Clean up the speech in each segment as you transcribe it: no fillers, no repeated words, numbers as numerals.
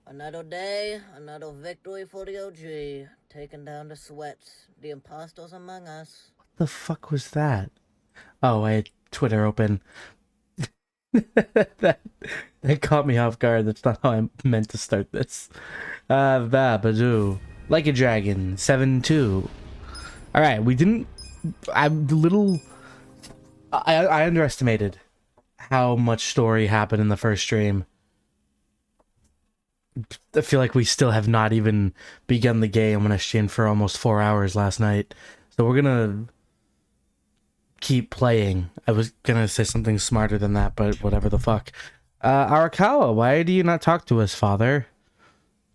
Another day, another victory for the OG. Taking down the sweats, the imposters among us. The fuck was that? Oh, I had Twitter open. that that caught me off guard. That's not how I meant to start this. Babadoo. Like a Dragon 7-2. Alright, we didn't. I'm a little. I underestimated how much story happened in the first stream. I feel like we still have not even begun the game when I streamed for almost 4 hours last night. So we're gonna keep playing. I was gonna say something smarter than that, but whatever the fuck. Arakawa, why do you not talk to us, father?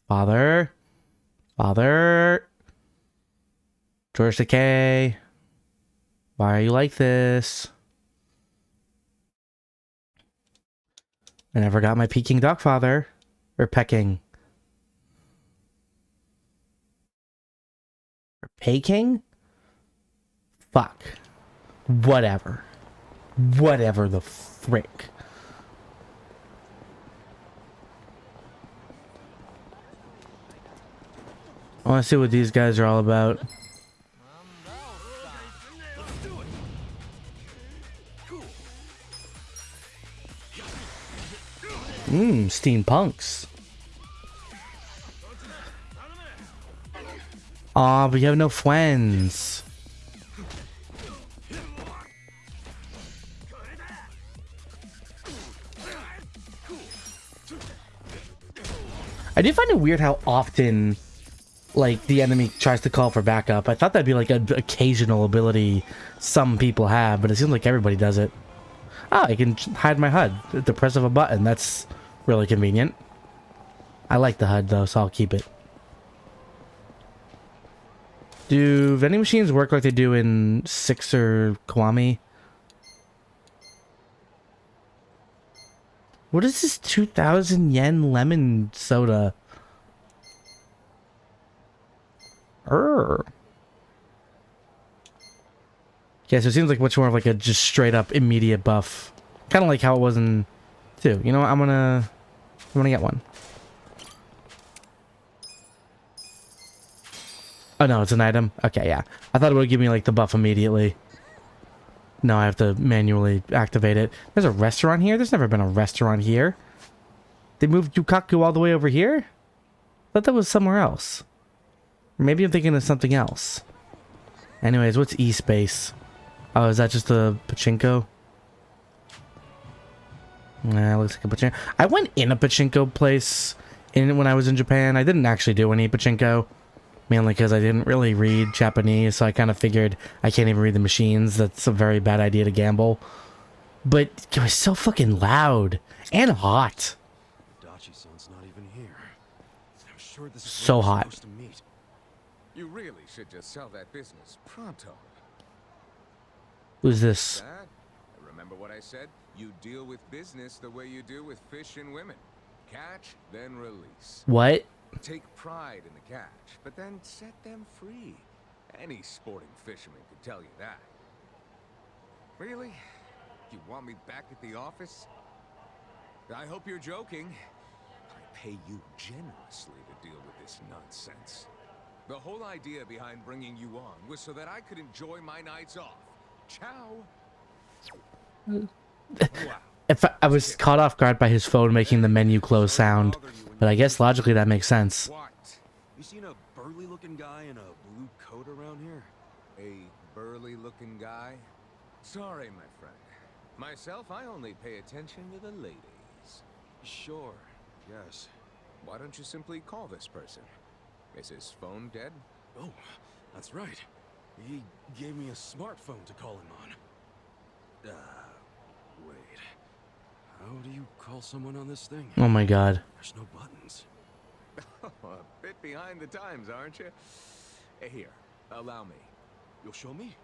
Father? Father? George Takei? Why are you like this? I never got my Peking duck, father. Or Peking. Or Peking? Fuck. Whatever. Whatever the frick. I want to see what these guys are all about. Steampunks. Aw, but you have no friends. I do find it weird how often, like, the enemy tries to call for backup. I thought that'd be like an occasional ability some people have, but it seems like everybody does it. Oh, I can hide my HUD at the press of a button. That's really convenient. I like the HUD though, so I'll keep it. Do vending machines work like they do in 6 or Kiwami? What is this 2,000 yen lemon soda? Yeah, so it seems like much more of like a just straight up immediate buff. Kind of like how it was in 2. You know what? I'm gonna get one. Oh no, it's an item. Okay, yeah. I thought it would give me like the buff immediately. No, I have to manually activate it. There's a restaurant here? There's never been a restaurant here. They moved Yukaku all the way over here? I thought that was somewhere else. Or maybe I'm thinking of something else. Anyways, what's E-Space? Oh, is that just a pachinko? Nah, looks like a pachinko. I went in a pachinko place when I was in Japan. I didn't actually do any pachinko. Mainly because I didn't really read Japanese, so I kind of figured I can't even read the machines. That's a very bad idea to gamble. But it was so fucking loud and hot. Dachi-san's not even here. I'm sure this is So hot. supposed to meet. You really should just sell that business pronto. Who's this? That? Remember what I said? You deal with business the way you do with fish and women. Catch, then release. What? Take pride in the catch, but then set them free. Any sporting fisherman could tell you that. Really? You want me back at the office? I hope you're joking. I pay you generously to deal with this nonsense. The whole idea behind bringing you on was so that I could enjoy my nights off. Ciao. Wow. If I was caught off guard by his phone making the menu close sound, but I guess logically that makes sense. What? You seen a burly-looking guy in a blue coat around here? A burly-looking guy? Sorry, my friend. Myself, I only pay attention to the ladies. Sure, yes. Why don't you simply call this person? Is his phone dead? Oh, that's right. He gave me a smartphone to call him on. Wait. How do you call someone on this thing? Oh my god. There's no buttons. A bit behind the times, aren't you? Here, allow me. You'll show me?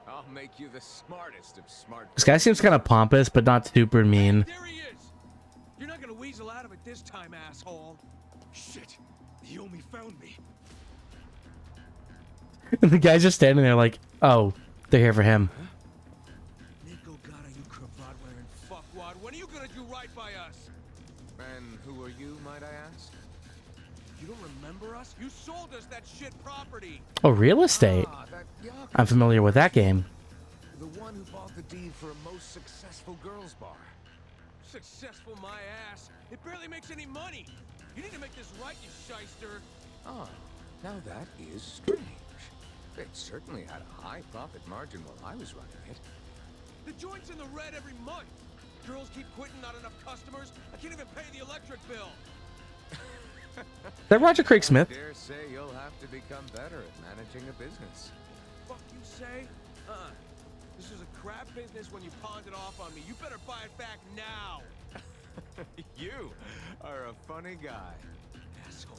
I'll make you the smartest of smart. This guy seems kind of pompous, but not super mean. There he is! You're not gonna weasel out of it this time, asshole! Shit! The Yomi found me. The guy's just standing there like, oh, they're here for him. Nico gotta you cravat wearing fuckwad. When are you gonna do right by us? And Who are you, might I ask? You don't remember us? You sold us that shit property. Oh, real estate. Ah, that Yakuza. I'm familiar with that game. The one who bought the deed for a most successful girls' bar. Successful my ass. It barely makes any money. You need to make this right, you shyster. Ah, now that is strange. It certainly had a high profit margin while I was running it. The joint's in the red every month. Girls keep quitting, not enough customers. I can't even pay the electric bill. Is that Roger Craig Smith? I dare say you'll have to become better at managing a business. Fuck you say? This is a crap business when you pawned it off on me. You better buy it back now. You are a funny guy. Asshole.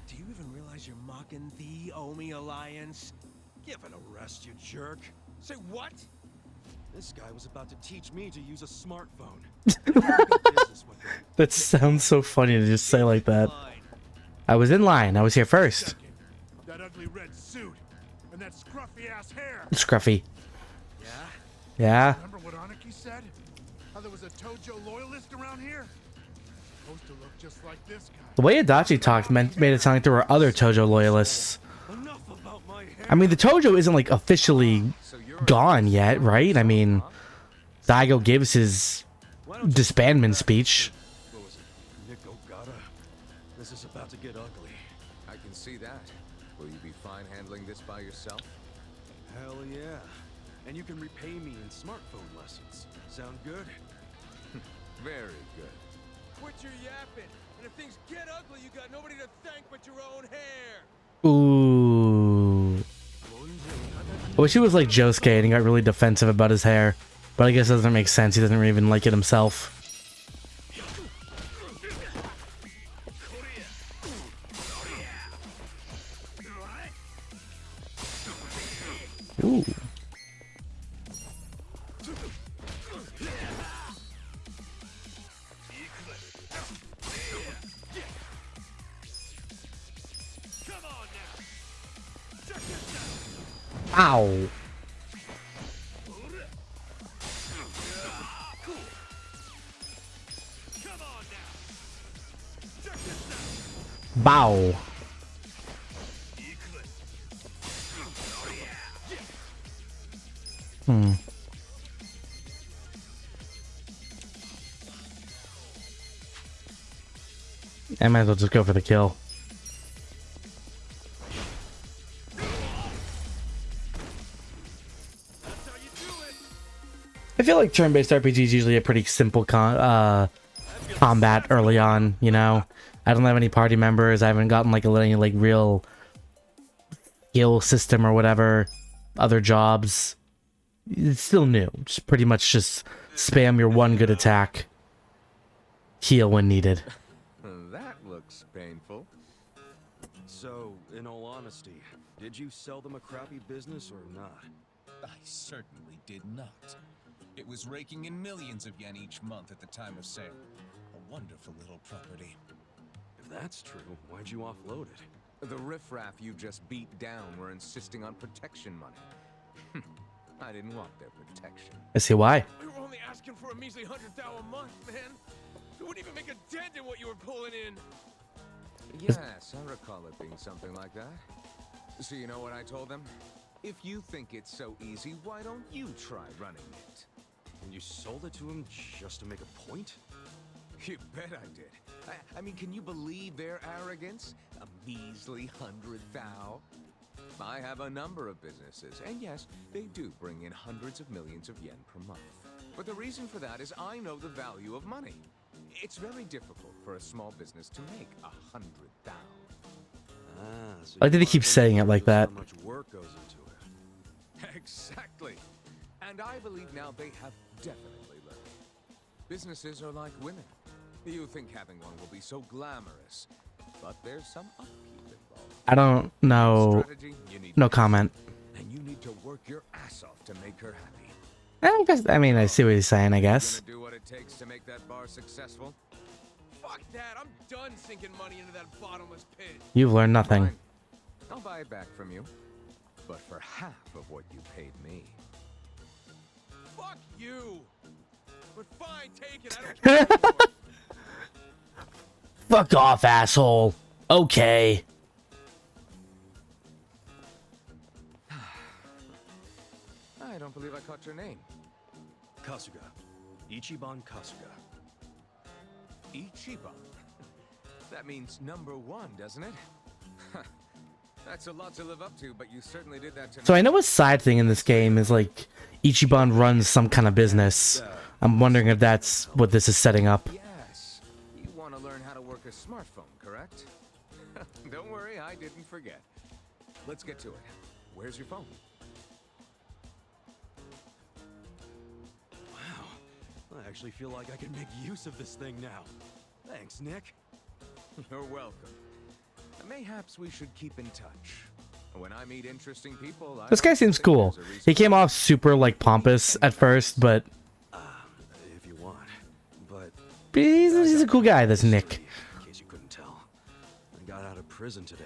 Do you even realize you're mocking the Omi Alliance? Give it a rest, you jerk. Say what? This guy was about to teach me to use a smartphone. Business with him. That sounds so funny to just say like that. I was in line. I was here first. That ugly red suit and that scruffy ass hair. Scruffy. Yeah? Yeah. Remember what Aniki said? How there was a Tojo loyalist around here? Supposed to look just like this guy. The way Adachi talked made it sound like there were other Tojo loyalists. Enough about my hair. I mean, the Tojo isn't like officially So you're gone yet, right? I mean, Daigo gives his disbandment speech. What was it? Nick Ogata? This is about to get ugly. I can see that. Will you be fine handling this by yourself? Hell yeah. And you can repay me in smartphone lessons. Sound good? Very good. Quit your yapping. And if things get ugly, you got nobody to thank but your own hair. Ooh. I wish he was like Josuke and he got really defensive about his hair. But I guess it doesn't make sense. He doesn't even like it himself. Ooh. Ow. Bow. I might as well just go for the kill. I feel like turn-based RPG is usually a pretty simple combat early on, you know? I don't have any party members, I haven't gotten like any like real skill system or whatever, other jobs. It's still new. Just pretty much just spam your one good attack. Heal when needed. That looks painful. So, in all honesty, did you sell them a crappy business or not? I certainly did not. It was raking in millions of yen each month at the time of sale. A wonderful little property. If that's true, why'd you offload it? The riffraff you just beat down were insisting on protection money. I didn't want their protection. I see why. We were only asking for a measly 100,000 a month, man. It wouldn't even make a dent in what you were pulling in. Yes, I recall it being something like that. So you know what I told them? If you think it's so easy, why don't you try running it? And you sold it to him just to make a point? You bet I did. I mean, can you believe their arrogance? A measly 100,000. I have a number of businesses, and yes, they do bring in hundreds of millions of yen per month. But the reason for that is I know the value of money. It's very difficult for a small business to make 100,000. So Why did you he keep want them saying to it like notice that? How much work goes into it. Exactly. And I believe now they have definitely learned. Businesses are like women. You think having one will be so glamorous, but there's some upkeep involved. I don't know. Strategy, you need No comment. and you need to work your ass off to make her happy. I mean, I see what he's saying, I guess. Gonna do what it takes to make that bar successful? Fuck that. I'm done sinking money into that bottomless pit. You've learned nothing. Fine. I'll buy it back from you, but for half of what you paid me. Fuck you. But fine, take it. I don't care anymore. Fuck off, asshole. Okay. I don't believe I caught your name. Kasuga. Ichiban Kasuga. Ichiban. That means #1, doesn't it? That's a lot to live up to, but you certainly did that to So me. I know a side thing in this game is like Ichiban runs some kind of business. I'm wondering if that's what this is setting up. Yes. You want to learn how to work a smartphone, correct? Don't worry, I didn't forget. Let's get to it. Where's your phone? Wow. I actually feel like I can make use of this thing now. Thanks, Nick. You're welcome. Mayhaps we should keep in touch. When I meet interesting people, I This guy don't seems think cool. there's a reason He came off super like pompous at first, but If you want. But he's a cool guy, this Nick. in case you couldn't tell, I got out of prison today.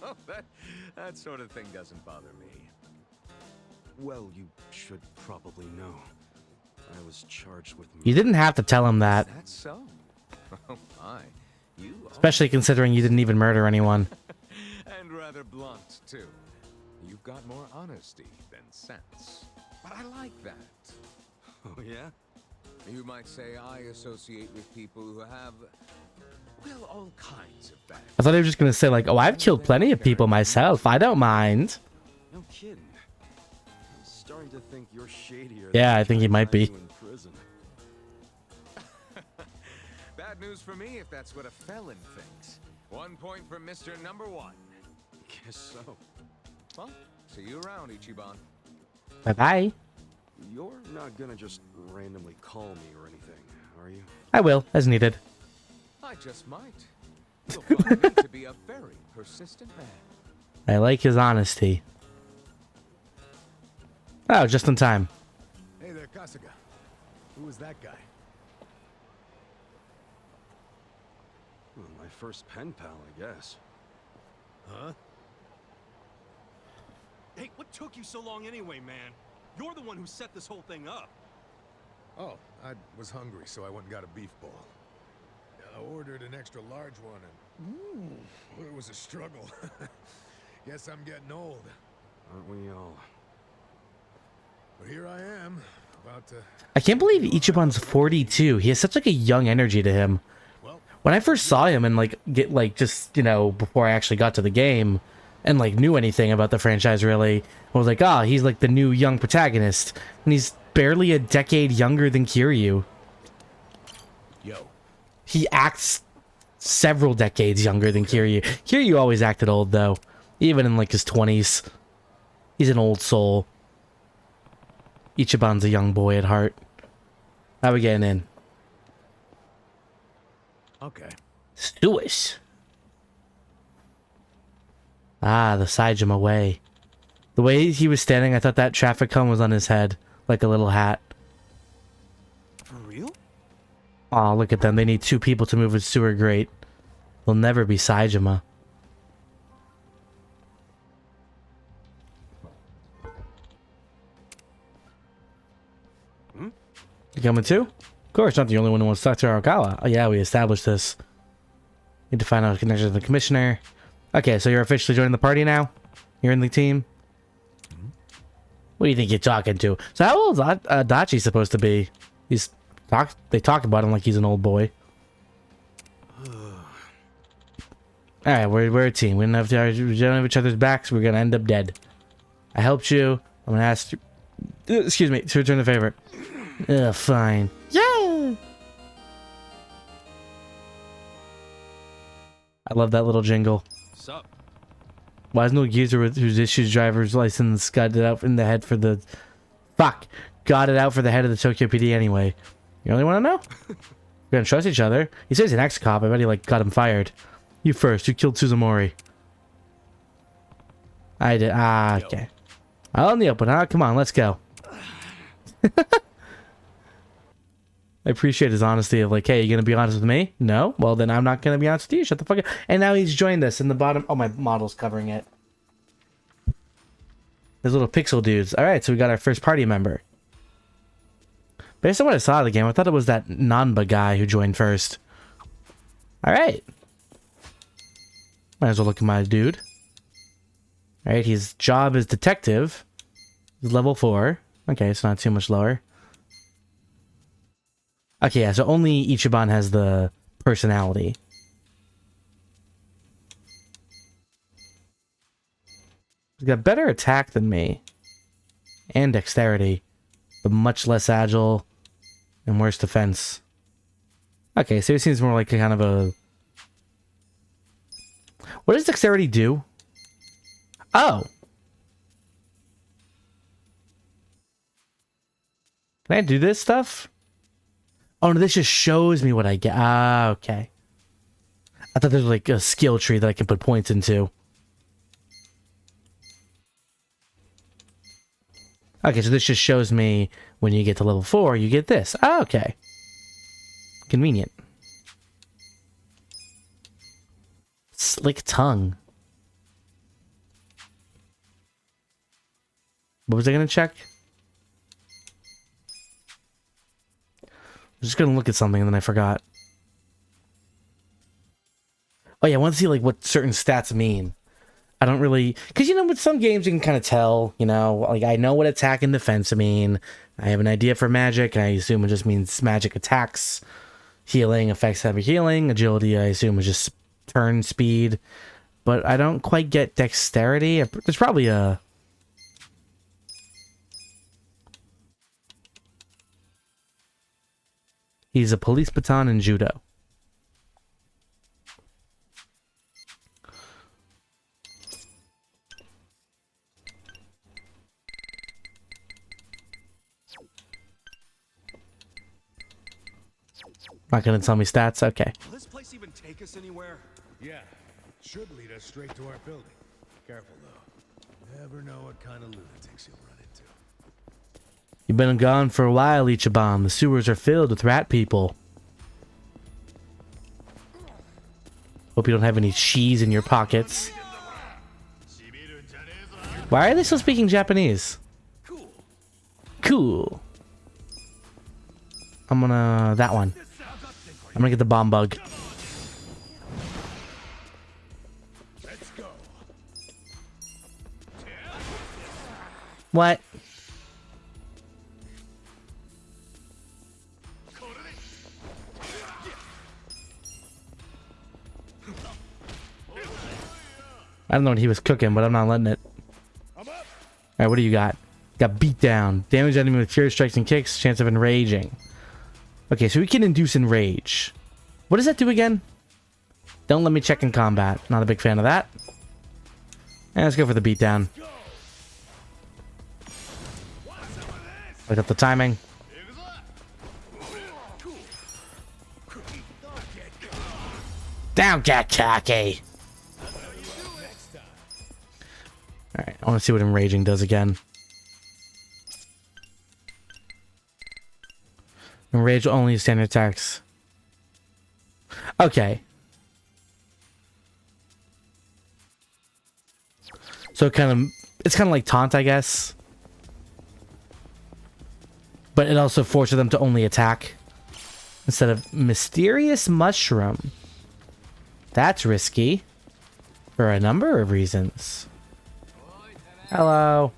Oh, that sort of thing doesn't bother me. Well, you should probably know. I was charged with You didn't have to tell him that, That's so. Oh my, you especially considering you didn't even murder anyone. and rather blunt too. You've got more honesty than sense, but I like that. Oh yeah? You might say I associate with people who have, well, all kinds of bad. I thought he was just gonna say like, oh, I've killed plenty of people myself. I don't mind. No kidding. I'm starting to think you're shadier. Yeah, than I think he the might guy be. you in prison. Bad news for me if that's what a felon thinks. 1 point for Mr. #1. Guess so. Well, see you around, Ichiban. Bye bye. You're not gonna just randomly call me or anything, are you? I will, as needed. I just might. You'll find me to be a very persistent man. I like his honesty. Oh, just in time. Hey there, Kasuga. Who was that guy? Well, my first pen pal, I guess. Huh? Hey, what took you so long anyway, man? You're the one who set this whole thing up. Oh, I was hungry, so I went and got a beef ball. I ordered an extra large one, and it was a struggle. Guess I'm getting old. Aren't we all? But here I am, about to... I can't believe Ichiban's 42. He has such like a young energy to him. Well, When I first saw him and like get like just, you know, before I actually got to the game and like knew anything about the franchise really, I was like, oh, he's like the new young protagonist. And he's barely a decade younger than Kiryu. yo. He acts several decades younger than Kiryu. Kiryu always acted old though, even in like his 20s. He's an old soul. Ichiban's a young boy at heart. How we getting in? Okay. Stewish. Ah, the Saijima way. The way he was standing, I thought that traffic cone was on his head, like a little hat. For real? Aw, look at them. They need 2 people to move a sewer grate. They'll never be Saijima. You coming too? Of course, not the only one who wants to talk to Arakawa. Oh yeah, we established this. Need to find out a connection to the commissioner. Okay, so you're officially joining the party now? You're in the team? What do you think you're talking to? So how old is Dachi supposed to be? They talk about him like he's an old boy. Alright, we're a team. We don't have each other's backs. We're gonna end up dead. I helped you. I'm gonna ask you... Excuse me, to return the favor. Ugh, fine. Yeah! I love that little jingle. Sup? Why is no user whose issues driver's license got it out in the head for the... Fuck! Got it out for the head of the Tokyo PD anyway. You only want to know? We're gonna trust each other. He says he's an ex-cop. I bet he, like, got him fired. You first. You killed Suzumori. I did. Ah, okay. Out in the open, huh? Come on, let's go. I appreciate his honesty of like, hey, you gonna be honest with me? No? Well, then I'm not gonna be honest with you. Shut the fuck up. And now he's joined us in the bottom. Oh, my model's covering it. Those little pixel dudes. All right, so we got our first party member. Based on what I saw of the game, I thought it was that Nanba guy who joined first. All right. Might as well look at my dude. All right, his job is detective. He's level 4. Okay, it's not too much lower. Okay, yeah, so only Ichiban has the personality. He's got better attack than me. And dexterity. But much less agile. And worse defense. Okay, so he seems more like a kind of a... What does dexterity do? Oh! Can I do this stuff? Oh, no, this just shows me what I get. Ah, okay. I thought there was like a skill tree that I can put points into. Okay, so this just shows me when you get to level 4, you get this. Ah, okay. Convenient. Slick tongue. What was I going to check? I was just going to look at something and then I forgot. Oh yeah, I want to see like what certain stats mean. I don't really... Because, you know, with some games you can kind of tell, you know, like I know what attack and defense mean. I have an idea for magic, and I assume it just means magic attacks. Healing affects heavy healing. Agility, I assume, is just turn speed. But I don't quite get dexterity. There's probably a... He's a police baton in judo. Not gonna tell me stats? Okay. Will this place even take us anywhere? Yeah, should lead us straight to our building. Careful though. Never know what kind of lunatics you'll run into. You've been gone for a while, Ichiban. The sewers are filled with rat people. Hope you don't have any cheese in your pockets. Why are they still speaking Japanese? Cool. I'm gonna... that one. I'm gonna get the bomb bug. Let's go. What? I don't know what he was cooking, but I'm not letting it. Alright, what do you got? Got beat down. Damage enemy with fear strikes and kicks. Chance of enraging. Okay, so we can induce enrage. What does that do again? Don't let me check in combat. Not a big fan of that. And let's go for the beatdown. Look up the timing. Don't get cocky. Alright, I want to see what enraging does again. Enrage only standard attacks. Okay. So it's kind of like taunt, I guess. But it also forces them to only attack instead of mysterious mushroom. That's risky for a number of reasons. Hello.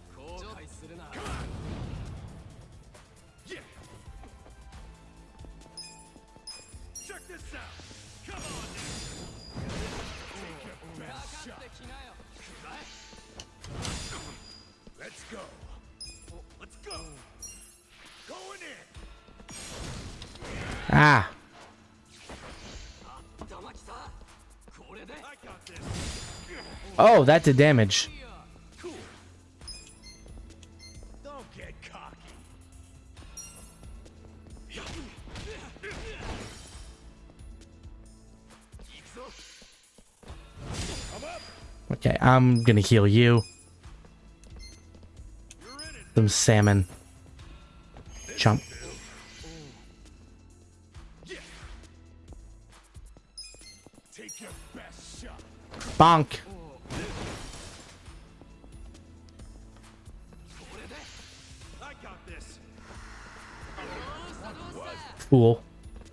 Let's go. Let's go. Going in. Ah. Oh, that did damage. Don't get cocky. Okay, I'm gonna heal you. Some salmon. Chump. Take your best shot. Bonk. I got this. Fool.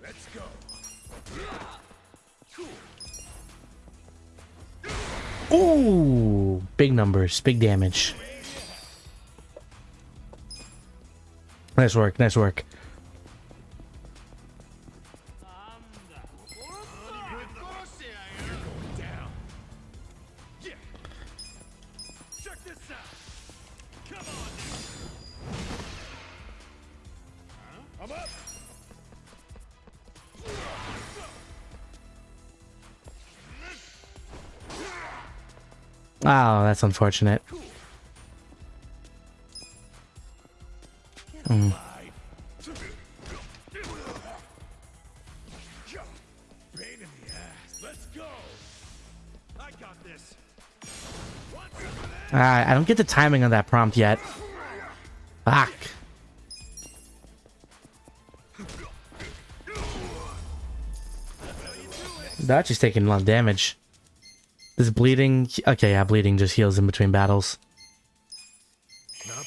Let's go. Ooh, big numbers, big damage. Nice work, nice work. Oh, that's unfortunate. Mm. I don't get the timing on that prompt yet. Fuck. That's just taking a lot of damage. This bleeding... Okay, yeah, bleeding just heals in between battles. Not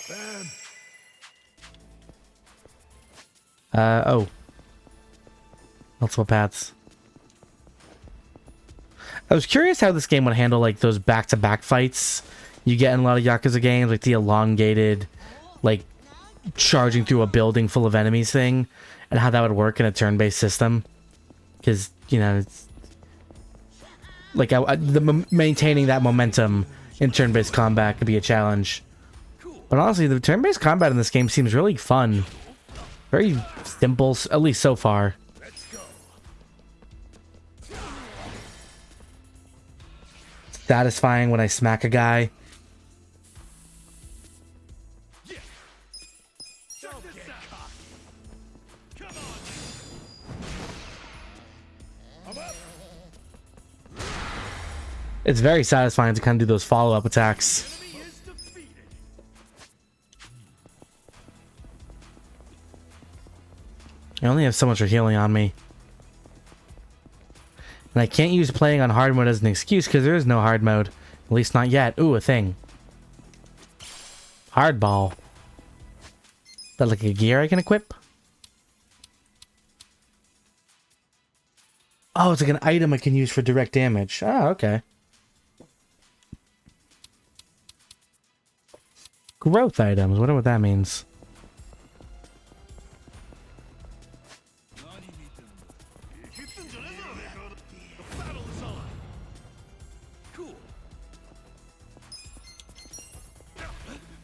bad. Oh. Multiple paths. I was curious how this game would handle, like, those back-to-back fights you get in a lot of Yakuza games, like the elongated, like, charging through a building full of enemies thing, and how that would work in a turn-based system. Because, you know, it's... Like, maintaining that momentum in turn-based combat could be a challenge. But honestly, the turn-based combat in this game seems really fun. Very simple, at least so far. Satisfying when I smack a guy. It's very satisfying to kind of do those follow-up attacks. I only have so much for healing on me. And I can't use playing on hard mode as an excuse because there is no hard mode. At least not yet. Ooh, a thing. Hardball. Is that like a gear I can equip? Oh, it's like an item I can use for direct damage. Oh, okay. Growth items. Wonder what that means.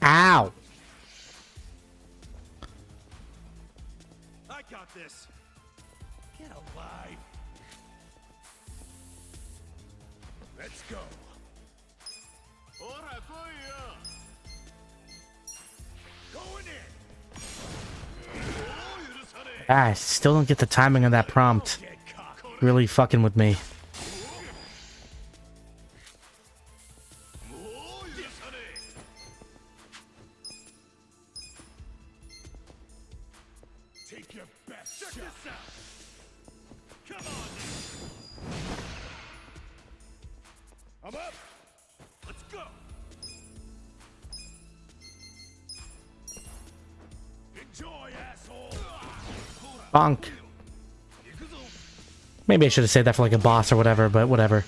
Ow! I got this. Get alive. Let's go. Going in. Ah, I still don't get the timing of that prompt. Really fucking with me. Take your best shot. Check this out. Come on. I'm up. Let's go. Enjoy, asshole. Bonk. Maybe I should have said that for like a boss or whatever, but whatever.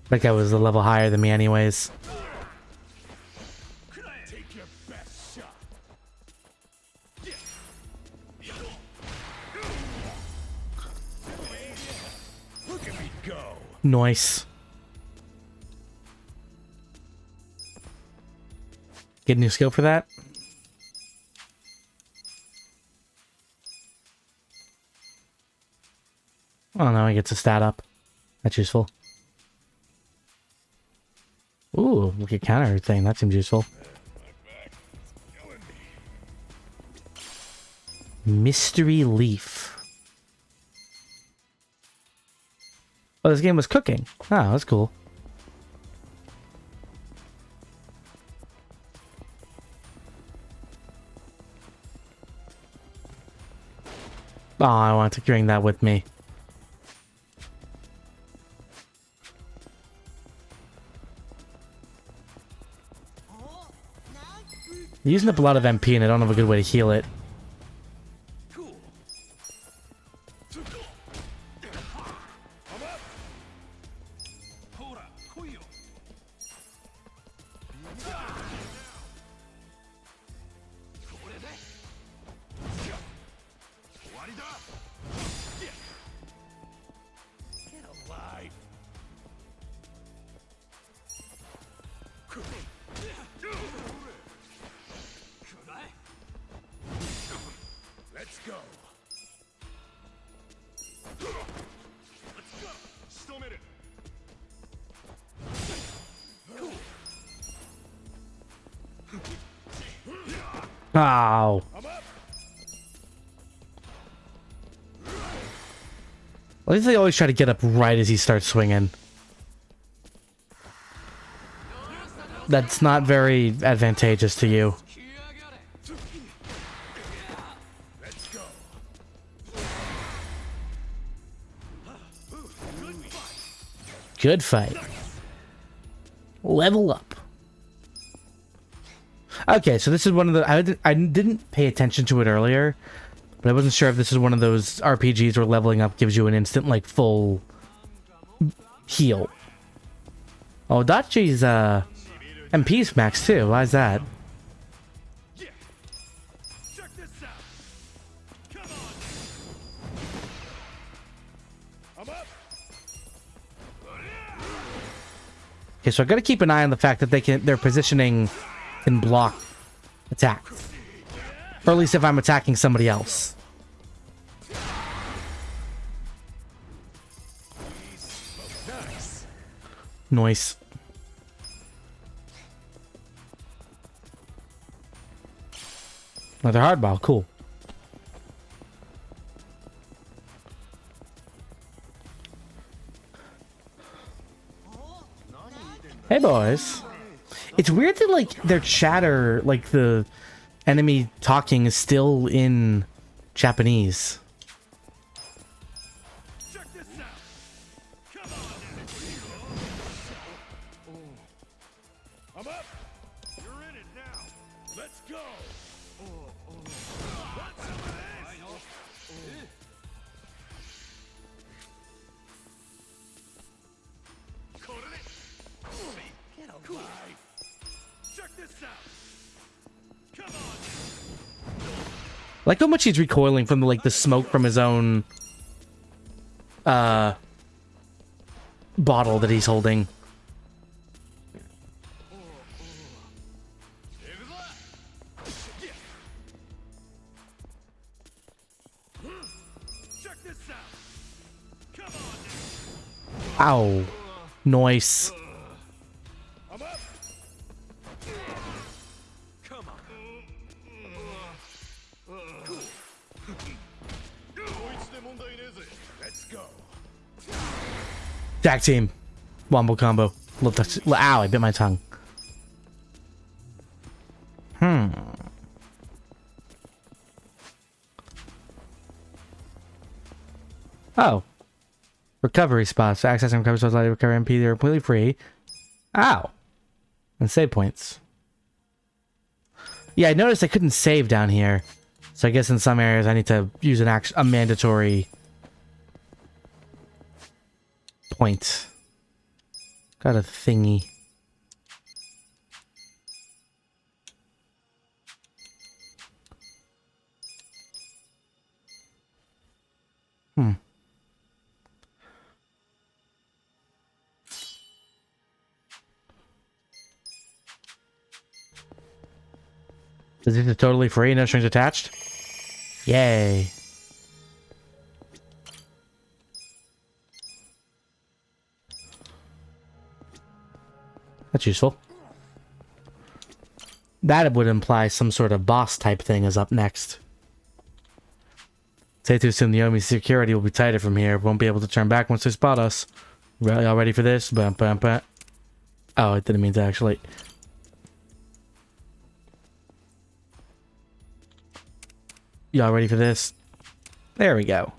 That guy was a level higher than me anyways. Take your best shot. Look at me go. Nice. Get a new skill for that? Oh, now he gets a stat up. That's useful. Ooh, look at counter thing. That seems useful. Mystery Leaf. Oh, this game was cooking. Oh, that's cool. Oh, I want to bring that with me. Using up a lot of MP and I don't have a good way to heal it. Oh. At least they always try to get up right as he starts swinging. That's not very advantageous to you. Good fight. Level up. Okay, so this is one of the... I didn't pay attention to it earlier, but I wasn't sure if this is one of those RPGs where leveling up gives you an instant, like, full heal. Oh, Dachi's, MP's max, too. Why is that? Okay, so I gotta keep an eye on the fact that their positioning can block attacks. Or at least if I'm attacking somebody else. Nice. Another hardball, cool. Hey boys. It's weird that like their chatter, like the enemy talking is still in Japanese. I'm up. You're in it now. Let's go. What's some of this? Get alive. Check this out. Come on. Like how much he's recoiling from like the smoke from his own bottle that he's holding. Check this out. Come on. Ow. Nice. I'm up. Come on. Let's go. Tag team. Wombo combo. Ow, I bit my tongue. Oh. Recovery spots. Accessing recovery spots allow you to recover MP. They're completely free. Ow. And save points. Yeah, I noticed I couldn't save down here. So I guess in some areas I need to use a mandatory point. Got a thingy. Is this totally free? No strings attached? Yay. That's useful. That would imply some sort of boss type thing is up next. Say too soon, the Yomi security will be tighter from here. Won't be able to turn back once they spot us. Y'all ready for this? Bum, bum, bum. Oh, I didn't mean to actually. Y'all ready for this? There we go.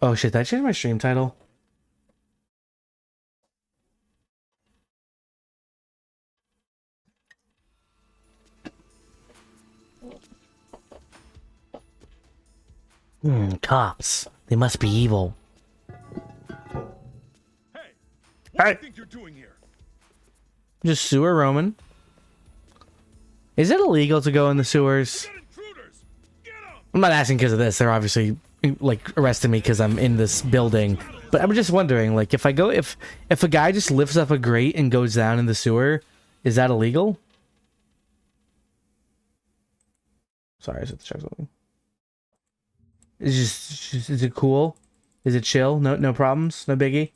Oh shit, did I change my stream title? Cops. They must be evil. Hey, what do you think you're doing here? Just sewer roaming. Is it illegal to go in the sewers? Got intruders. Get 'em. I'm not asking because of this. They're obviously like arresting me because I'm in this building. But I'm just wondering, like, if a guy just lifts up a grate and goes down in the sewer, is that illegal? Sorry, I just have to check something. Is it cool? Is it chill? No problems? No biggie?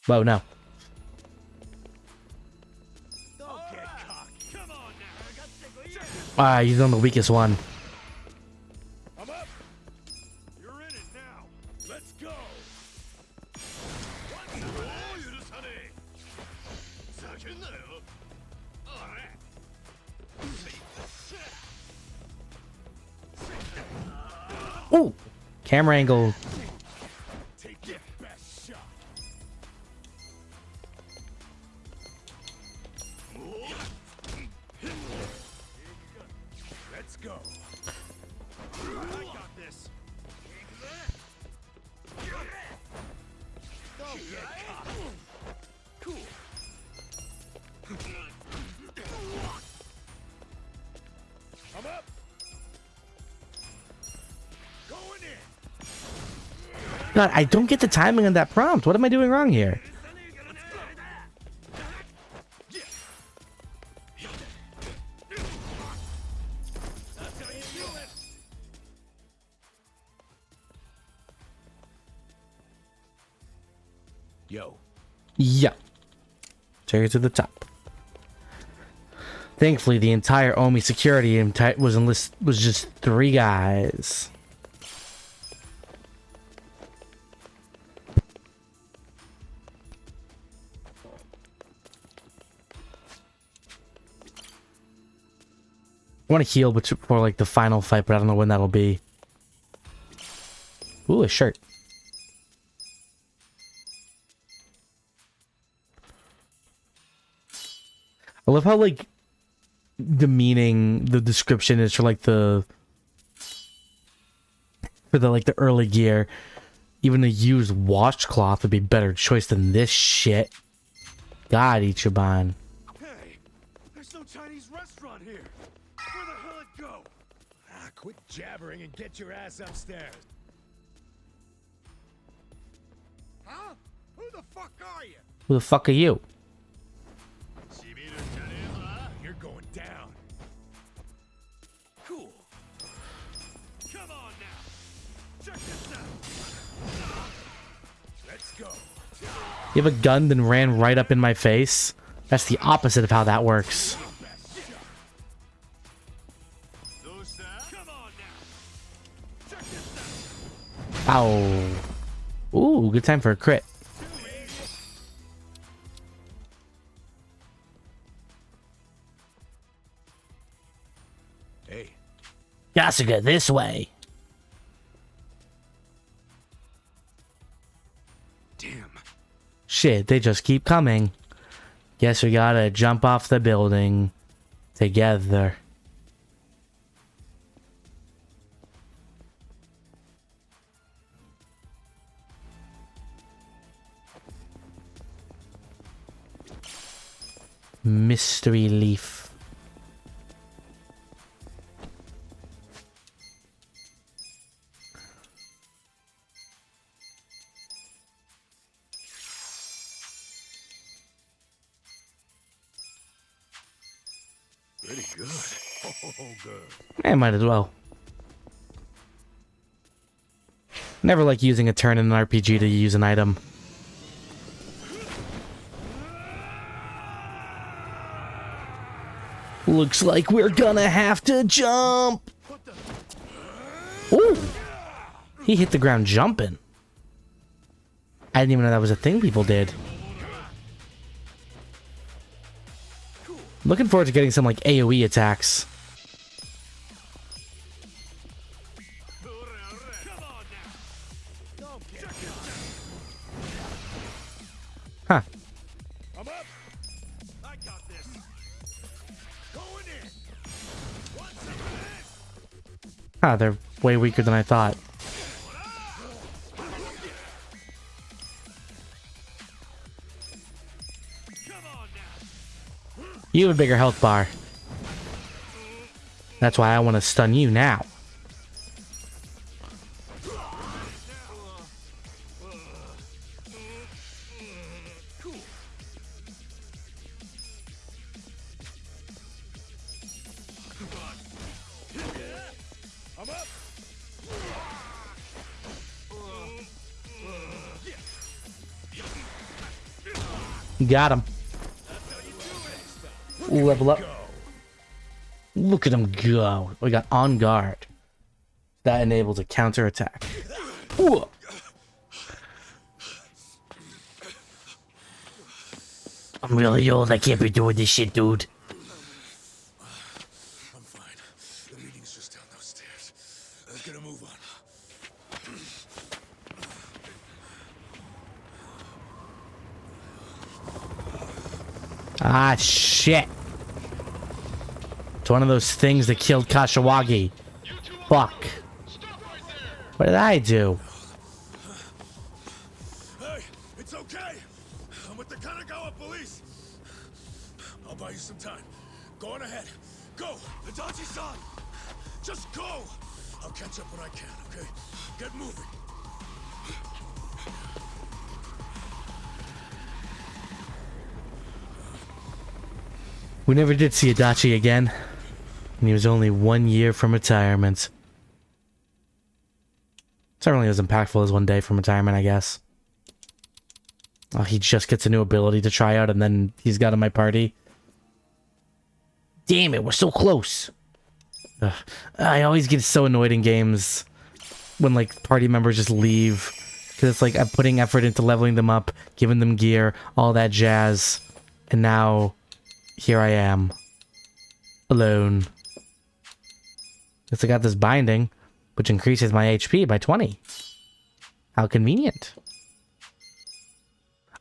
Whoa, no. He's on the weakest one. I'm up. You're in it now. Let's go. Ooh, camera angle. Take your best shot. Let's go. I got this. Don't get caught. Cool. I'm up. Going in. God, I don't get the timing on that prompt. What am I doing wrong here? Yo. Yeah. Take it to the top. Thankfully, the entire Omi security was just 3 guys. I want to heal for like the final fight, but I don't know when that'll be. Ooh, a shirt. I love how like demeaning the description is for like the early gear. Even a used washcloth would be better choice than this shit. God, Ichiban. Hey, there's no Chinese restaurant here. Where the hell it go? Quit jabbering and get your ass upstairs. Huh? Who the fuck are you? Who the fuck are you? You're going down. Cool. Come on now. Check this out. Let's go. You have a gun then ran right up in my face? That's the opposite of how that works. Come on now. Check this out. Ow. Ooh, good time for a crit. Hey. Yasuga, this way. Damn. Shit, they just keep coming. Guess we gotta jump off the building together. Mystery leaf. Pretty good. Oh, good. I might as well. Never like using a turn in an RPG to use an item. Looks like we're gonna have to jump. Ooh. He hit the ground jumping. I didn't even know that was a thing people did. Looking forward to getting some like AoE attacks. Huh. I'm up. I got this. Going in. Want some of this? Ah, they're way weaker than I thought. Come on now. You have a bigger health bar. That's why I want to stun you now. I'm up. Got him. Level up. Look at him go. We got on guard. That enables a counterattack. Ooh. I'm really old. I can't be doing this shit, dude. I'm fine. The meeting's just down those stairs. Let's get a move on. Ah, shit. It's one of those things that killed Kashiwagi. Fuck. What did I do? Hey, it's okay. I'm with the Kanagawa police. I'll buy you some time. Go on ahead. Go, Adachi-san. Just go. I'll catch up when I can, okay? Get moving. We never did see Adachi again. And he was only 1 year from retirement. Certainly as impactful as 1 day from retirement, I guess. Oh, he just gets a new ability to try out and then he's got in my party. Damn it, we're so close. Ugh. I always get so annoyed in games when like party members just leave. Because it's like I'm putting effort into leveling them up, giving them gear, all that jazz. And now, here I am. Alone. Guess I got this binding, which increases my HP by 20. How convenient.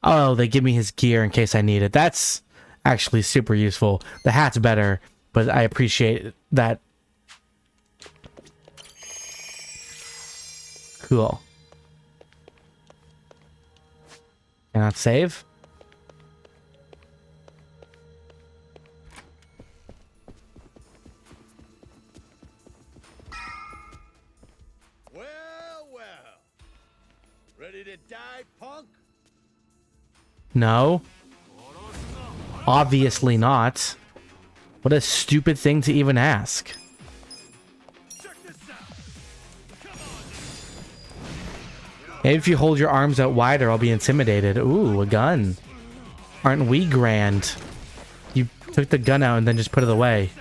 Oh, they give me his gear in case I need it. That's actually super useful. The hat's better, but I appreciate that. Cool. Cannot save? Well, well. Ready to die, punk? No. Obviously not. What a stupid thing to even ask. Check this out. Maybe if you hold your arms out wider, I'll be intimidated. Ooh, a gun. Aren't we grand? You took the gun out and then just put it away.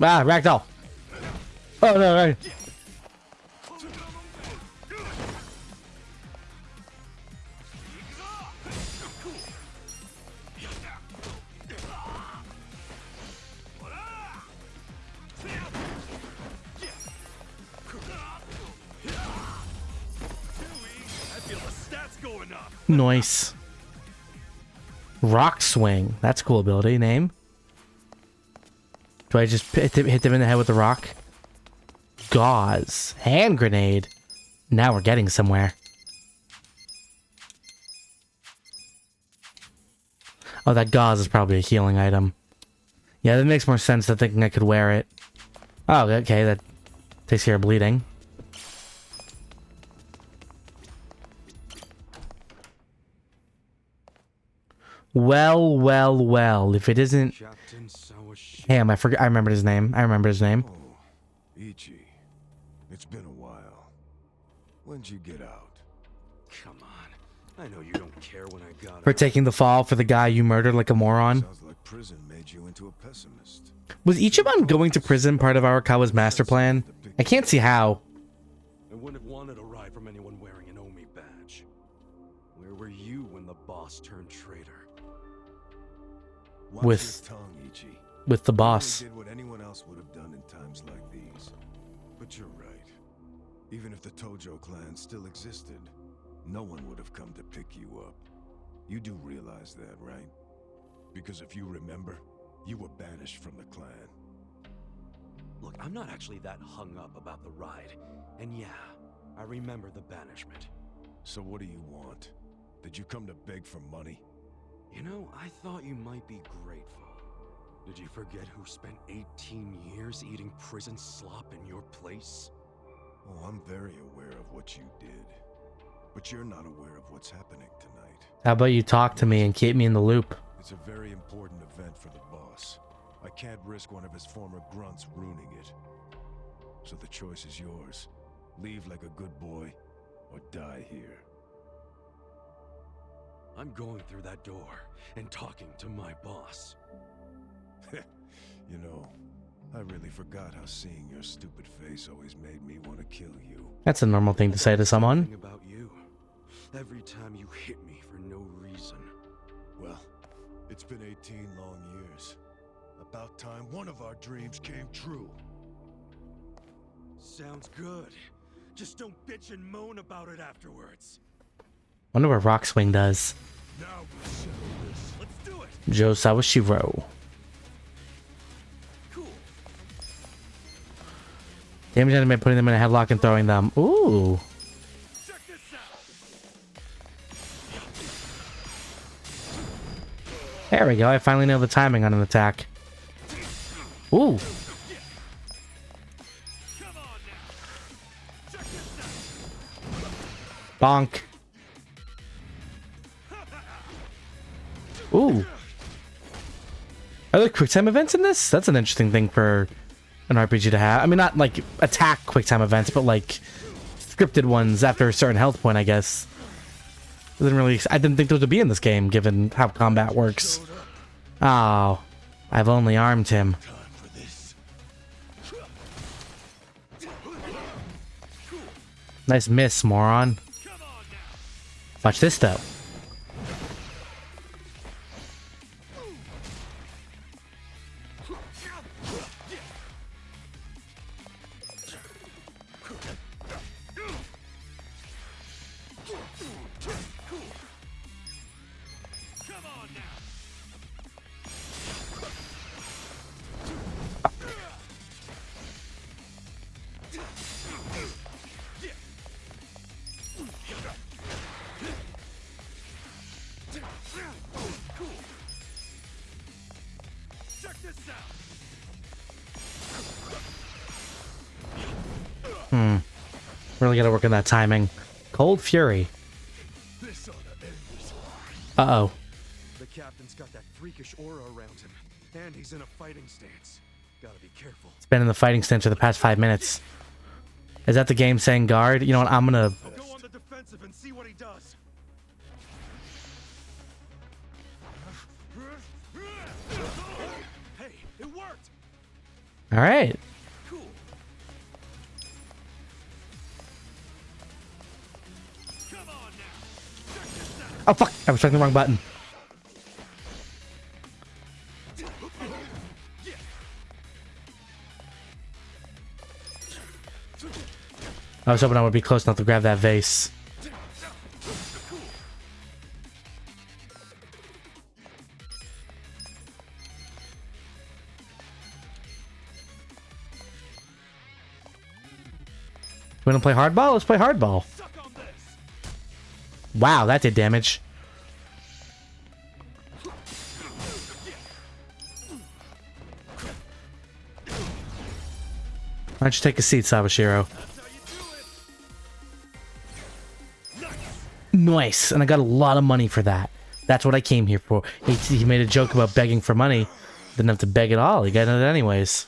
Ah, ragdoll. Oh no, right. Nice. Rock swing. That's a cool ability. Name. Do I just hit them in the head with the rock? Gauze. Hand grenade. Now we're getting somewhere. Oh, that gauze is probably a healing item. Yeah, that makes more sense than thinking I could wear it. Oh, okay, that takes care of bleeding. Well, well, well. If it isn't... Damn, I forgot. I remembered his name. Oh, Ichi. It's been a while. When'd you get out? Come on. I know you don't care when I got For out. taking the fall for the guy you murdered like a moron. Sounds like prison made you into a pessimist. Was Ichiban going to prison part of Arakawa's master plan? I can't see how. I wouldn't have wanted a ride from anyone wearing an Omi badge. Where were you when the boss turned traitor? Watch With- your tongue, Ichi. With the You boss. did what anyone else would have done in times like these. But you're right. Even if the Tojo clan still existed, no one would have come to pick you up. You do realize that, right? Because if you remember, you were banished from the clan. Look, I'm not actually that hung up about the ride. And yeah, I remember the banishment. So what do you want? Did you come to beg for money? You know, I thought you might be grateful. Did you forget who spent 18 years eating prison slop in your place? Oh, I'm very aware of what you did. but you're not aware of what's happening tonight. How about you talk to me and keep me in the loop? It's a very important event for the boss. I can't risk one of his former grunts ruining it. So the choice is yours. Leave like a good boy, or die here. I'm going through that door and talking to my boss. You know, I really forgot how seeing your stupid face always made me want to kill you. That's a normal thing to say to someone. Something about you. Every time you hit me for no reason. Well, it's been 18 long years. About time one of our dreams came true. Sounds good. Just don't bitch and moan about it afterwards. Wonder what Rock Swing does. Now we settle this. Let's do it. Joe Sawashiro. Cool. Damage enemy by putting them in a headlock and throwing them. Ooh. Check this out. There we go. I finally know the timing on an attack. Ooh. Come on now. Check this out. Bonk. Ooh. Are there quick time events in this? That's an interesting thing for an RPG to have. I mean, not like attack quick time events, but like scripted ones after a certain health point, I guess. I didn't think those would be in this game, given how combat works. Oh, I've only armed him. Nice miss, moron. Watch this, though. Really gotta work on that timing. Cold Fury. Uh-oh. The captain's got that freakish aura around him, and he's in a fighting stance. Gotta be careful. It's been in the fighting stance for the past 5 minutes. Is that the game saying guard? You know what, I'm gonna... I'll go on the defensive and see what he does. Hey, it worked! Alright. Cool. Come on now. Check this out. Oh, fuck! I was pressing the wrong button. I was hoping I would be close enough to grab that vase. We wanna play hardball? Let's play hardball. Wow, that did damage. Why don't you take a seat, Sawashiro? Nice, and I got a lot of money for that. That's what I came here for. He made a joke about begging for money. Didn't have to beg at all. He got it anyways.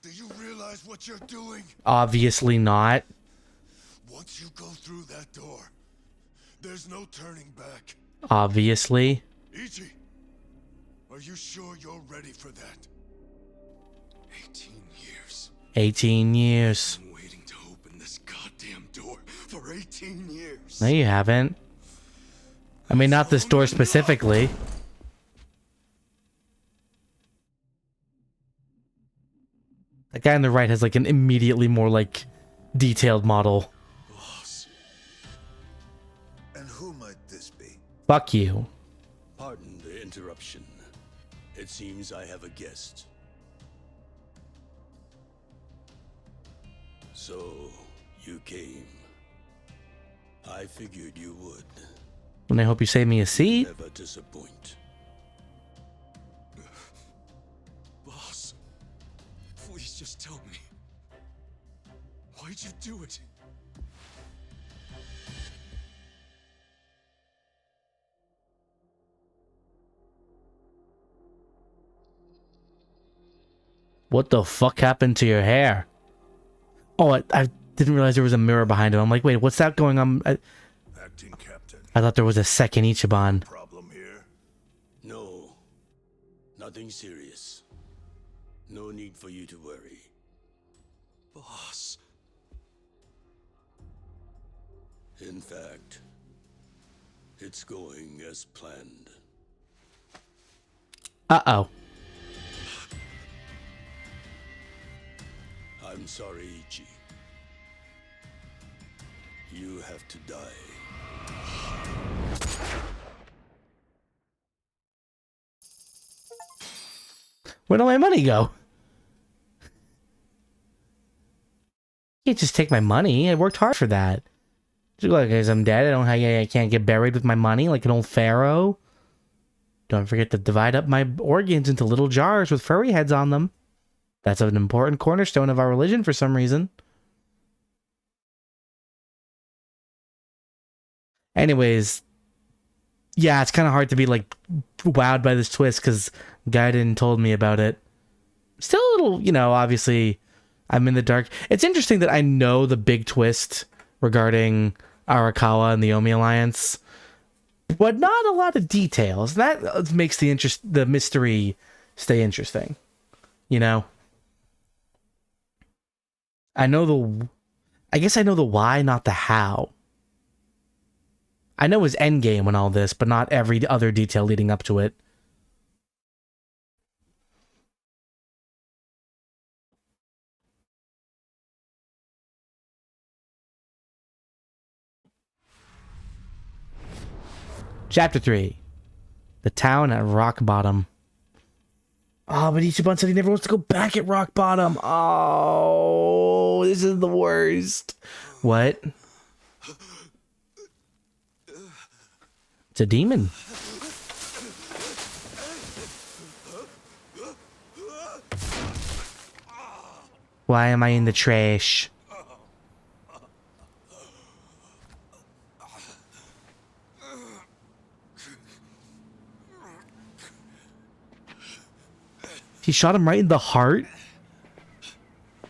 Do you realize what you're doing? Obviously not. Once you go through that door, there's no turning back. Obviously. Ichi, are you sure you're ready for that? 18 years. 18 years. I've been waiting to open this goddamn door for 18 years. No, you haven't. I mean, not this door specifically. That guy on the right has like an immediately more like detailed model. Boss. And who might this be? Fuck you. Pardon the interruption. It seems I have a guest. So, you came. I figured you would. And I hope you save me a seat. Never disappoint. Boss, please just tell me. Why'd you do it? What the fuck happened to your hair? Oh, I didn't realize there was a mirror behind him. I'm like, wait, what's that going on? Acting captain. I thought there was a second Ichiban. Problem here? No, nothing serious. No need for you to worry. Boss. In fact, it's going as planned. Uh-oh. I'm sorry, Ichi. You have to die. Where'd all my money go? You can't just take my money. I worked hard for that. Like, guys, I'm dead. I can't get buried with my money like an old pharaoh. Don't forget to divide up my organs into little jars with furry heads on them. That's an important cornerstone of our religion for some reason. Anyways, yeah, it's kind of hard to be like wowed by this twist because Gaiden told me about it. Still a little, you know, obviously I'm in the dark. It's interesting that I know the big twist regarding Arakawa and the Omi Alliance, but not a lot of details. That makes the mystery stay interesting, you know? I guess I know the why, not the how. I know his endgame and all this, but not every other detail leading up to it. Chapter 3. The town at Rock Bottom. Oh, but Ichiban said he never wants to go back at Rock Bottom. Oh, this is the worst. What? It's a demon. Why am I in the trash? He shot him right in the heart?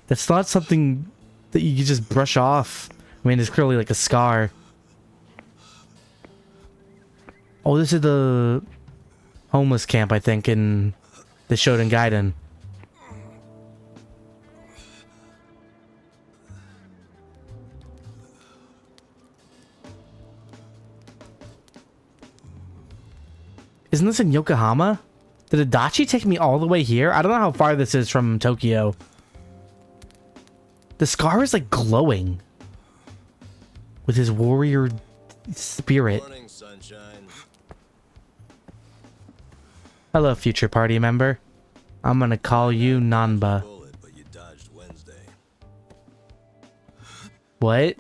That's not something that you can just brush off. I mean, it's clearly like a scar. Oh, this is the homeless camp, I think, in the Shoten Gaiden. Isn't this in Yokohama? Did Adachi take me all the way here? I don't know how far this is from Tokyo. The scar is like glowing with his warrior spirit. Morning, sunshine. Hello, future party member. I'm gonna call you Nanba. Bullet, but you dodged Wednesday. What?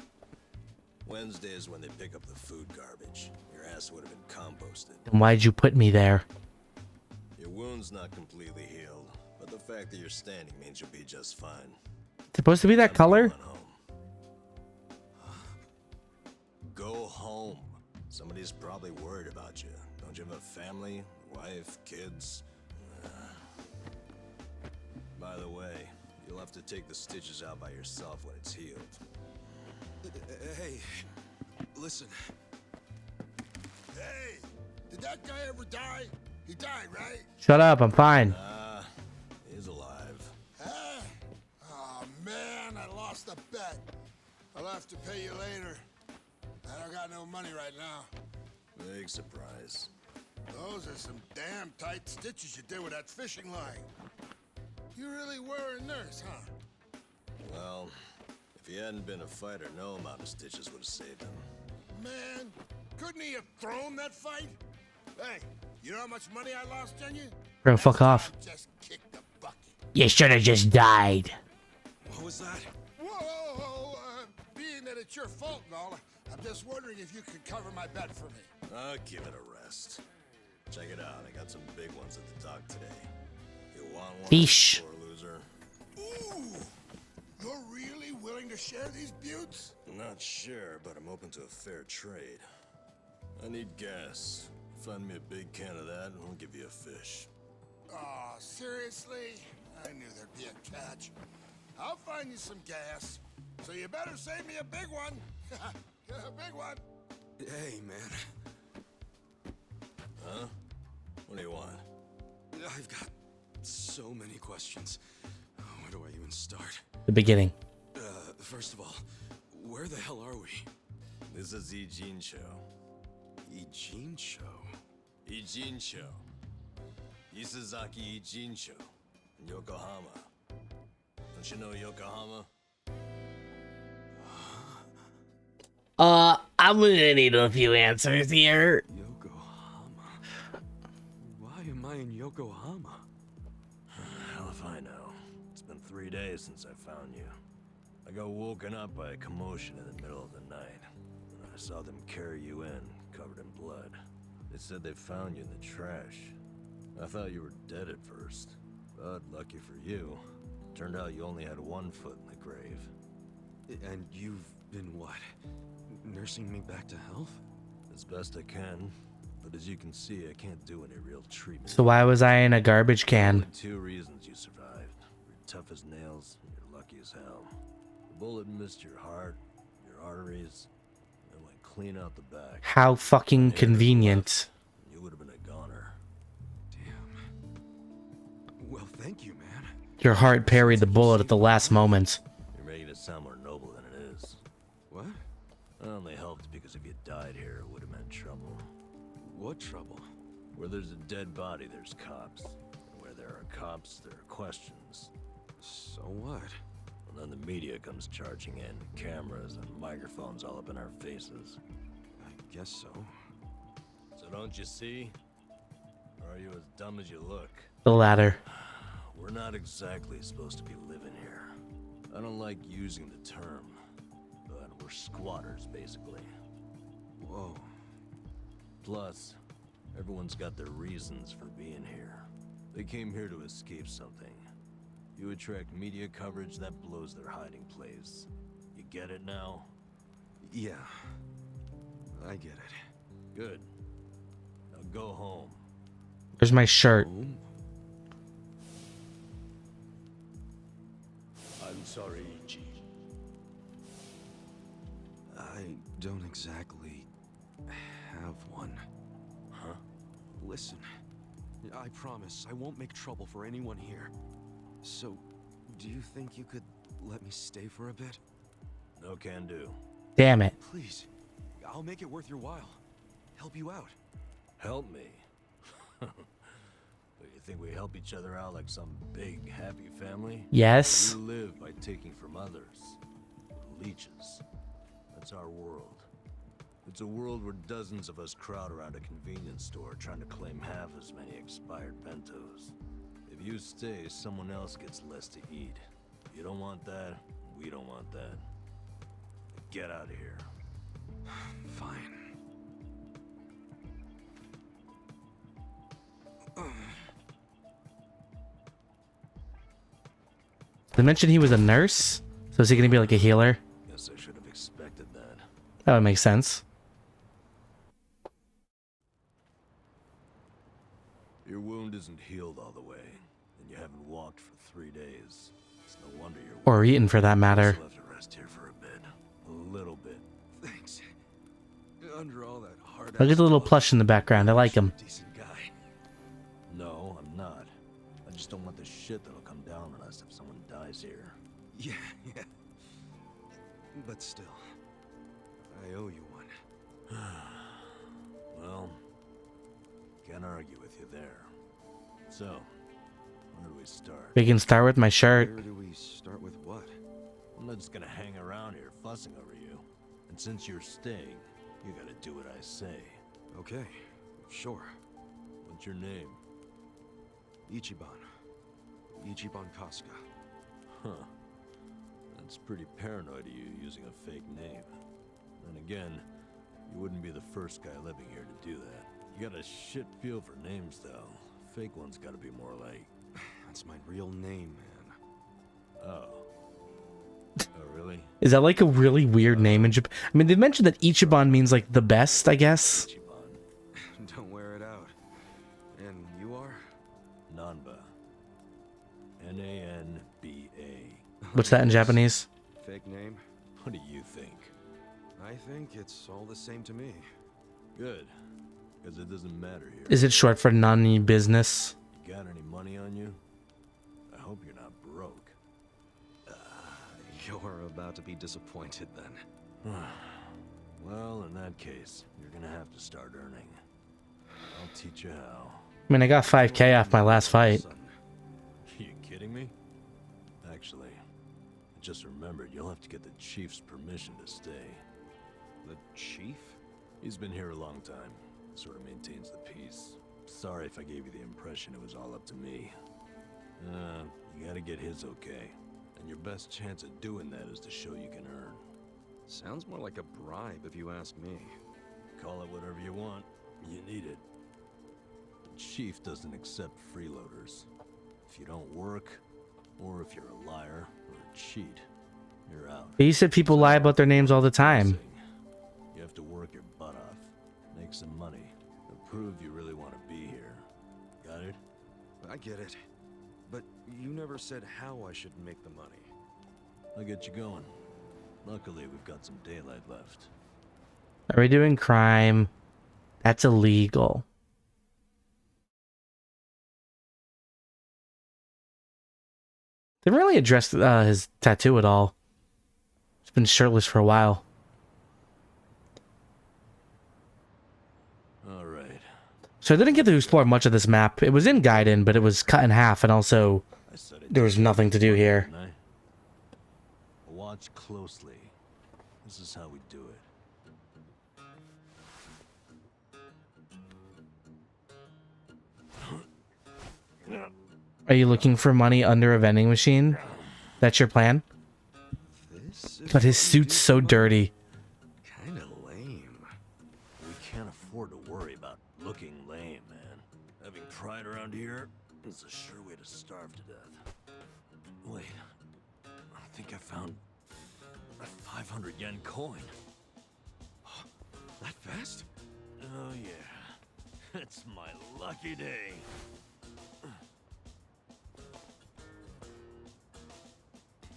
Wednesday is when they pick up the food garbage. Your ass would have been composted. Then why'd you put me there? Your wound's not completely healed, but the fact that you're standing means you'll be just fine. It's supposed to be that color? Going home. Go home. Somebody's probably worried about you. Don't you have a family, wife, kids? By the way, you'll have to take the stitches out by yourself when it's healed. Hey, listen. Hey, did that guy ever die? He died, right? Shut up, I'm fine. He's alive. Huh? Oh, man, I lost a bet. I'll have to pay you later. I don't got no money right now. Big surprise. Those are some damn tight stitches you did with that fishing line. You really were a nurse, huh? Well, if he hadn't been a fighter, no amount of stitches would have saved him. Man, couldn't he have thrown that fight? Hey, you know how much money I lost on you? Bro, fuck off. Just kick the bucket. You should have just died. What was that? Whoa, being that it's your fault and all, I'm just wondering if you could cover my bet for me. Give it a rest. Check it out. I got some big ones at the dock today. You want one? Fish. Poor loser. Ooh, you're really willing to share these buttes? Not sure, but I'm open to a fair trade. I need gas. Find me a big can of that, and I'll give you a fish. Aw, seriously? I knew there'd be a catch. I'll find you some gas. So you better save me a big one. A big one. Hey, man. Huh? What do you want? I've got so many questions. Where do I even start? The beginning. First of all, where the hell are we? This is Ijin Show. Eugene Show? Ijin Show. Isazaki Ijin Show. In Yokohama. Don't you know Yokohama? I'm gonna need a few answers here. Yokohama? Why am I in Yokohama? Hell if I know. It's been 3 days since I found you. I got woken up by a commotion in the middle of the night. And I saw them carry you in, covered in blood. They said they found you in the trash. I thought you were dead at first. But lucky for you, turned out you only had 1 foot in the grave. And you've been what? Nursing me back to health? As best I can. But as you can see, I can't do any real treatment. So why was I in a garbage can? Only 2 reasons you survived. You're tough as nails, and you're lucky as hell. The bullet missed your heart, your arteries, and went clean out the back. How fucking convenient. You would have been a goner. Damn. Well, thank you, man. Your heart parried the bullet at the last moment. You're making it sound more noble than it is. What? That only helped because if you died here, it would have meant trouble. What trouble? Where there's a dead body, there's cops. And where there are cops, there are questions. So what? And then the media comes charging in, cameras and microphones all up in our faces. I guess so. So don't you see? Or are you as dumb as you look? The latter. We're not exactly supposed to be living here. I don't like using the term, but we're squatters, basically. Whoa. Plus, everyone's got their reasons for being here. They came here to escape something. You attract media coverage, that blows their hiding place. You get it now? Yeah. I get it. Good. Now go home. Where's my shirt? Home? I'm sorry, Ichi. I don't exactly have one. Huh? Listen, I promise I won't make trouble for anyone here. So, do you think you could let me stay for a bit? No can do. Damn it. Please, I'll make it worth your while. Help you out. Help me? But you think we help each other out like some big, happy family? Yes. We live by taking from others. Leeches. That's our world. It's a world where dozens of us crowd around a convenience store trying to claim half as many expired bentos. If you stay, someone else gets less to eat. You don't want that, we don't want that. Get out of here. Fine. They mentioned he was a nurse? So is he gonna be like a healer? Guess I should have expected that. That would make sense. Your wound isn't healed all the way, and you haven't walked for 3 days. It's no wonder you're Or eaten for that matter. You'll have to rest here for a bit. A little bit. Thanks. Under all that hard. Look at the little plush in the background. I like him. Decent guy. No, I'm not. I just don't want the shit that'll come down on us if someone dies here. Yeah, yeah. But still, I owe you one. Well, can't argue with you there. So, where do we start? We can start with my shirt. Where do we start with what? I'm not just gonna hang around here fussing over you. And since you're staying, you gotta do what I say. Okay, sure. What's your name? Ichiban. Ichiban Kasuga. Huh. That's pretty paranoid of you using a fake name. Then again, you wouldn't be the first guy living here to do that. You got a shit feel for names, though. Fake ones gotta be more like... That's my real name, man. Oh. Oh, really? Is that like a really weird name in Japan? I mean, they mentioned that Ichiban means like the best, I guess. Ichiban. Don't wear it out. And you are? Nanba. Nanba. What's that in Japanese? Fake name? What do you think? I think it's all the same to me. Good. Because it doesn't matter here. Is it short for nani business? You got any money on you? I hope you're not broke. You're about to be disappointed then. Well, in that case, you're gonna have to start earning. I'll teach you how. I mean, I got 5K off my last fight. Are you kidding me? Actually, I just remembered you'll have to get the chief's permission to stay. The chief? He's been here a long time. Sort of maintains the peace. Sorry if I gave you the impression it was all up to me. You gotta get his okay. And your best chance at doing that is to show you can earn. Sounds more like a bribe if you ask me. Call it whatever you want. You need it. The chief doesn't accept freeloaders. If you don't work, or if you're a liar or a cheat, you're out. But you said people lie about their names all the time. You have to work your butt off, make some money, and prove you really want to be here. Got it? I get it. But you never said how I should make the money. I'll get you going. Luckily, we've got some daylight left. Are we doing crime? That's illegal. They haven't really addressed his tattoo at all. He's been shirtless for a while. Alright. So I didn't get to explore much of this map. It was in Gaiden, but it was cut in half, and also there was nothing to do here. Watch closely. This is how we do it. Are you looking for money under a vending machine? That's your plan? But his suit's so dirty. Kinda lame. We can't afford to worry about looking lame, man. Having pride around here is a sure way to starve to death. Wait, I think I found a 500 yen coin. That fast? Oh yeah, it's my lucky day.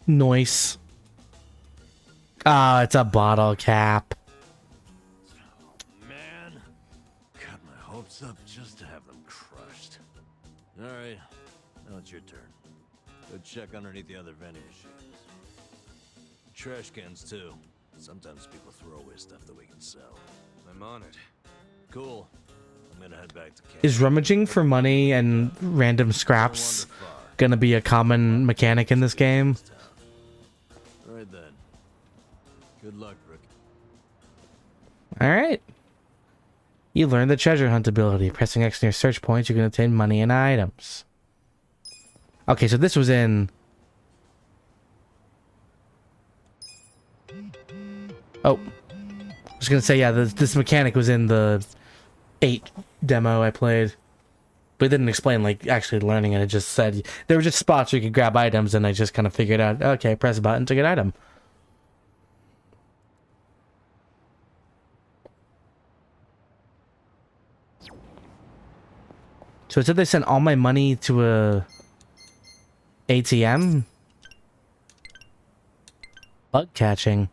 Nice. Ah, it's a bottle cap. Man, got my hopes up just to have them crushed. All right, now it's your turn. Go check underneath the other vending machines. Trash cans too. Sometimes people throw away stuff that we can sell. I'm on it. Cool. I'm gonna head back to camp. Is rummaging for money and random scraps gonna be a common mechanic in this game? All right then. Good luck, Rick. Alright. You learned the treasure hunt ability. Pressing X near search points, you can obtain money and items. Okay, so this was in... Oh. I was gonna say, yeah, this mechanic was in the 8 demo I played. But it didn't explain, like, actually learning it. It just said... There were just spots where you could grab items, and I just kind of figured out, okay, press a button to get item. So it said they sent all my money to a ATM? Bug catching.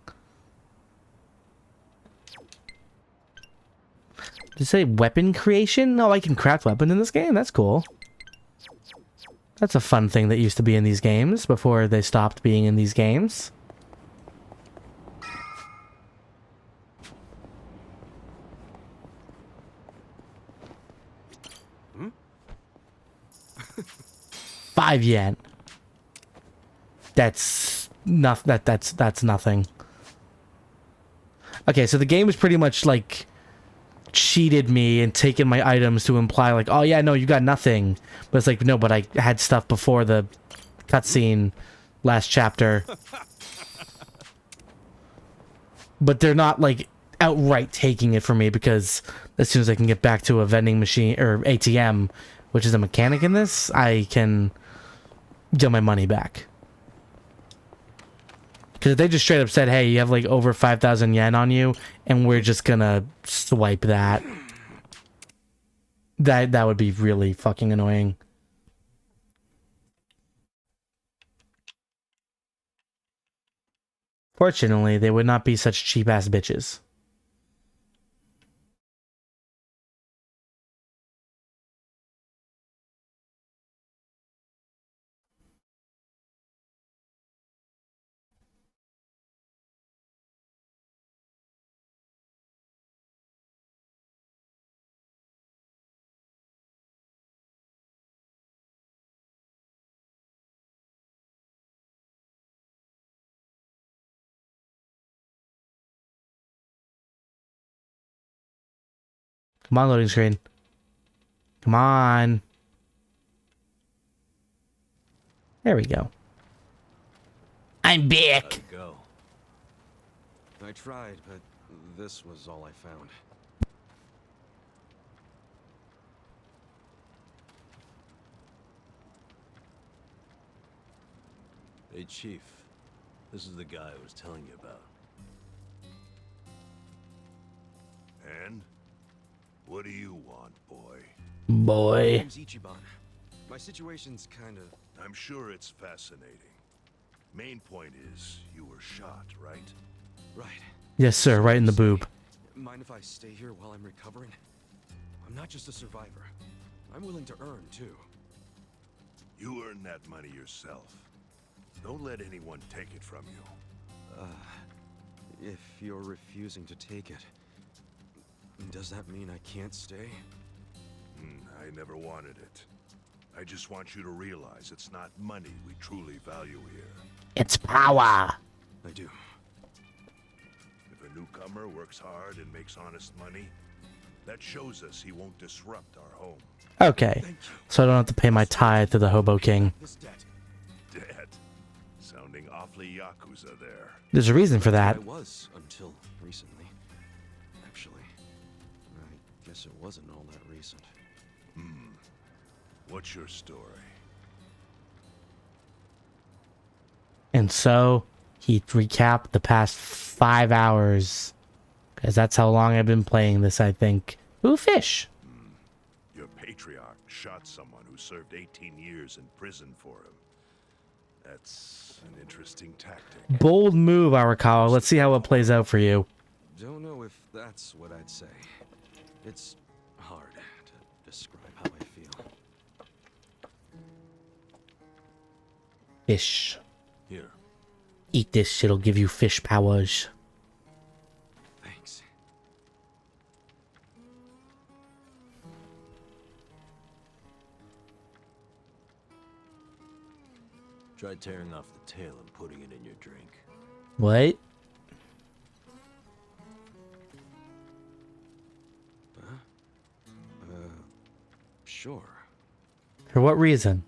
Did it say weapon creation? Oh, I can craft weapons in this game? That's cool. That's a fun thing that used to be in these games before they stopped being in these games. Hmm? 5 yen. That's that's nothing. Okay, so the game is pretty much like cheated me and taken my items to imply like, oh yeah, no, you got nothing. But it's like, no, but I had stuff before the cutscene last chapter. But they're not like outright taking it from me, because as soon as I can get back to a vending machine or ATM, which is a mechanic in this, I can get my money back. Because if they just straight up said, hey, you have like over 5,000 yen on you, and we're just gonna swipe that, that would be really fucking annoying. Fortunately, they would not be such cheap-ass bitches. Come on, loading screen. Come on. There we go. I'm back. How'd it go? I tried, but this was all I found. Hey, Chief. This is the guy I was telling you about. And? What do you want, boy? My Boy. name's Ichiban. My situation's kinda... I'm sure it's fascinating. Main point is, you were shot, right? Right. Yes, sir. Right in the boob. Mind if I stay here while I'm recovering? I'm not just a survivor. I'm willing to earn, too. You earn that money yourself. Don't let anyone take it from you. If you're refusing to take it, does that mean I can't stay? I never wanted it. I just want you to realize it's not money we truly value here. It's power. I do. If a newcomer works hard and makes honest money, that shows us he won't disrupt our home. Okay. So I don't have to pay my tithe to the Hobo King. This debt. Dead. Sounding awfully Yakuza there. There's a reason for that. I was until recently. Actually, I guess it wasn't all that recent. What's your story? And so he recapped the past 5 hours. Because that's how long I've been playing this, I think. Ooh, fish. Your patriarch shot someone who served 18 years in prison for him. That's an interesting tactic. Bold move, Arakawa. Let's see how it plays out for you. Don't know if that's what I'd say. It's hard to describe how I feel. Fish. Here. Eat this, it'll give you fish powers. Thanks. Try tearing off the tail and putting it in your drink. What? Sure. For what reason?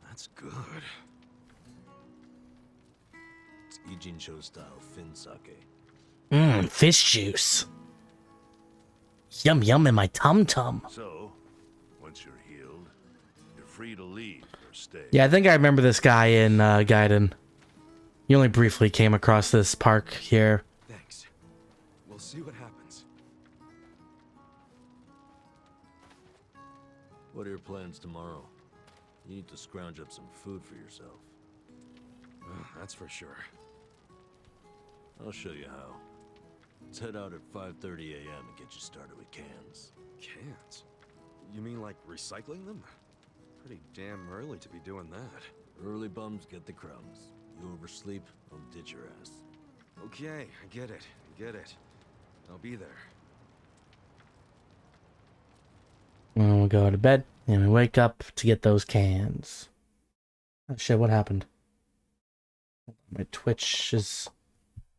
That's good. It's Ijincho style fin sake. Mmm, fish juice. Yum yum in my tum-tum. So, once you're healed, you're free to leave or stay. Yeah, I think I remember this guy in Gaiden. You only briefly came across this park here. Thanks. We'll see what happens. What are your plans tomorrow? You need to scrounge up some food for yourself. That's for sure. I'll show you how. Let's head out at 5:30 a.m. and get you started with cans. Cans? You mean like recycling them? Pretty damn early to be doing that. Early bums get the crumbs. You oversleep, I'll ditch your ass. Okay, I get it. I get it. I'll be there. And we'll go to bed, and we wake up to get those cans. Oh shit, what happened? My Twitch is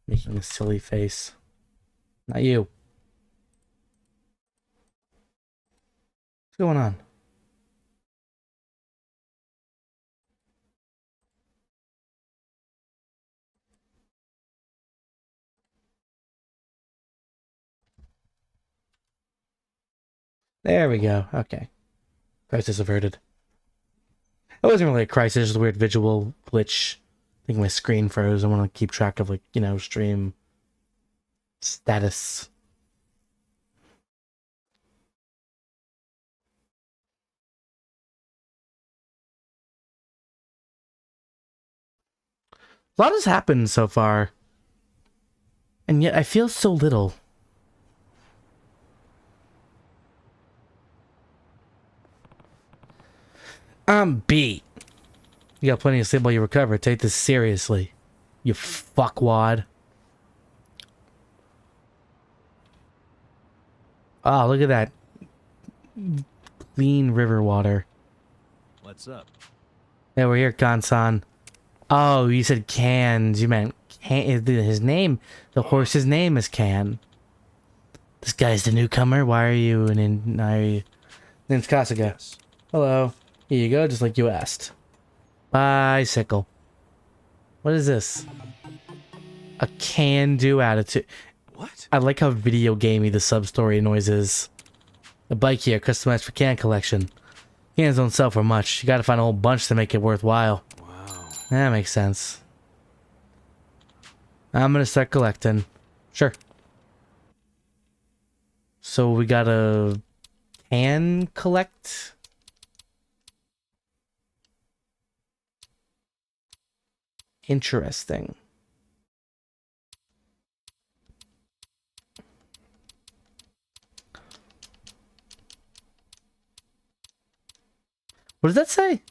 making a silly face. Not you. What's going on? There we go. Okay. Crisis averted. It wasn't really a crisis, just a weird visual glitch. I think my screen froze. I want to keep track of, like, you know, stream status. A lot has happened so far. And yet I feel so little. I'm beat. You got plenty of sleep while you recover. Take this seriously. You fuckwad. Oh, look at that. Clean river water. What's up? Yeah, we're here, Kansan. Oh, you said cans. You meant can. His name, the horse's name is Can. This guy's the newcomer. Why are you name's Kasuga. Yes. Hello. Here you go, just like you asked. Bicycle. What is this? A can-do attitude. What? I like how video gamey the sub-story noise is. A bike here, customized for can collection. Cans don't sell for much. You gotta find a whole bunch to make it worthwhile. Wow. That makes sense. I'm gonna start collecting. Sure. So we gotta can collect? Interesting. What does that say?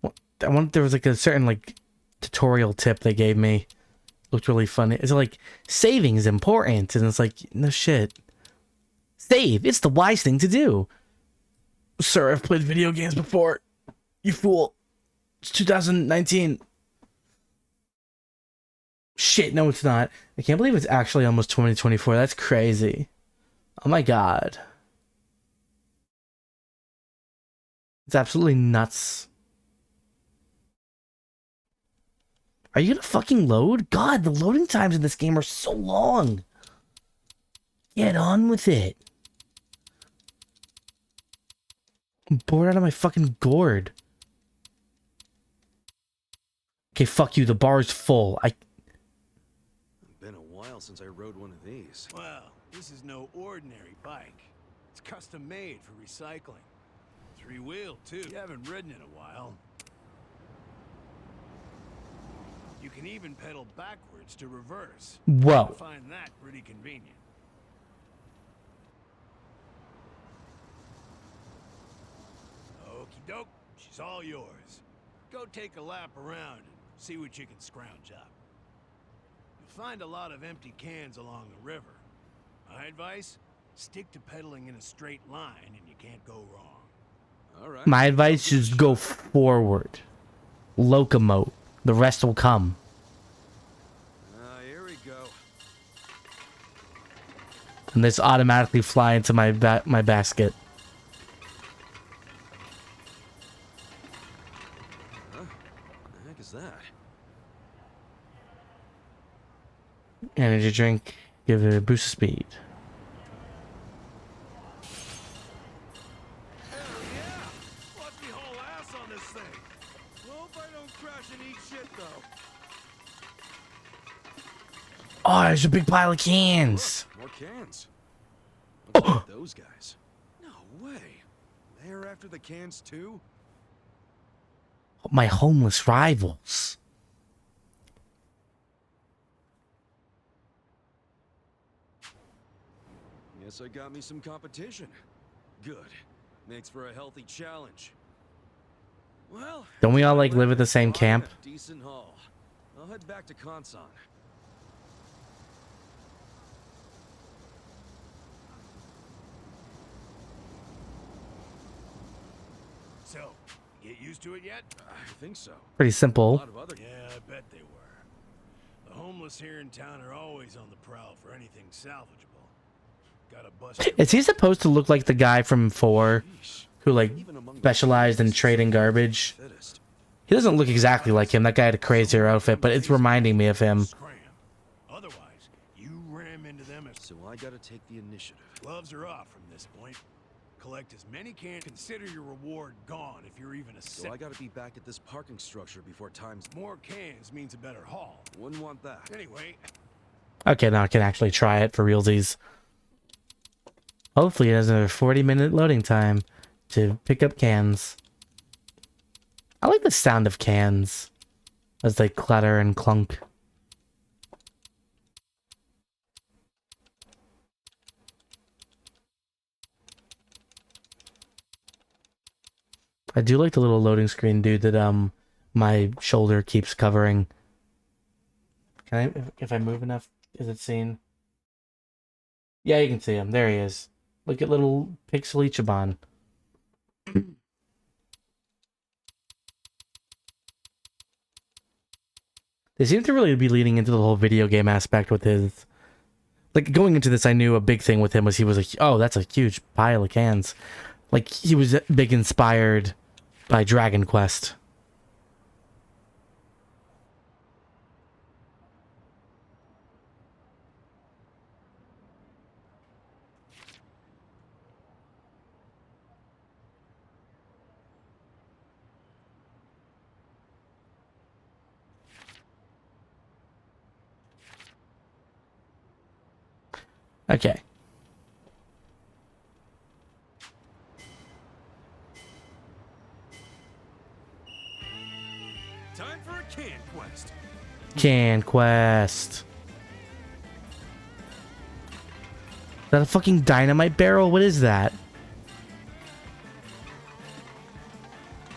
I wonder if there was like a certain like tutorial tip they gave me. Looked really funny. Is it like saving is important? And it's like, no shit. Save. It's the wise thing to do. Sir, I've played video games before. You fool. It's 2019. Shit, no it's not. I can't believe it's actually almost 2024. That's crazy. Oh my god. It's absolutely nuts. Are you gonna fucking load? God, the loading times in this game are so long. Get on with it. I'm bored out of my fucking gourd. Okay, fuck you. The bar's full. It's been a while since I rode one of these. Well, this is no ordinary bike. It's custom made for recycling. 3-wheel, too. You haven't ridden in a while. You can even pedal backwards to reverse. Whoa. I find that pretty convenient. Okie doke, she's all yours. Go take a lap around and see what you can scrounge up. You'll find a lot of empty cans along the river. My advice? Stick to pedaling in a straight line and you can't go wrong. All right. My advice is go forward. Locomote. The rest will come. Here we go. And this automatically fly into my basket. Huh? The heck is that? Energy drink. Give it a boost of speed. Watch me haul ass on this thing. Hope I don't crash and eat shit though. Oh, there's a big pile of cans. More cans. What's with those guys? No way. They're after the cans too? My homeless rivals. Guess I got me some competition. Good. Makes for a healthy challenge. Well, Don't we all like live at the same camp? Decent haul. I'll head back to Kansan. So, get used to it yet? I think so. Pretty A simple. lot of other Yeah, I bet they were. The homeless here in town are always on the prowl for anything salvageable. Gotta bust your Is he supposed to look like the guy from 4 Sheesh. who like Even among the specialized in fittest, trading garbage? fittest. He doesn't look exactly like him. That guy had a crazier outfit, but it's reminding me of him. scram. Otherwise, you ram into them as So I gotta take the initiative. gloves are off from this point. Collect as many cans. Consider your reward gone if you're even a So sip. I gotta be back at this parking structure before time's... More cans means a better haul. Wouldn't want that. Anyway, Okay, now I can actually try it for realsies. Hopefully it has a 40-minute loading time to pick up cans. I like the sound of cans as they clatter and clunk. I do like the little loading screen dude that my shoulder keeps covering. Can I, if I move enough, is it seen? Yeah, you can see him. There he is. Look at little Pixel Ichiban. They seem to really be leaning into the whole video game aspect with his... Like, going into this, I knew a big thing with him was he was like, oh, that's a huge pile of cans. Like, he was big inspired by Dragon Quest. Okay. Time for a can quest. Can Quest. Is that a fucking dynamite barrel? What is that?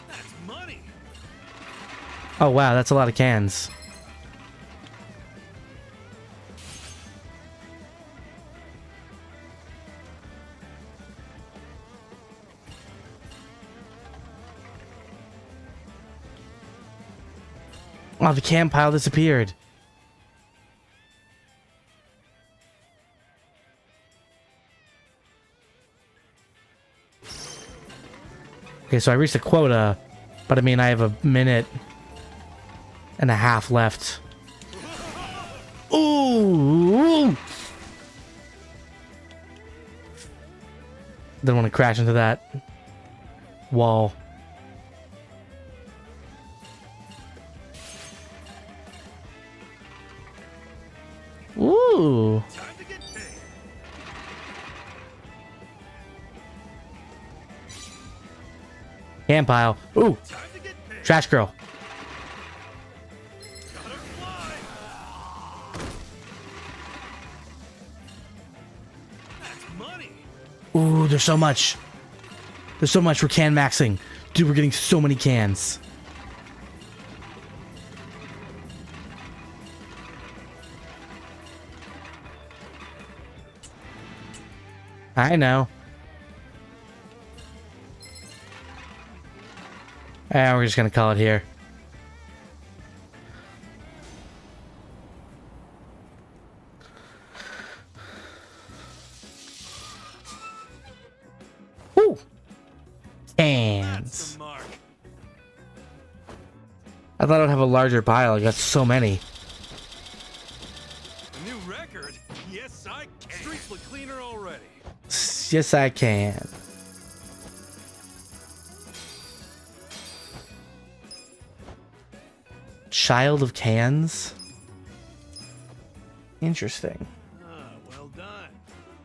That's money. Oh wow, that's a lot of cans. Oh, the can pile disappeared. Okay, so I reached a quota, but I mean, I have a minute and a half left. Ooh! Didn't want to crash into that wall. Ooh. Time to get paid. Can pile. Ooh. Time to get paid. Trash girl. Gotta fly. That's money. Ooh, there's so much. There's so much. We're can maxing. Dude, we're getting so many cans. I know. We're just gonna call it here. Woo! That's Cans. the mark. I thought I'd have a larger pile. I got so many. A new record? Yes, I can. Streets look cleaner already. Yes, I can. Child of cans? Interesting. Ah, well done.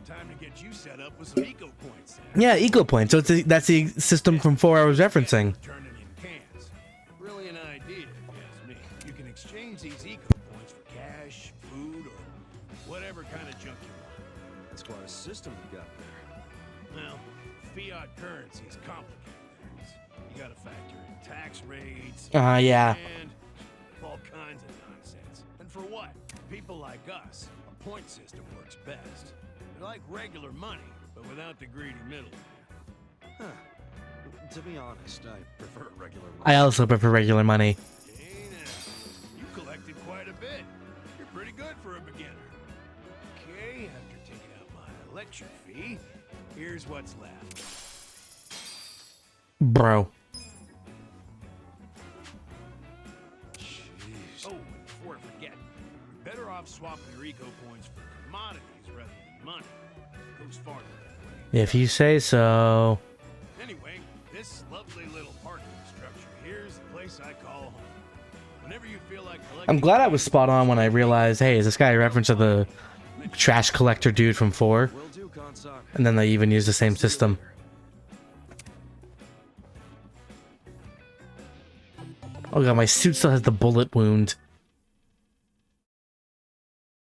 Time to get you set up with some eco points then. Yeah, eco point. So that's the system from 4 I was referencing. Turning in cans. Brilliant idea, if you ask me. You can exchange these eco points for cash, food, or whatever kind of junk you want. That's quite a system you got there. Well, fiat currency is complicated things. You gotta factor in tax rates, Yeah. and all kinds of nonsense. And for what? People like us, a point system works best. They're like regular money, but without the greedy middleman. Huh. To be honest, I prefer regular money. I also prefer regular money. Hey now, you collected quite a bit. You're pretty good for a beginner. Okay, after taking out my lecture fee, here's what's left. Bro. Jeez. Oh, and before I forget, you're better off swapping your eco points for commodities rather than money. It goes farther that way. If you say so. Anyway, this lovely little parking structure here is the place I call home. Whenever you feel like collecting... I'm glad I was spot on when I realized, hey, is this guy a reference to the trash collector dude from 4? Will do, Consoc. And then they even use the same system. Oh god, my suit still has the bullet wound.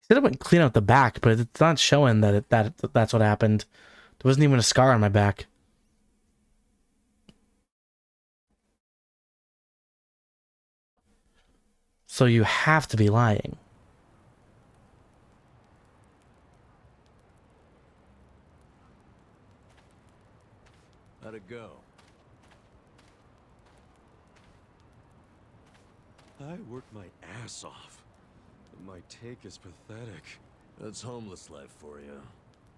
He said I went clean out the back, but it's not showing that that's what happened. There wasn't even a scar on my back. So you have to be lying. How'd it go? I worked my ass off. My take is pathetic. That's homeless life for you.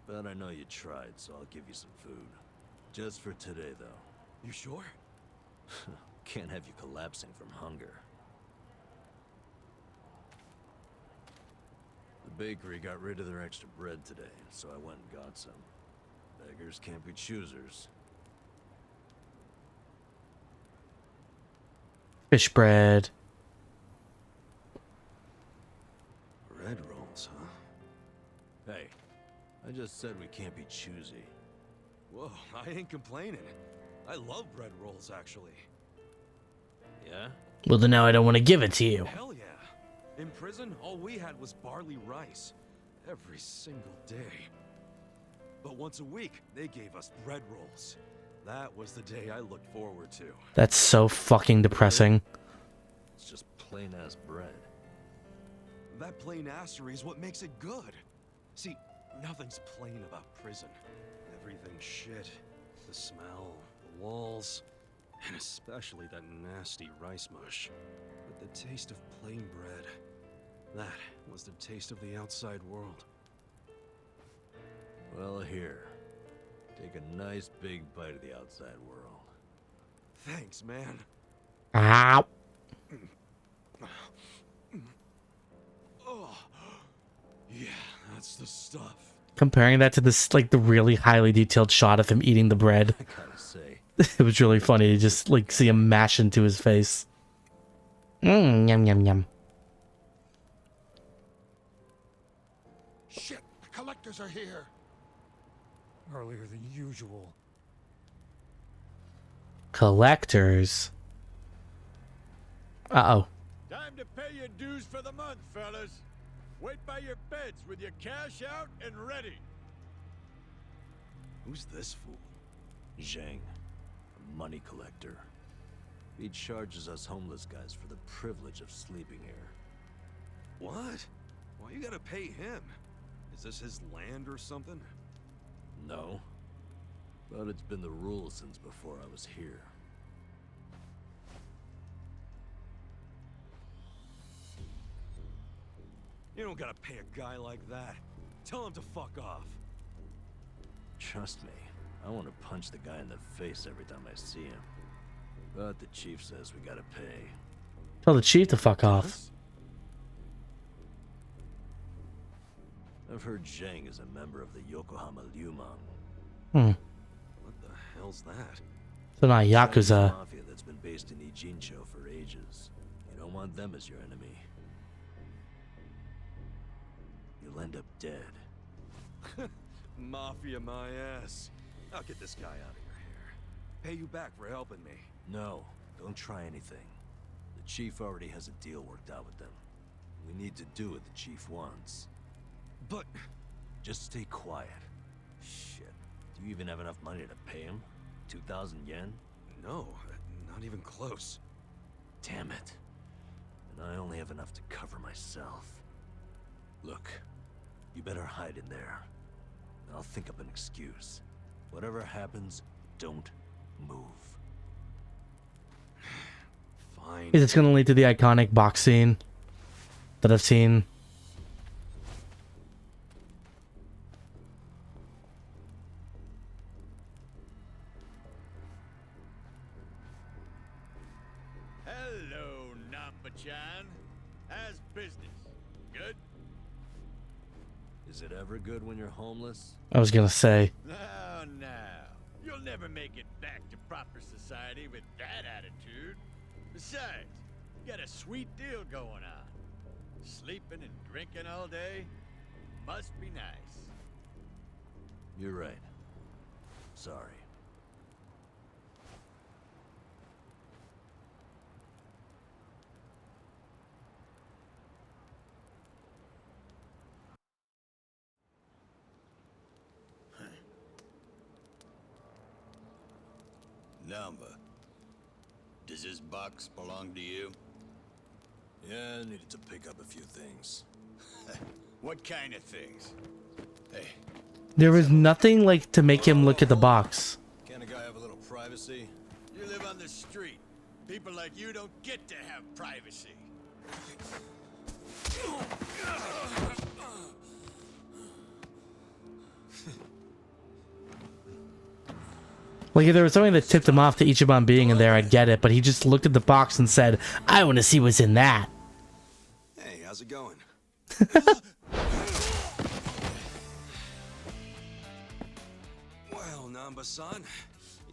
But I know you tried, so I'll give you some food. Just for today, though. You sure? Can't have you collapsing from hunger. The bakery got rid of their extra bread today, so I went and got some. Beggars can't be choosers. Fish bread. Bread rolls, huh? Hey, I just said we can't be choosy. Whoa, I ain't complaining. I love bread rolls, actually. Yeah? Well, then now I don't want to give it to you. Hell yeah. In prison, all we had was barley rice. Every single day. But once a week, they gave us bread rolls. That was the day I looked forward to. That's so fucking depressing. It's just plain-ass bread. That plain assery is what makes it good. See, nothing's plain about prison. Everything's shit. The smell, the walls, and especially that nasty rice mush. But the taste of plain bread, that was the taste of the outside world. Well, here. Take a nice big bite of the outside world. Thanks, man. Ow. Oh, yeah, that's the stuff. Comparing that to this, like, the really highly detailed shot of him eating the bread. I gotta say. It was really funny to just, like, see him mash into his face. Yum, yum, yum. Shit, the collectors are here. Earlier than usual. Collectors. Uh-oh. Time to pay your dues for the month, fellas. Wait by your beds with your cash out and ready. Who's this fool? Zhang, a money collector. He charges us homeless guys for the privilege of sleeping here. What? Why you gotta pay him? Is this his land or something? No. But it's been the rule since before I was here. You don't gotta pay a guy like that. Tell him to fuck off. Trust me, I want to punch the guy in the face every time I see him. But the chief says we gotta pay. Tell the chief to fuck off. I've heard Zhang is a member of the Yokohama Liumang. What the hell's that? So not Chinese Yakuza. mafia that's been based in Ijincho for ages. You don't want them as your enemy. You'll end up dead. Mafia my ass. I'll get this guy out of your hair. Pay you back for helping me. No, don't try anything. The chief already has a deal worked out with them. We need to do what the chief wants. But... Just stay quiet. Shit. Do you even have enough money to pay him? 2,000 yen? no, not even close. Damn it. And I only have enough to cover myself. Look, you better hide in there. I'll think up an excuse. Whatever happens, don't move. Fine. Is this going to lead to the iconic box scene that I've seen? Hello, Namba-chan. How's business? Good? Is it ever good when you're homeless? I was going to say. No, no. You'll never make it back to proper society with that attitude. Besides, you got a sweet deal going on. Sleeping and drinking all day must be nice. You're right. Sorry. Number. Does this box belong to you? Yeah, I needed to pick up a few things. What kind of things? Hey, There was nothing like to make him look at the box. Can't a guy have a little privacy? you live on the street. People like you don't get to have privacy. Like, if there was something that tipped him off to Ichiban being in there, I'd get it. But he just looked at the box and said, I want to see what's in that. Hey, how's it going? Well, Namba-san,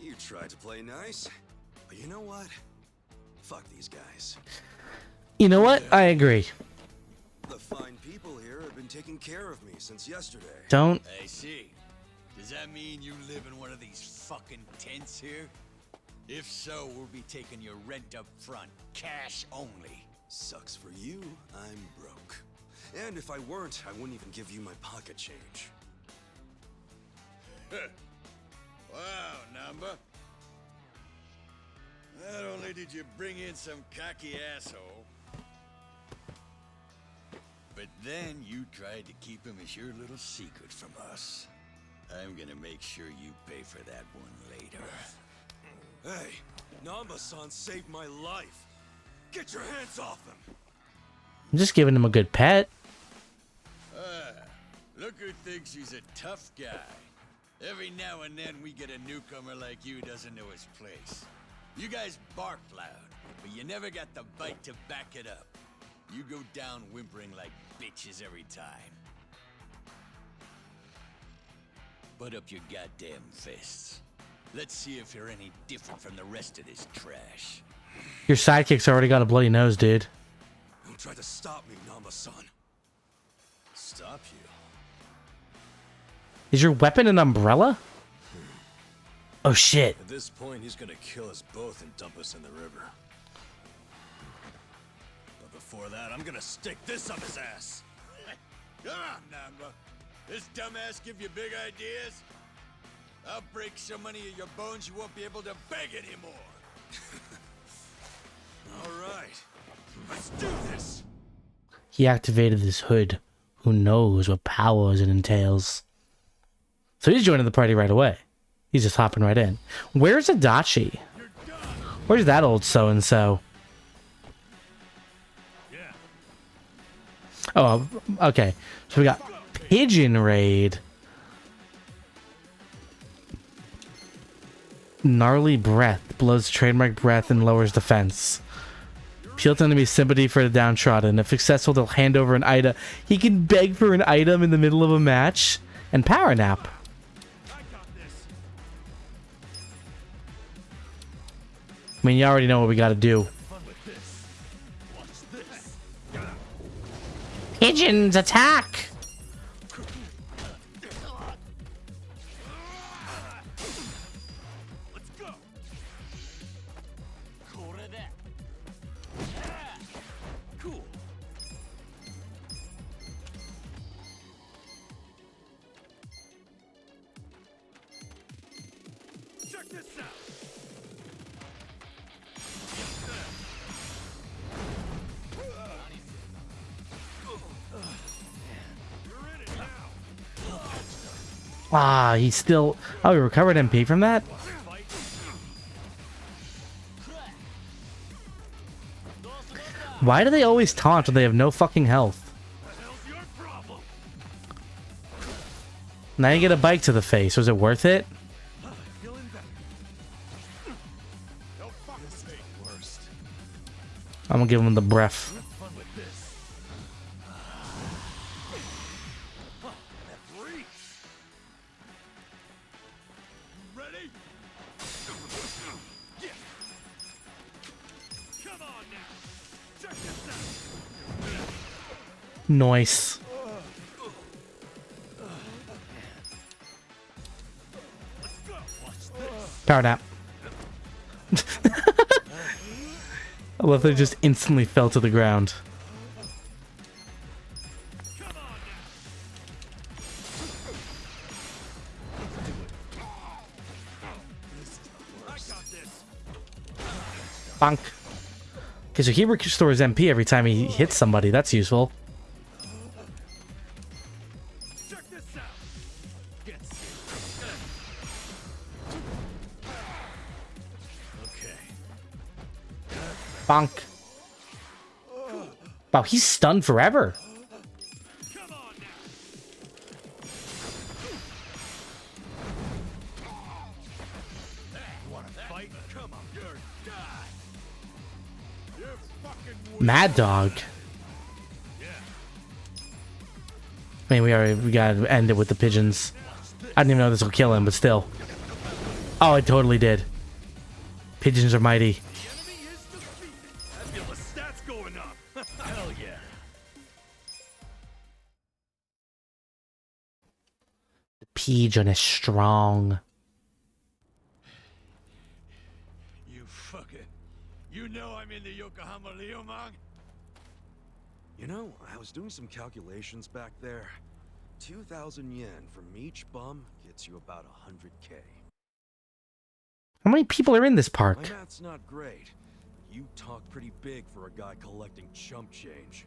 you tried to play nice. But you know what? Fuck these guys. You know what? I agree. The fine people here have been taking care of me since yesterday. Don't. I see. Does that mean you live in one of these fucking tents here? If so, we'll be taking your rent up front, cash only. Sucks for you, I'm broke. And if I weren't, I wouldn't even give you my pocket change. Wow, Namba. Not only did you bring in some cocky asshole, but then you tried to keep him as your little secret from us. I'm gonna make sure you pay for that one later. Hey, Namba-san saved my life. Get your hands off him. I'm just giving him a good pet. Look who thinks he's a tough guy. Every now and then we get a newcomer like you who doesn't know his place. You guys bark loud, but you never got the bite to back it up. You go down whimpering like bitches every time. Put up your goddamn fists. Let's see if you're any different from the rest of this trash. Your sidekick's already got a bloody nose, dude. Don't try to stop me, Namba-san. Stop you? Is your weapon an umbrella? Oh shit. At this point, he's gonna kill us both and dump us in the river. But before that, I'm gonna stick this up his ass. Come on, Namba. This dumbass give you big ideas? I'll break so many of your bones you won't be able to beg anymore. All right, let's do this. He activated this hood. Who knows what powers it entails? So he's joining the party right away. He's just hopping right in. Where's Adachi? Where's that old so-and-so? Yeah. Oh, okay. So we got Pigeon Raid. Gnarly Breath. Blows trademark breath and lowers defense. Appeal to enemy sympathy for the downtrodden. If successful, they'll hand over an item. He can beg for an item in the middle of a match. And Power Nap. I mean, you already know what we gotta do. Pigeons attack! Cool. Check this out. Ah, he's still... Oh, he recovered MP from that? Why do they always taunt when they have no fucking health? Now you get a bike to the face. Was it worth it? I'm gonna give him the breath. Nice. Power nap. I love they just instantly fell to the ground. Bonk. Okay, so he restores MP every time he hits somebody. That's useful. Check this out. Get serious. Okay. Bonk. Wow, he's stunned forever. Come on now. You wanna fight? Come on, you're done. You're fucking Mad Dog. I mean, we gotta end it with the pigeons. I didn't even know this will kill him, but still. Oh, it totally did. Pigeons are mighty. The enemy is defeated. I feel the stats going up. Hell yeah. The pigeon is strong. You fucker. You know I'm in the Yokohama Liumang? You know, I was doing some calculations back there. 2,000 yen from each bum gets you about 100K. How many people are in this park? My math's not great. You talk pretty big for a guy collecting chump change.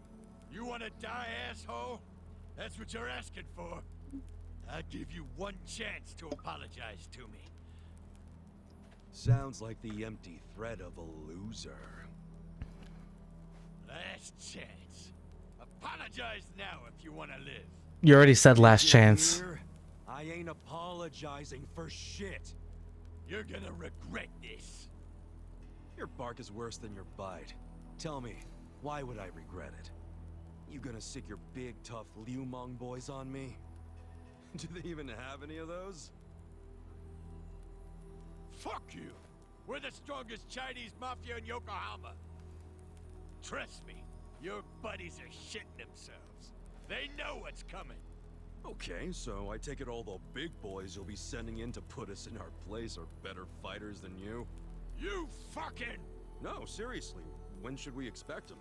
You wanna die, asshole? That's what you're asking for. I'll give you one chance to apologize to me. Sounds like the empty threat of a loser. Last chance. Apologize now if you wanna live. You already said last chance. Here, I ain't apologizing for shit. You're gonna regret this. Your bark is worse than your bite. Tell me, why would I regret it? You gonna sick your big tough Liumang boys on me? Do they even have any of those? Fuck you. We're the strongest Chinese mafia in Yokohama. Trust me, your buddies are shitting themselves. They know what's coming. Okay, so I take it all the big boys you'll be sending in to put us in our place are better fighters than you? You fucking... No, seriously, when should we expect them?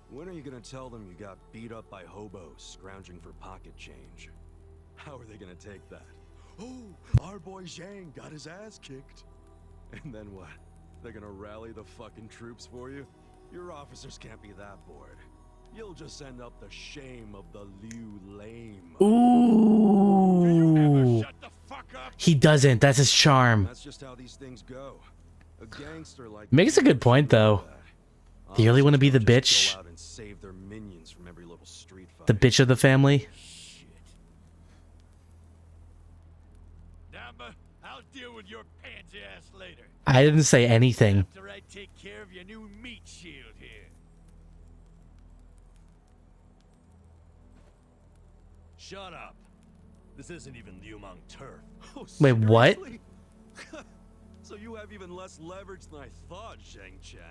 When are you gonna tell them you got beat up by hobos scrounging for pocket change? How are they gonna take that? Oh, our boy Zhang got his ass kicked. And then what? They're gonna rally the fucking troops for you? Your officers can't be that bored. You'll just send up the shame of the Liu lame. Ooh. Do you ever shut the fuck up? He doesn't. That's his charm. That's just how these things go. A gangster like Makes a good point, though. Do you really want to be the bitch? Go out and save their minions from every little street fight. The bitch of the family? Shit. Namba, I'll deal with your pansy ass later. I didn't say anything. After I take care of your new meat shield here. Shut up. This isn't even Liumang turf. Oh, Wait, what? seriously? So you have even less leverage than I thought, Zhang Chan.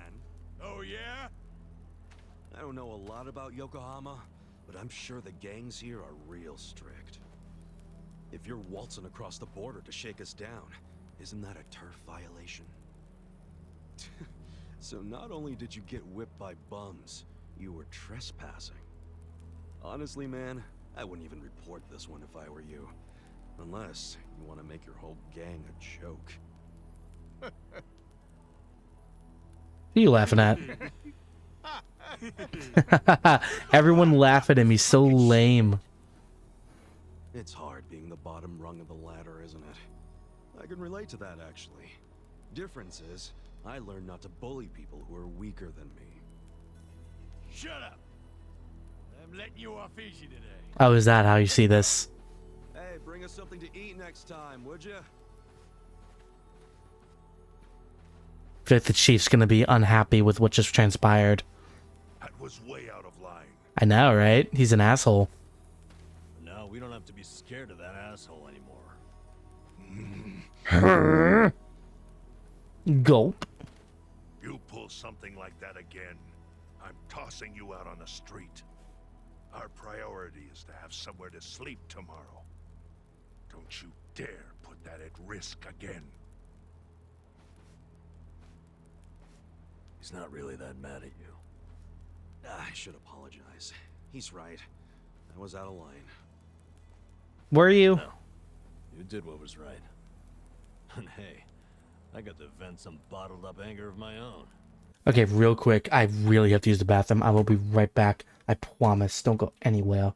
Oh yeah? I don't know a lot about Yokohama, but I'm sure the gangs here are real strict. If you're waltzing across the border to shake us down, isn't that a turf violation? So not only did you get whipped by bums, you were trespassing. Honestly, man, I wouldn't even report this one if I were you. Unless you want to make your whole gang a joke. Who are you laughing at? Everyone laugh at him. He's so lame. It's hard being the bottom rung of the ladder, isn't it? I can relate to that, actually. Difference is, I learned not to bully people who are weaker than me. Shut up. I'm letting you off easy today. Oh, is that how you see this? Hey, bring us something to eat next time, would you? I feel like the chief's gonna be unhappy with what just transpired. That was way out of line. I know, right? He's an asshole. No, we don't have to be scared of that asshole anymore. Gulp. You pull something like that again, I'm tossing you out on the street. Our priority is to have somewhere to sleep tomorrow. Don't you dare put that at risk again. He's not really that mad at you. I should apologize. He's right. I was out of line. Were you? No. You did what was right. And hey, I got to vent some bottled up anger of my own. Okay, real quick. I really have to use the bathroom. I will be right back. I promise. Don't go anywhere.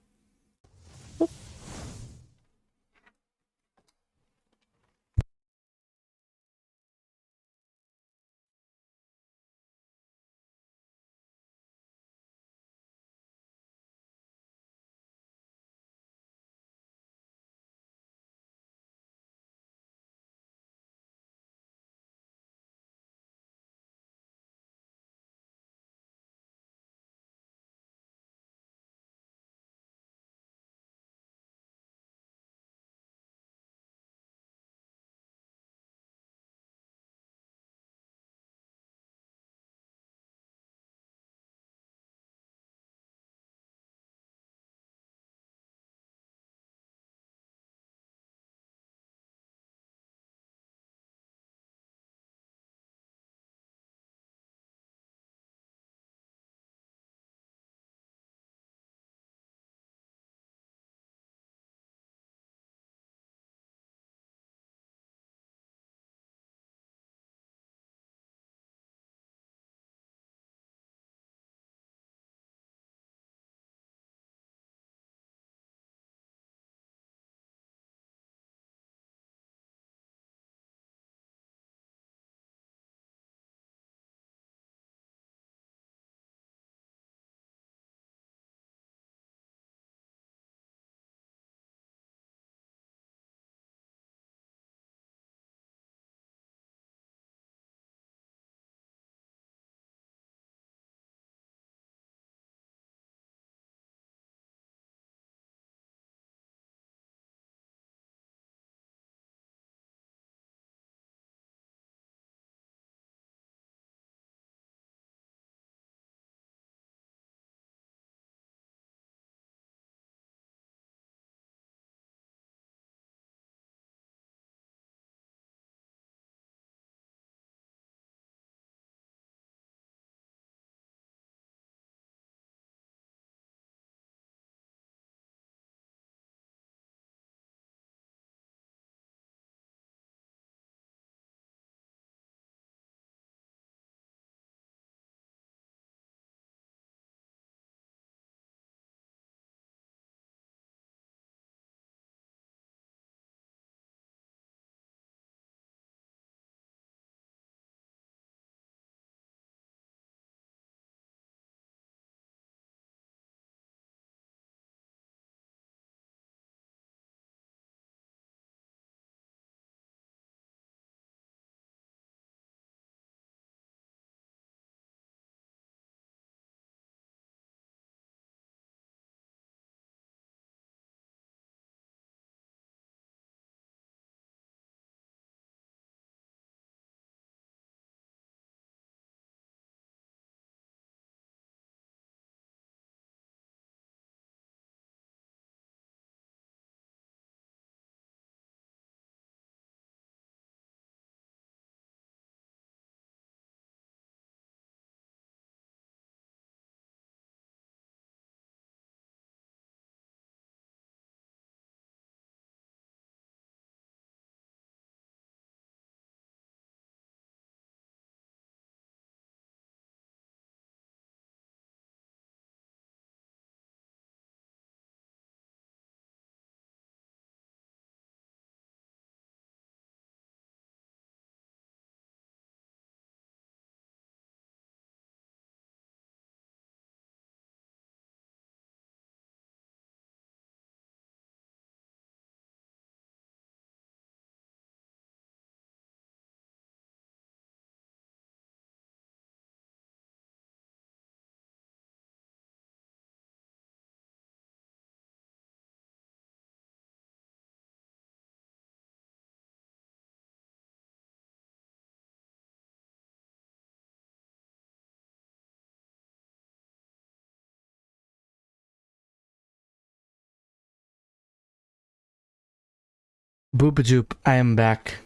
Boopadoop, I am back.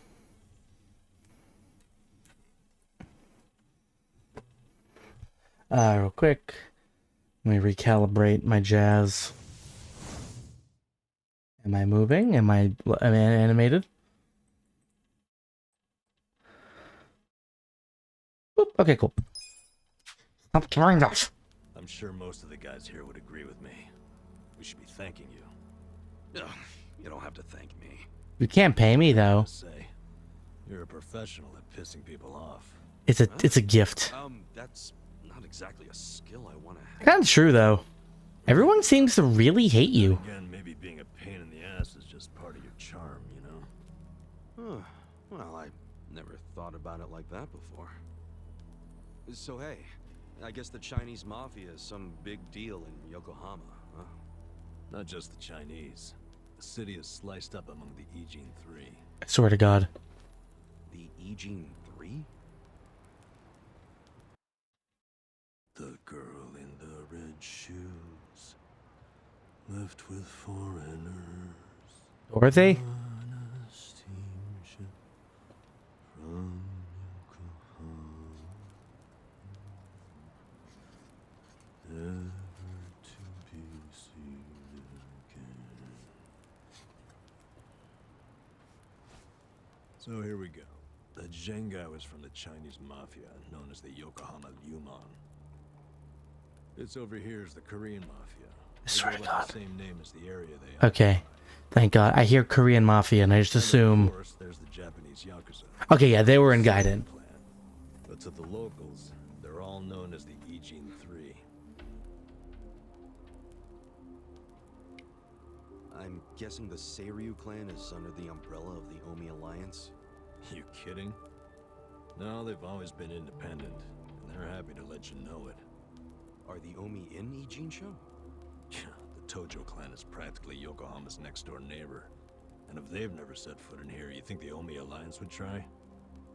Real quick. Let me recalibrate my jazz. Am I moving? Am I animated? Okay, cool. Stop trying that. I'm sure most of the guys here would agree with me. We should be thanking you. Ugh, you don't have to thank me. You can't pay me though. Say, you're a professional at pissing people off. It's a gift. That's not exactly a skill I want to have. Kind of true though. Everyone seems to really hate you. Again, maybe being a pain in the ass is just part of your charm, you know? Well, I never thought about it like that before. So hey, I guess the Chinese mafia is some big deal in Yokohama, huh? Not just the Chinese. The city is sliced up among the Ijin Three. I swear to God. The Ijin Three? The girl in the red shoes, left with foreigners. Were they? On a steamship from Yokohama, never to be seen again. So here we go. The Zheng guy was from the Chinese mafia, known as the Yokohama Yumon. This over here is the Korean mafia. I swear to God. The same name as the area they Okay. Thank God. I hear Korean Mafia and I just assume... Of course, there's the Japanese Yakuza. Okay, yeah, they were in Gaiden. But to the locals, they're all known as the Ijin Three. I'm guessing the Seiryu clan is under the umbrella of the Omi Alliance? You kidding? No, they've always been independent, and they're happy to let you know it. Are the Omi in Ijincho? The Tojo clan is practically Yokohama's next-door neighbor. And if they've never set foot in here, you think the Omi Alliance would try?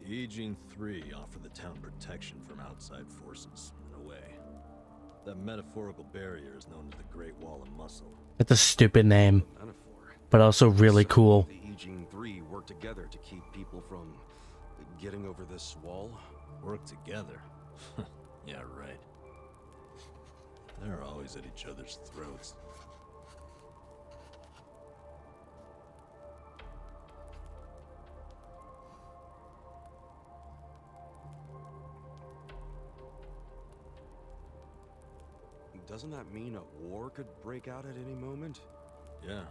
The Ijin Three offer the town protection from outside forces, in a way. That metaphorical barrier is known as the Great Wall of Muscle. It's a stupid name, Metaphor. but also really So cool. The Ijin Three work together to keep people from getting over this wall? Work together? Yeah, right. They're always at each other's throats. Doesn't that mean a war could break out at any moment? Yeah.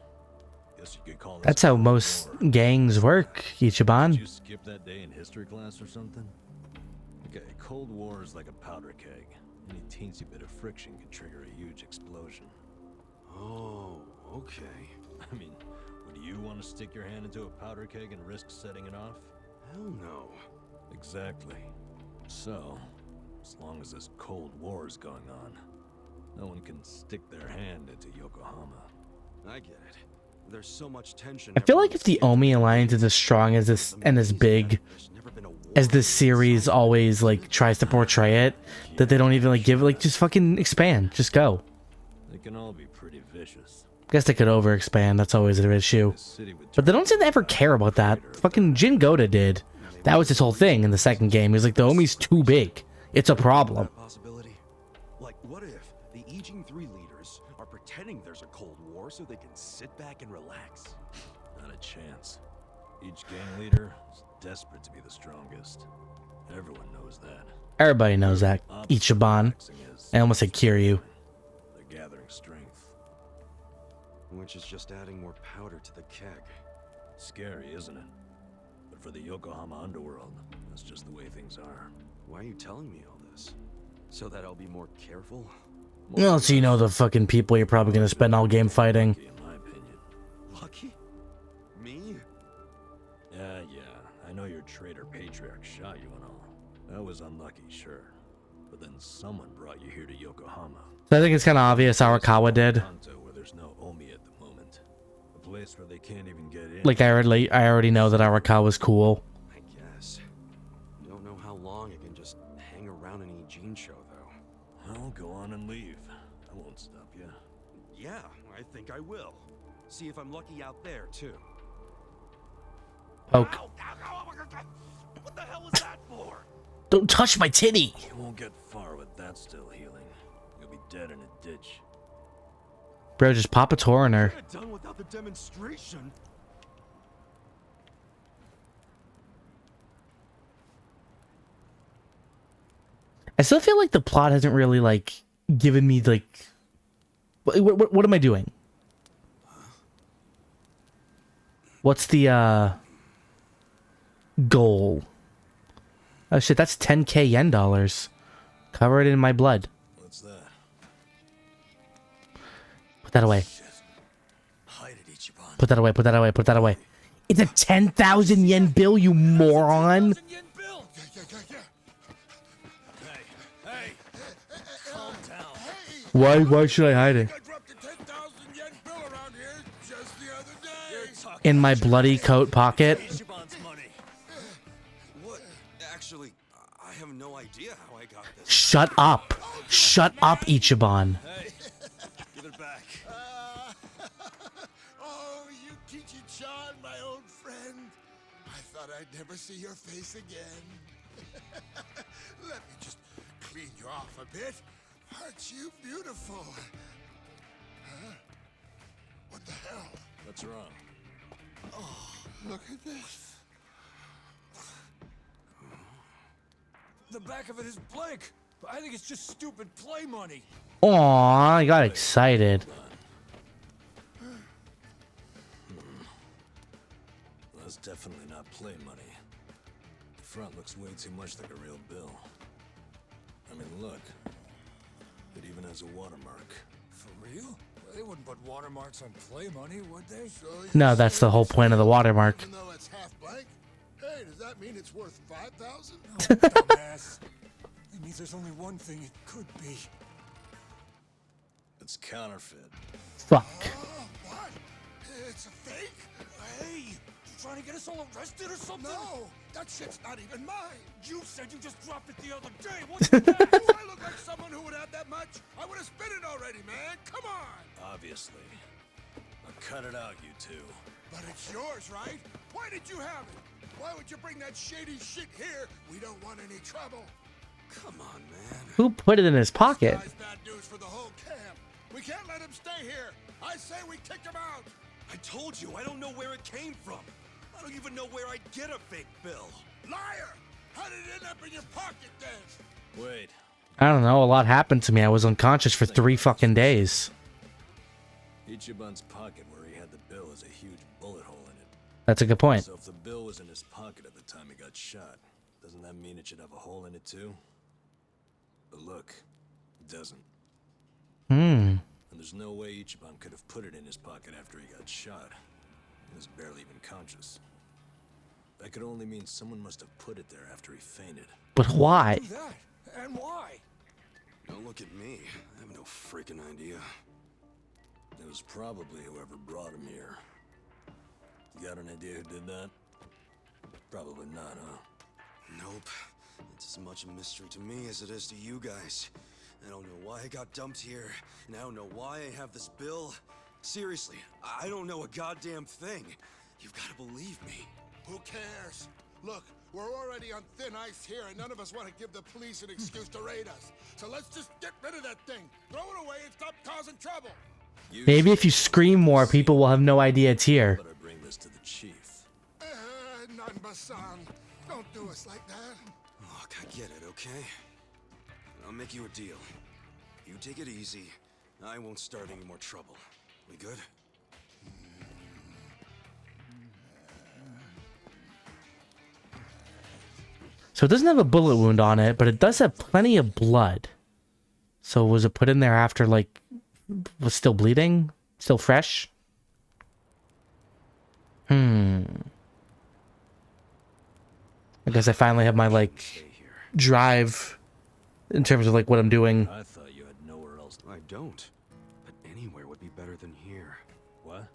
Guess you could call this That's how a most war. gangs work, Did Ichiban. you skip that day in history class or something? Okay, Cold War is like a powder keg. Any teensy bit of friction can trigger a huge explosion. Oh, okay. I mean, would you want to stick your hand into a powder keg and risk setting it off? Hell no. Exactly. So, as long as this Cold War is going on, no one can stick their hand into Yokohama. I get it. There's so much tension. I feel like if the Omi Alliance is as strong as this and as big as this series always like tries to portray it, that they don't even like give it like just fucking expand, just go. They can all be pretty vicious. Guess they could over expand, that's always an issue. This city would But they turn don't seem to ever care about that. Fucking Jin Goda did. That was his whole thing in the second game. He was like, the Omi's too big. It's a problem. Possibility. Like, what if the Ijin Three leaders are pretending there's a Cold War so they can sit back and relax? Not a chance. Each gang leader is desperate to be the strongest. Everyone knows that. Everybody knows that. Ichiban. Relaxing is- I almost said Kiryu. They're gathering strength. Which is just adding more powder to the keg. Scary, isn't it? But for the Yokohama underworld, that's just the way things are. Why are you telling me all this? So that I'll be more careful? Well, so you know the fucking people you're probably gonna spend all game fighting. In my opinion. Lucky? Me? Yeah. I know your traitor patriarch shot you and all. That was unlucky, sure. But then someone brought you here to Yokohama. So I think it's kind of obvious Arakawa did. Kanto, where there's no Omi at the moment. A place where they can't even get in. Like I already know that Arakawa's cool. I guess. Don't know how long I can just hang around an Ijincho, though. Well, go on and leave. I won't stop you. Yeah, I think I will. See if I'm lucky out there, too. Poke. Ow, ow, ow, ow, what the hell was that for? Don't touch my titty. You won't get far with that still healing. You'll be dead in a ditch. Bro, just pop a tor in her. Get it done without the demonstration. I still feel like the plot hasn't really like given me like what am I doing? What's the goal? Oh shit, that's 10k yen dollars. Cover it in my blood. What's that? Put that away. Hide it, Ichiban. Put that away, put that away, put that away. It's a 10,000 yen bill, you moron. Hey, calm down. Why should I hide it? I dropped a 10,000 yen bill around here just the other day. In my bloody coat pocket. Ichiban's money. What? Actually, I have no idea how I got this. Shut up. Shut up, Ichiban. Hey, give it back. Oh, Yukichi-chan, my old friend. I thought I'd never see your face again. Let me just clean you off a bit. Aren't you beautiful? Huh? What the hell? What's wrong? Oh, look at this. The back of it is blank. I think it's just stupid play money. Aw, I got excited. That's definitely not play money. The front looks way too much like a real bill. I mean, look. It even has a watermark. For real? Well, they wouldn't put watermarks on play money, would they? So you No, that's the whole point of the watermark. even though it's half blank? Hey, does that mean it's worth 5,000? Oh, dumbass. It means there's only one thing it could be. It's counterfeit. Fuck. Oh, what? It's a fake? Hey, you trying to get us all arrested or something? No, that shit's not even mine. You said you just dropped it the other day. What's that? Do I look like someone who would have that much? I would have spent it already, man. Come on. Obviously. Now cut it out, you two. But it's yours, right? Why did you have it? Why would you bring that shady shit here? We don't want any trouble. Come on, man. Who put it in his pocket? This guy's bad news for the whole camp. We can't let him stay here. I say we kick him out. I told you, I don't know where it came from. I don't even know where I'd get a fake bill. Liar! How did it end up in your pocket then? Wait. I don't know, a lot happened to me. I was unconscious for 3 fucking days. Ichiban's pocket where he had the bill has a huge bullet hole in it. That's a good point. So if the bill was in his pocket at the time he got shot, doesn't that mean it should have a hole in it too? But look, it doesn't. Hmm. And there's no way Ichiban could have put it in his pocket after he got shot. He was barely even conscious. That could only mean someone must have put it there after he fainted. But why? Do that? And why? Don't look at me. I have no freaking idea. It was probably whoever brought him here. You got an idea who did that? Probably not, huh? Nope. It's as much a mystery to me as it is to you guys. I don't know why I got dumped here, and I don't know why I have this bill. Seriously, I don't know a goddamn thing. You've got to believe me. Who cares? Look, we're already on thin ice here, and none of us want to give the police an excuse to raid us. So let's just get rid of that thing. Throw it away and stop causing trouble. Maybe if you scream more, people will have no idea it's here. Better bring this to the chief. Nanba-san, don't do us like that. Look, I get it, okay? I'll make you a deal. You take it easy. I won't start any more trouble. We good? So it doesn't have a bullet wound on it, but it does have plenty of blood. So was it put in there after, like, was still bleeding? Still fresh? I guess I finally have my, like, drive in terms of, like, what I'm doing. I thought you had nowhere else. I don't. But anywhere would be better than here. What?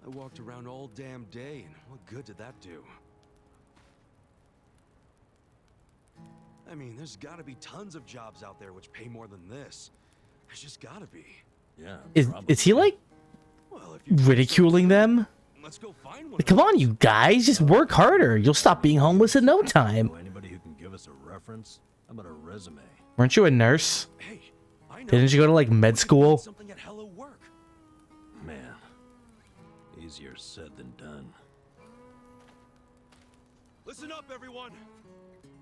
I walked around all damn day, and what good did that do? I mean, there's gotta be tons of jobs out there which pay more than this. There's just gotta be. Yeah. Is he, like, Well, if you ridiculing them? let's go find one. Like, come on, you guys, just work harder. You'll stop being homeless in no time. Know anybody who can give us a reference? How about a resume? Weren't you a nurse? Hey, I know. Didn't you go to, like, med school? Something at Hello Work. Man, easier said than done. Listen up, everyone.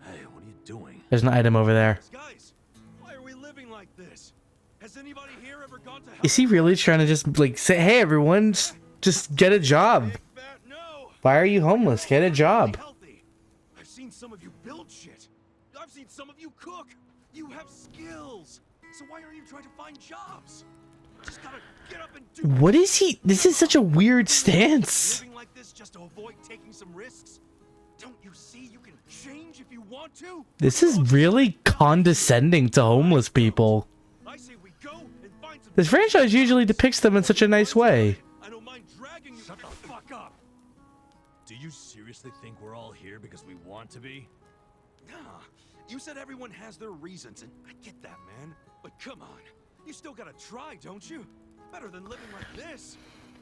Hey, what are you doing? There's an item over there. Guys, why are we living like this? Has anybody here ever gone to hell? Is he really trying to just like say, hey everyone, just get a job? No. Why are you homeless? Get a job. I've seen some of you build shit. I've seen some of you cook. You have skills. So why aren't you trying to find jobs? Just gotta get up and do. What is he? This is such a weird stance. Living like this just to avoid taking some risks? Don't you see you can change if you want to? This is really condescending to homeless people. I say we go and find some. This franchise usually depicts them in such a nice way. I don't mind dragging you. Shut the fuck up. Do you seriously think we're all here because we want to be? Nah, you said everyone has their reasons, and I get that, man. But come on, you still gotta try, don't you? Better than living like this.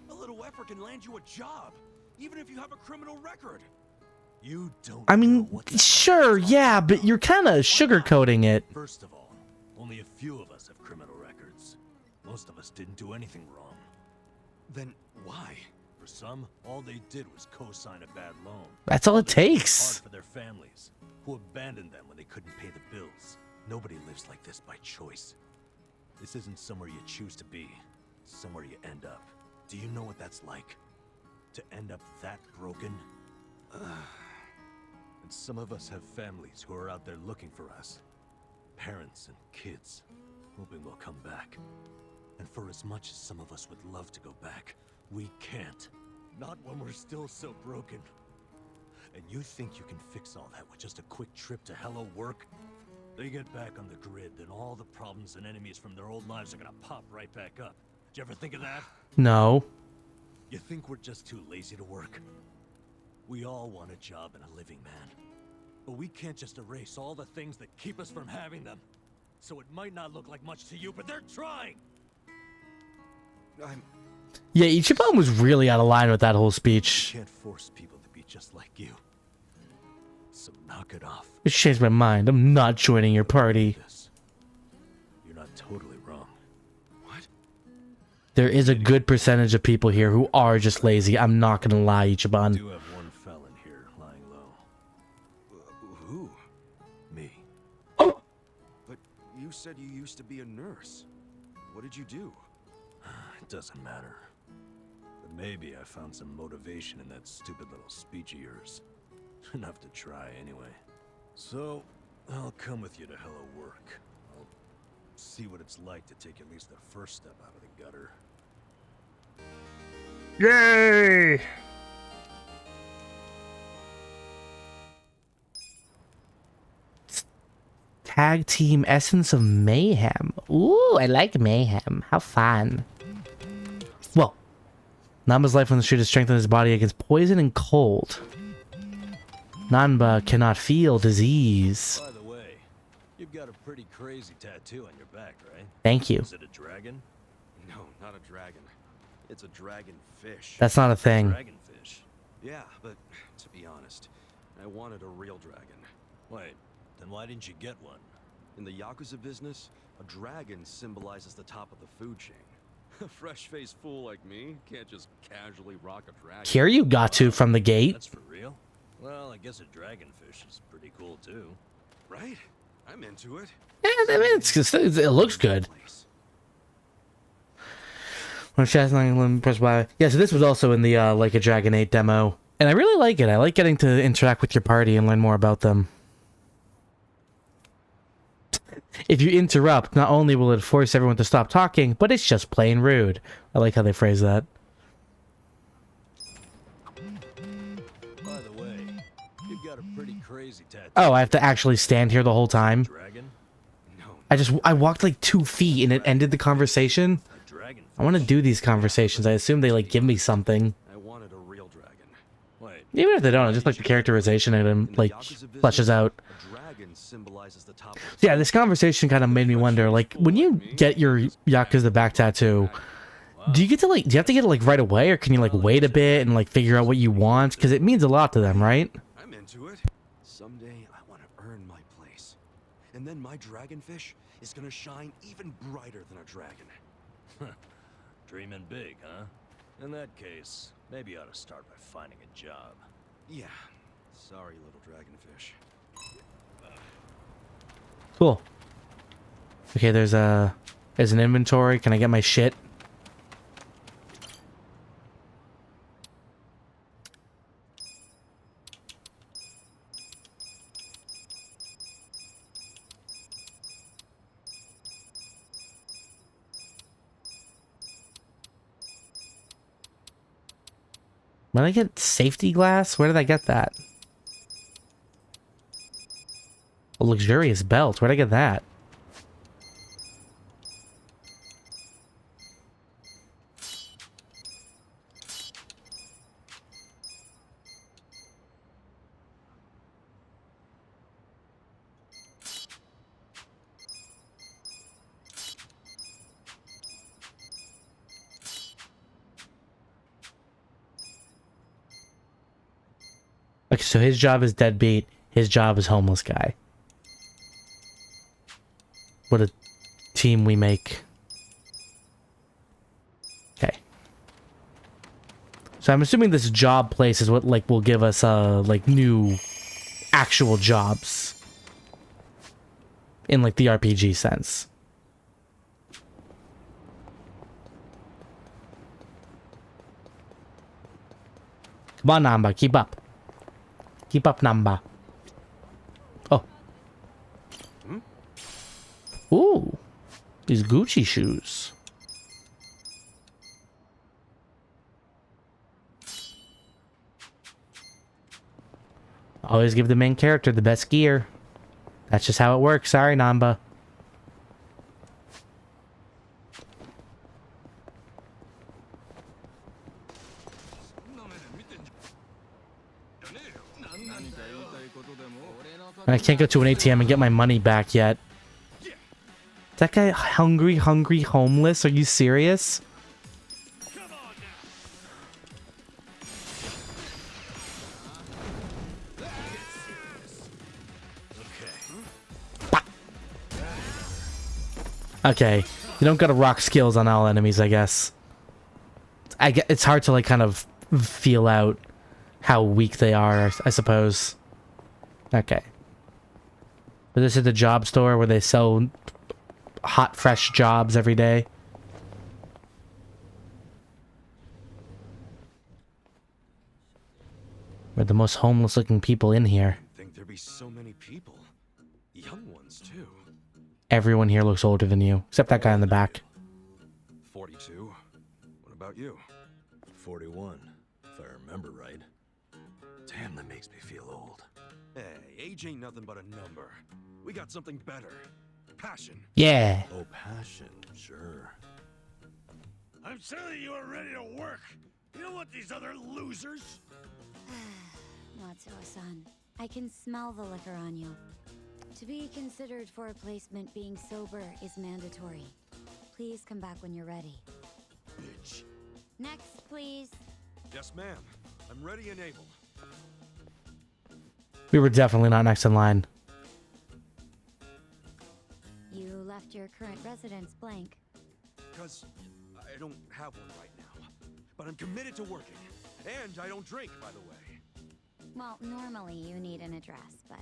A little effort can land you a job, even if you have a criminal record. You don't. I mean, sure, yeah, but you're kind of sugarcoating it. First of all, only a few of us have criminal records. Most of us didn't do anything wrong. Then why? For some, all they did was co-sign a bad loan. That's all it Others takes. worked hard for their families, who abandoned them when they couldn't pay the bills. Nobody lives like this by choice. This isn't somewhere you choose to be. It's somewhere you end up. Do you know what that's like? To end up that broken? And some of us have families who are out there looking for us. Parents and kids, hoping we'll come back. And for as much as some of us would love to go back, we can't. Not when we're still so broken. And you think you can fix all that with just a quick trip to Hello Work? They get back on the grid, then all the problems and enemies from their old lives are gonna pop right back up. Did you ever think of that? No. You think we're just too lazy to work? We all want a job and a living, man. But we can't just erase all the things that keep us from having them. So it might not look like much to you, but they're trying! Yeah, Ichiban was really out of line with that whole speech. You can't force people to be just like you. So knock it off. It changed my mind. I'm not joining your party. You're not totally wrong. There is a good percentage of people here who are just lazy. I'm not gonna lie, Ichiban. We do have one felon here lying low. Who? Me. But you said you used to be a nurse. What did you do? It doesn't matter. But maybe I found some motivation in that stupid little speech of yours. Enough to try, anyway. So, I'll come with you to Hello Work. I'll see what it's like to take at least the first step out of the gutter. Yay! Tag team Essence of Mayhem. Ooh, I like mayhem. How fun. Well, Nanba's life on the street has strengthened his body against poison and cold. Nanba cannot feel disease. By the way, you've got a pretty crazy tattoo on your back, right? Thank you. Is it a dragon? No, not a dragon. It's a dragon fish. That's not a thing. Dragonfish. Yeah, but to be honest, I wanted a real dragon. Wait, then why didn't you get one? In the Yakuza business, a dragon symbolizes the top of the food chain. A fresh-faced fool like me can't just casually rock a dragon. Kiryu got to from the gate. That's for real? Well, I guess a dragonfish is pretty cool too. Right? I'm into it. Yeah, I mean, it looks good. When press Y. Yeah, so this was also in the Like a Dragon 8 demo. And I really like it. I like getting to interact with your party and learn more about them. If you interrupt, not only will it force everyone to stop talking, but it's just plain rude. I like how they phrase that. By the way, you've got a pretty crazy tattoo. Oh, I have to actually stand here the whole time? Dragon? I walked like 2 feet and it ended the conversation. I want to do these conversations. I assume they like give me something. I wanted a real dragon. Wait. Even if they don't, I just like the characterization and him like fleshes out. A dragon symbolizes the top of So yeah, this conversation kind of made me wonder, like, when you get your Yakuza back tattoo, do you have to get it like right away, or can you like wait a bit and like figure out what you want? Because it means a lot to them, right? I'm into it. Someday I want to earn my place. And then my dragonfish is gonna shine even brighter than a dragon. Dreaming big, huh? In that case, maybe you ought to start by finding a job. Yeah. Sorry, little dragonfish. Cool. Okay, there's an inventory. Can I get my shit? When I get safety glass, where did I get that? A luxurious belt. Where'd I get that? Okay, so his job is deadbeat. His job is homeless guy. What a team we make. Okay. So I'm assuming this job place is what like will give us like new actual jobs in like the RPG sense. Come on, Namba, keep up. Keep up, Namba. Oh. Ooh. These Gucci shoes. Always give the main character the best gear. That's just how it works. Sorry, Namba. I can't go to an ATM and get my money back yet. Is that guy hungry, homeless? Are you serious? Okay, you don't gotta rock skills on all enemies, I guess. It's hard to like kind of feel out how weak they are, I suppose. Okay. But this is the job store where they sell hot, fresh jobs every day. We're the most homeless-looking people in here. I think there'd be so many people. Young ones, too. Everyone here looks older than you, except that guy in the back. 42. What about you? 41, if I remember right. Damn, that makes me feel old. Hey, age ain't nothing but a number. We got something better. Passion. Yeah. Oh, passion, sure. I'm telling you, are ready to work. You don't want these other losers. Matsuo-san, I can smell the liquor on you. To be considered for a placement, being sober is mandatory. Please come back when you're ready. Bitch. Next, please. Yes, ma'am. I'm ready and able. We were definitely not next in line. You left your current residence blank. Because I don't have one right now. But I'm committed to working. And I don't drink, by the way. Well, normally you need an address, but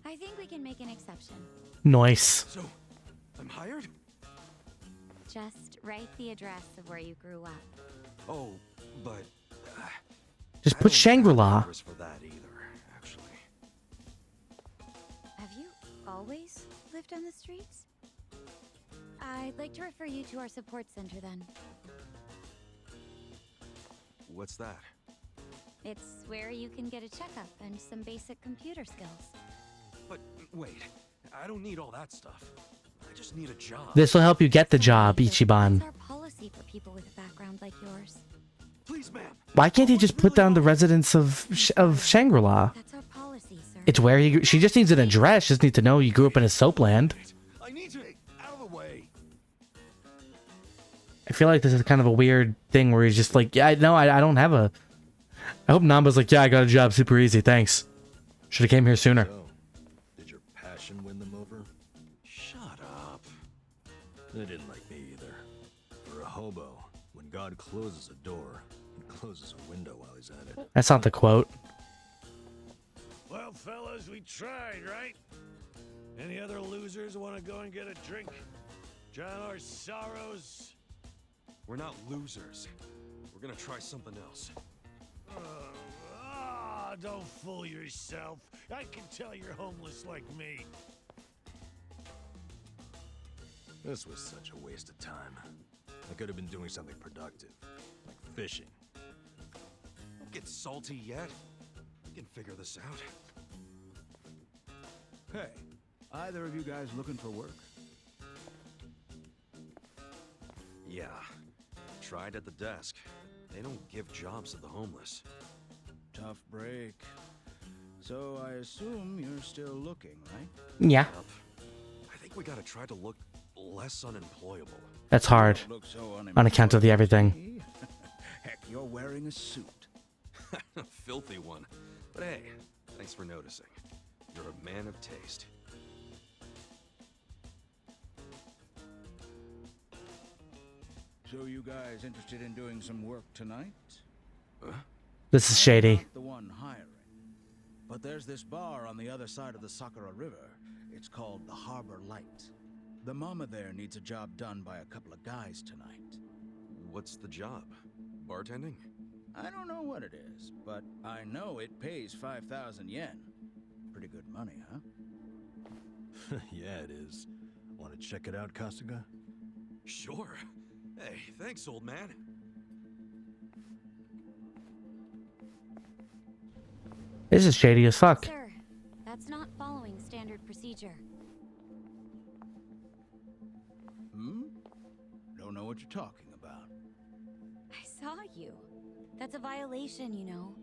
I think we can make an exception. Nice. So, I'm hired? Just write the address of where you grew up. Oh, but... Just put Shangri-La. For that either, actually. Have you always lived on the streets? I'd like to refer you to our support center then. What's that? It's where you can get a checkup and some basic computer skills. But wait, I don't need all that stuff. I just need a job. This will help you get the job, Ichiban. That's our policy for people with a background like yours. Please, ma'am. Why can't he just put down the residence of Shangri-La? That's our policy, sir. It's where he... She just needs an address. She just needs to know you grew up in a soapland. I need to... Out of the way. I feel like this is kind of a weird thing where he's just like, yeah, no, I don't have a... I hope Namba's like, yeah, I got a job super easy, thanks. Should have came here sooner. So, did your passion win them over? Shut up. They didn't like me either. For a hobo, when God closes a door, he closes a window while he's at it. That's not the quote. Well, fellas, we tried, right? Any other losers want to go and get a drink? Drown our sorrows? We're not losers. We're gonna try something else. Don't fool yourself. I can tell you're homeless like me. This was such a waste of time. I could have been doing something productive, like fishing. Don't get salty yet. We can figure this out. Hey, either of you guys looking for work? Yeah. Tried at the desk. They don't give jobs to the homeless. Tough break. So I assume you're still looking, right? Yeah. I think we gotta try to look less unemployable. That's hard. Look so On account of the everything. Heck, you're wearing a suit. A filthy one. But hey, thanks for noticing. You're a man of taste. So you guys interested in doing some work tonight? Huh? This is shady. I'm not the one hiring. But there's this bar on the other side of the Sakura River. It's called the Harbor Light. The mama there needs a job done by a couple of guys tonight. What's the job? Bartending? I don't know what it is, but I know it pays 5,000 yen. Pretty good money, huh? Yeah, it is. Want to check it out, Kasuga? Sure. Hey, thanks, old man. This is shady as fuck. Sir, that's not following standard procedure. Don't know what you're talking about. I saw you. That's a violation, you know.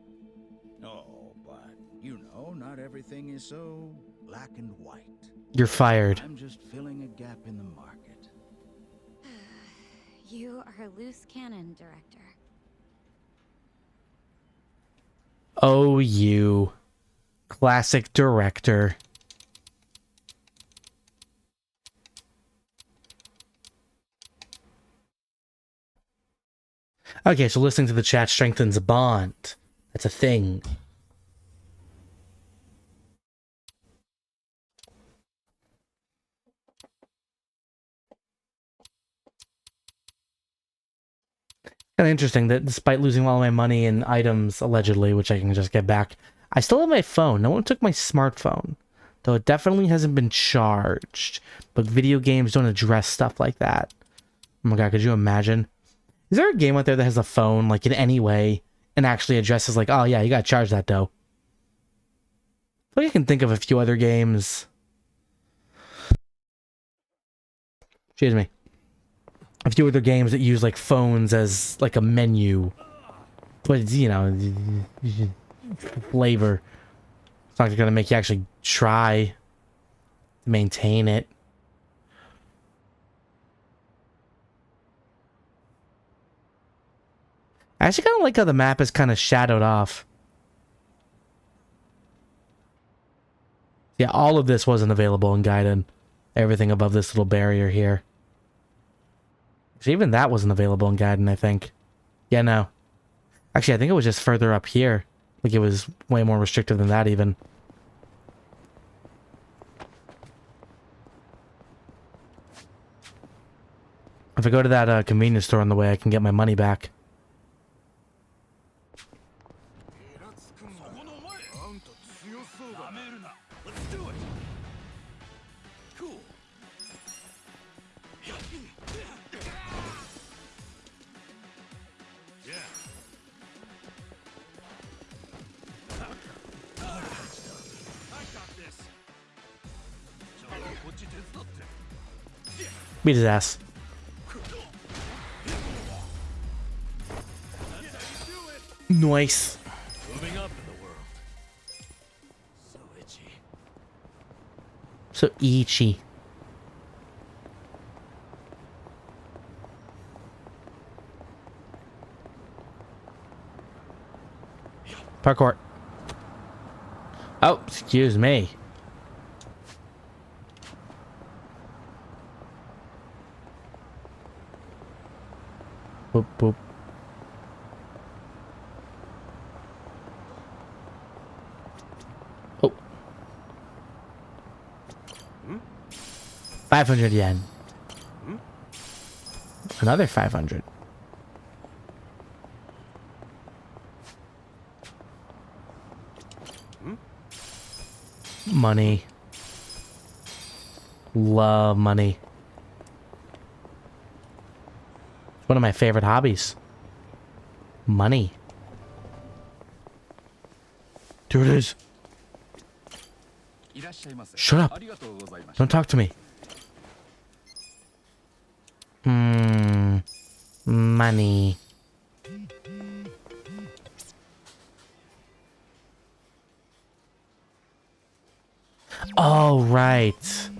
Oh, but you know, not everything is so black and white. You're fired. I'm just filling a gap in the market. You are a loose cannon, Director. Oh, you. Classic director. Okay, so listening to the chat strengthens a bond. That's a thing. Kind of interesting that despite losing all my money and items, allegedly, which I can just get back, I still have my phone. No one took my smartphone. Though it definitely hasn't been charged. But video games don't address stuff like that. Oh my god, could you imagine? Is there a game out there that has a phone, like, in any way, and actually addresses, like, oh yeah, you gotta charge that, though? I feel like I can think of a few other games. Excuse me. A few other games that use, like, phones as, like, a menu. But, you know, flavor. It's not gonna make you actually try to maintain it. I actually kind of like how the map is kind of shadowed off. Yeah, all of this wasn't available in Gaiden. Everything above this little barrier here. So even that wasn't available in Gaiden, I think. Yeah, no. Actually, I think it was just further up here. Like, it was way more restrictive than that, even. If I go to that convenience store on the way, I can get my money back. Let's do it. Cool. Yeah. I got this. Beat his ass. Nice. Moving up in the world. So itchy. So itchy. Parkour. Oh, excuse me. Boop, boop. Oh. 500 yen. Another 500. Money. Love money. It's one of my favorite hobbies. Money. There it is. Shut up. Don't talk to me. Money. Oh, right.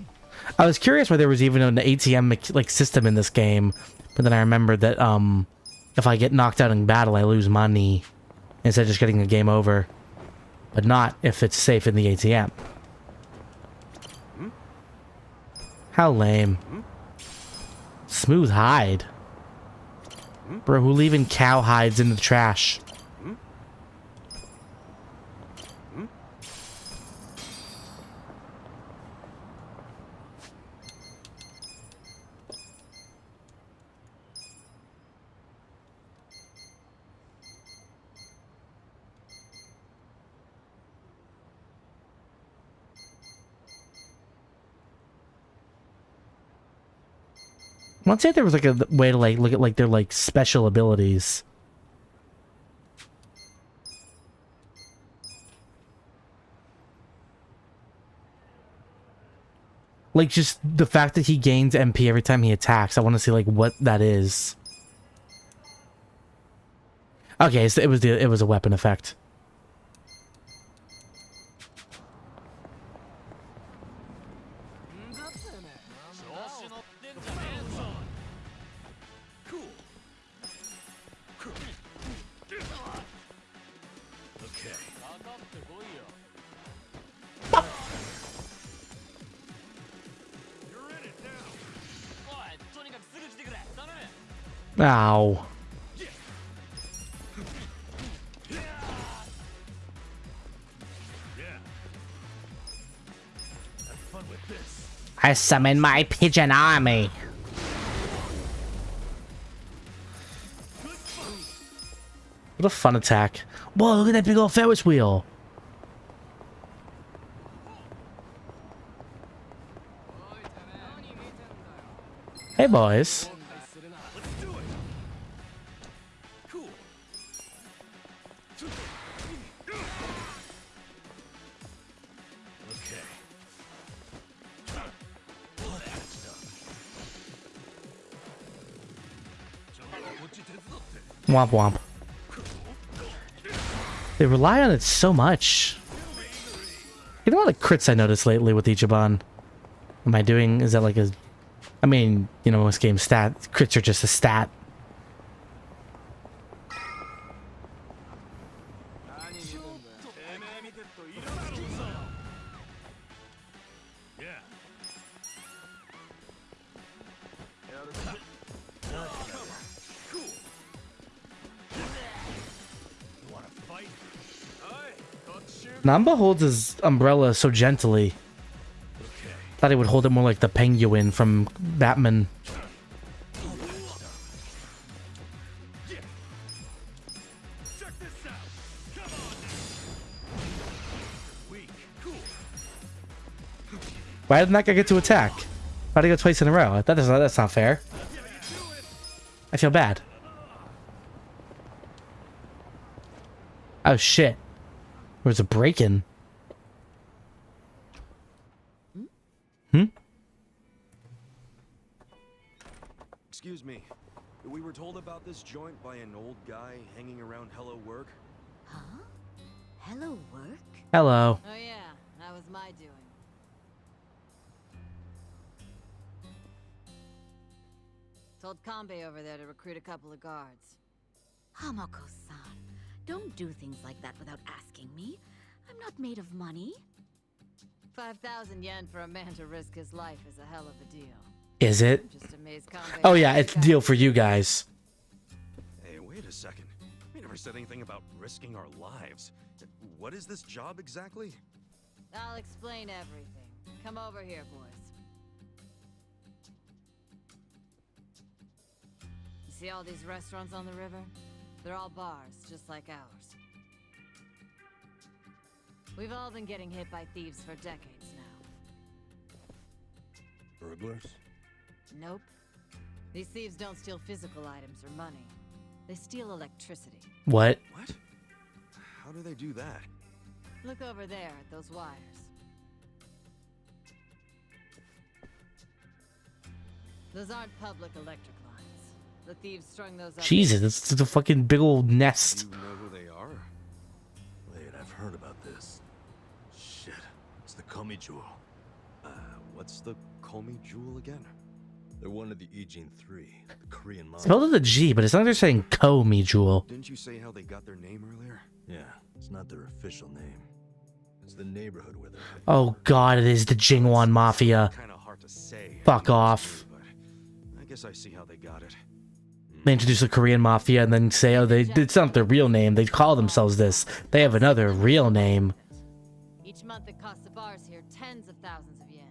I was curious why there was even an ATM like system in this game, but then I remembered that if I get knocked out in battle, I lose money instead of just getting the game over, but not if it's safe in the ATM. How lame. Smooth hide. Bro, who leaving cow hides in the trash? Let's say there was like a way to like look at like their like special abilities. Like just the fact that he gains MP every time he attacks. I want to see like what that is. Okay, so it was a weapon effect. Ow. I summon my pigeon army. What a fun attack. Whoa, look at that big old Ferris wheel. Hey, boys. Womp womp. They rely on it so much. You know what the crits I noticed lately with Ichiban? Am I doing, is that like a... I mean, you know, most game stat, crits are just a stat. Namba holds his umbrella so gently. Thought he would hold it more like the penguin from Batman. Why didn't that guy get to attack? Why'd he go twice in a row? That's not fair. I feel bad. Oh shit. There was a break-in. Excuse me. We were told about this joint by an old guy hanging around Hello Work. Huh? Hello Work? Hello. Oh yeah, that was my doing. Told Kanbei over there to recruit a couple of guards. Hamako-san, don't do things like that without asking me. I'm not made of money. 5,000 yen for a man to risk his life is a hell of a deal. Is it? I'm just amazed Kanbei Oh yeah, it's a deal for you guys. Hey, wait a second. We never said anything about risking our lives. What is this job exactly? I'll explain everything. Come over here, boys. See all these restaurants on the river? They're all bars, just like ours. We've all been getting hit by thieves for decades now. Burglars? Nope. These thieves don't steal physical items or money. They steal electricity. What? What? How do they do that? Look over there at those wires. Those aren't public electric lines. The thieves strung those up. Jesus, it's a fucking big old nest. Do you know who they are? Wait, I've heard about this. Shit, it's the Komi Jewel. What's the Komi Jewel again? They're one of the Ijin 3, the Korean mafia. Spelled with a G, but it's not like they're saying Komi Jewel. Didn't you say how they got their name earlier? Yeah, it's not their official name. It's the neighborhood where they're headquartered. Oh god, it is the Jingwan Mafia. Kind of hard to say. Fuck off. But I guess I see how they got it. They introduce the Korean Mafia and then say, oh, it's not their real name. They call themselves this. They have another real name. Each month it costs the bars here tens of thousands of yen.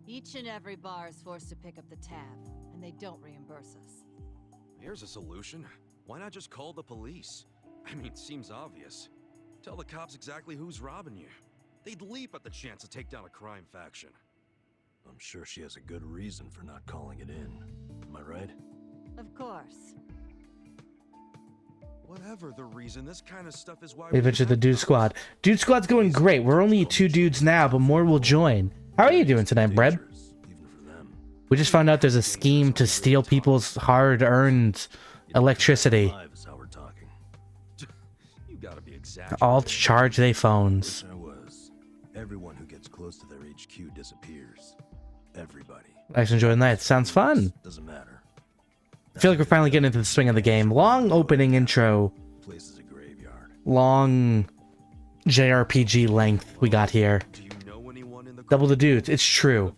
Each and every bar is forced to pick up the tab, and they don't reimburse us. Here's a solution. Why not just call the police? I mean, it seems obvious. Tell the cops exactly who's robbing you. They'd leap at the chance to take down a crime faction. I'm sure she has a good reason for not calling it in. Am I right? Of course. Whatever the reason, this kind of stuff is why We ventured the Dude Squad. Dude Squad's going great. We're only 2 dudes now, but more will join. How are you doing tonight, Breb? We just found out there's a scheme to steal people's hard-earned electricity. You gotta be exaggerating. All to charge their phones. There was. Everyone who gets close to their HQ disappears. Everybody. Nice, enjoy the night. Sounds fun. Doesn't matter. I feel like we're finally getting into the swing of the game. Long opening intro. Place is a graveyard. Long JRPG length we got here. Double the dudes. It's true.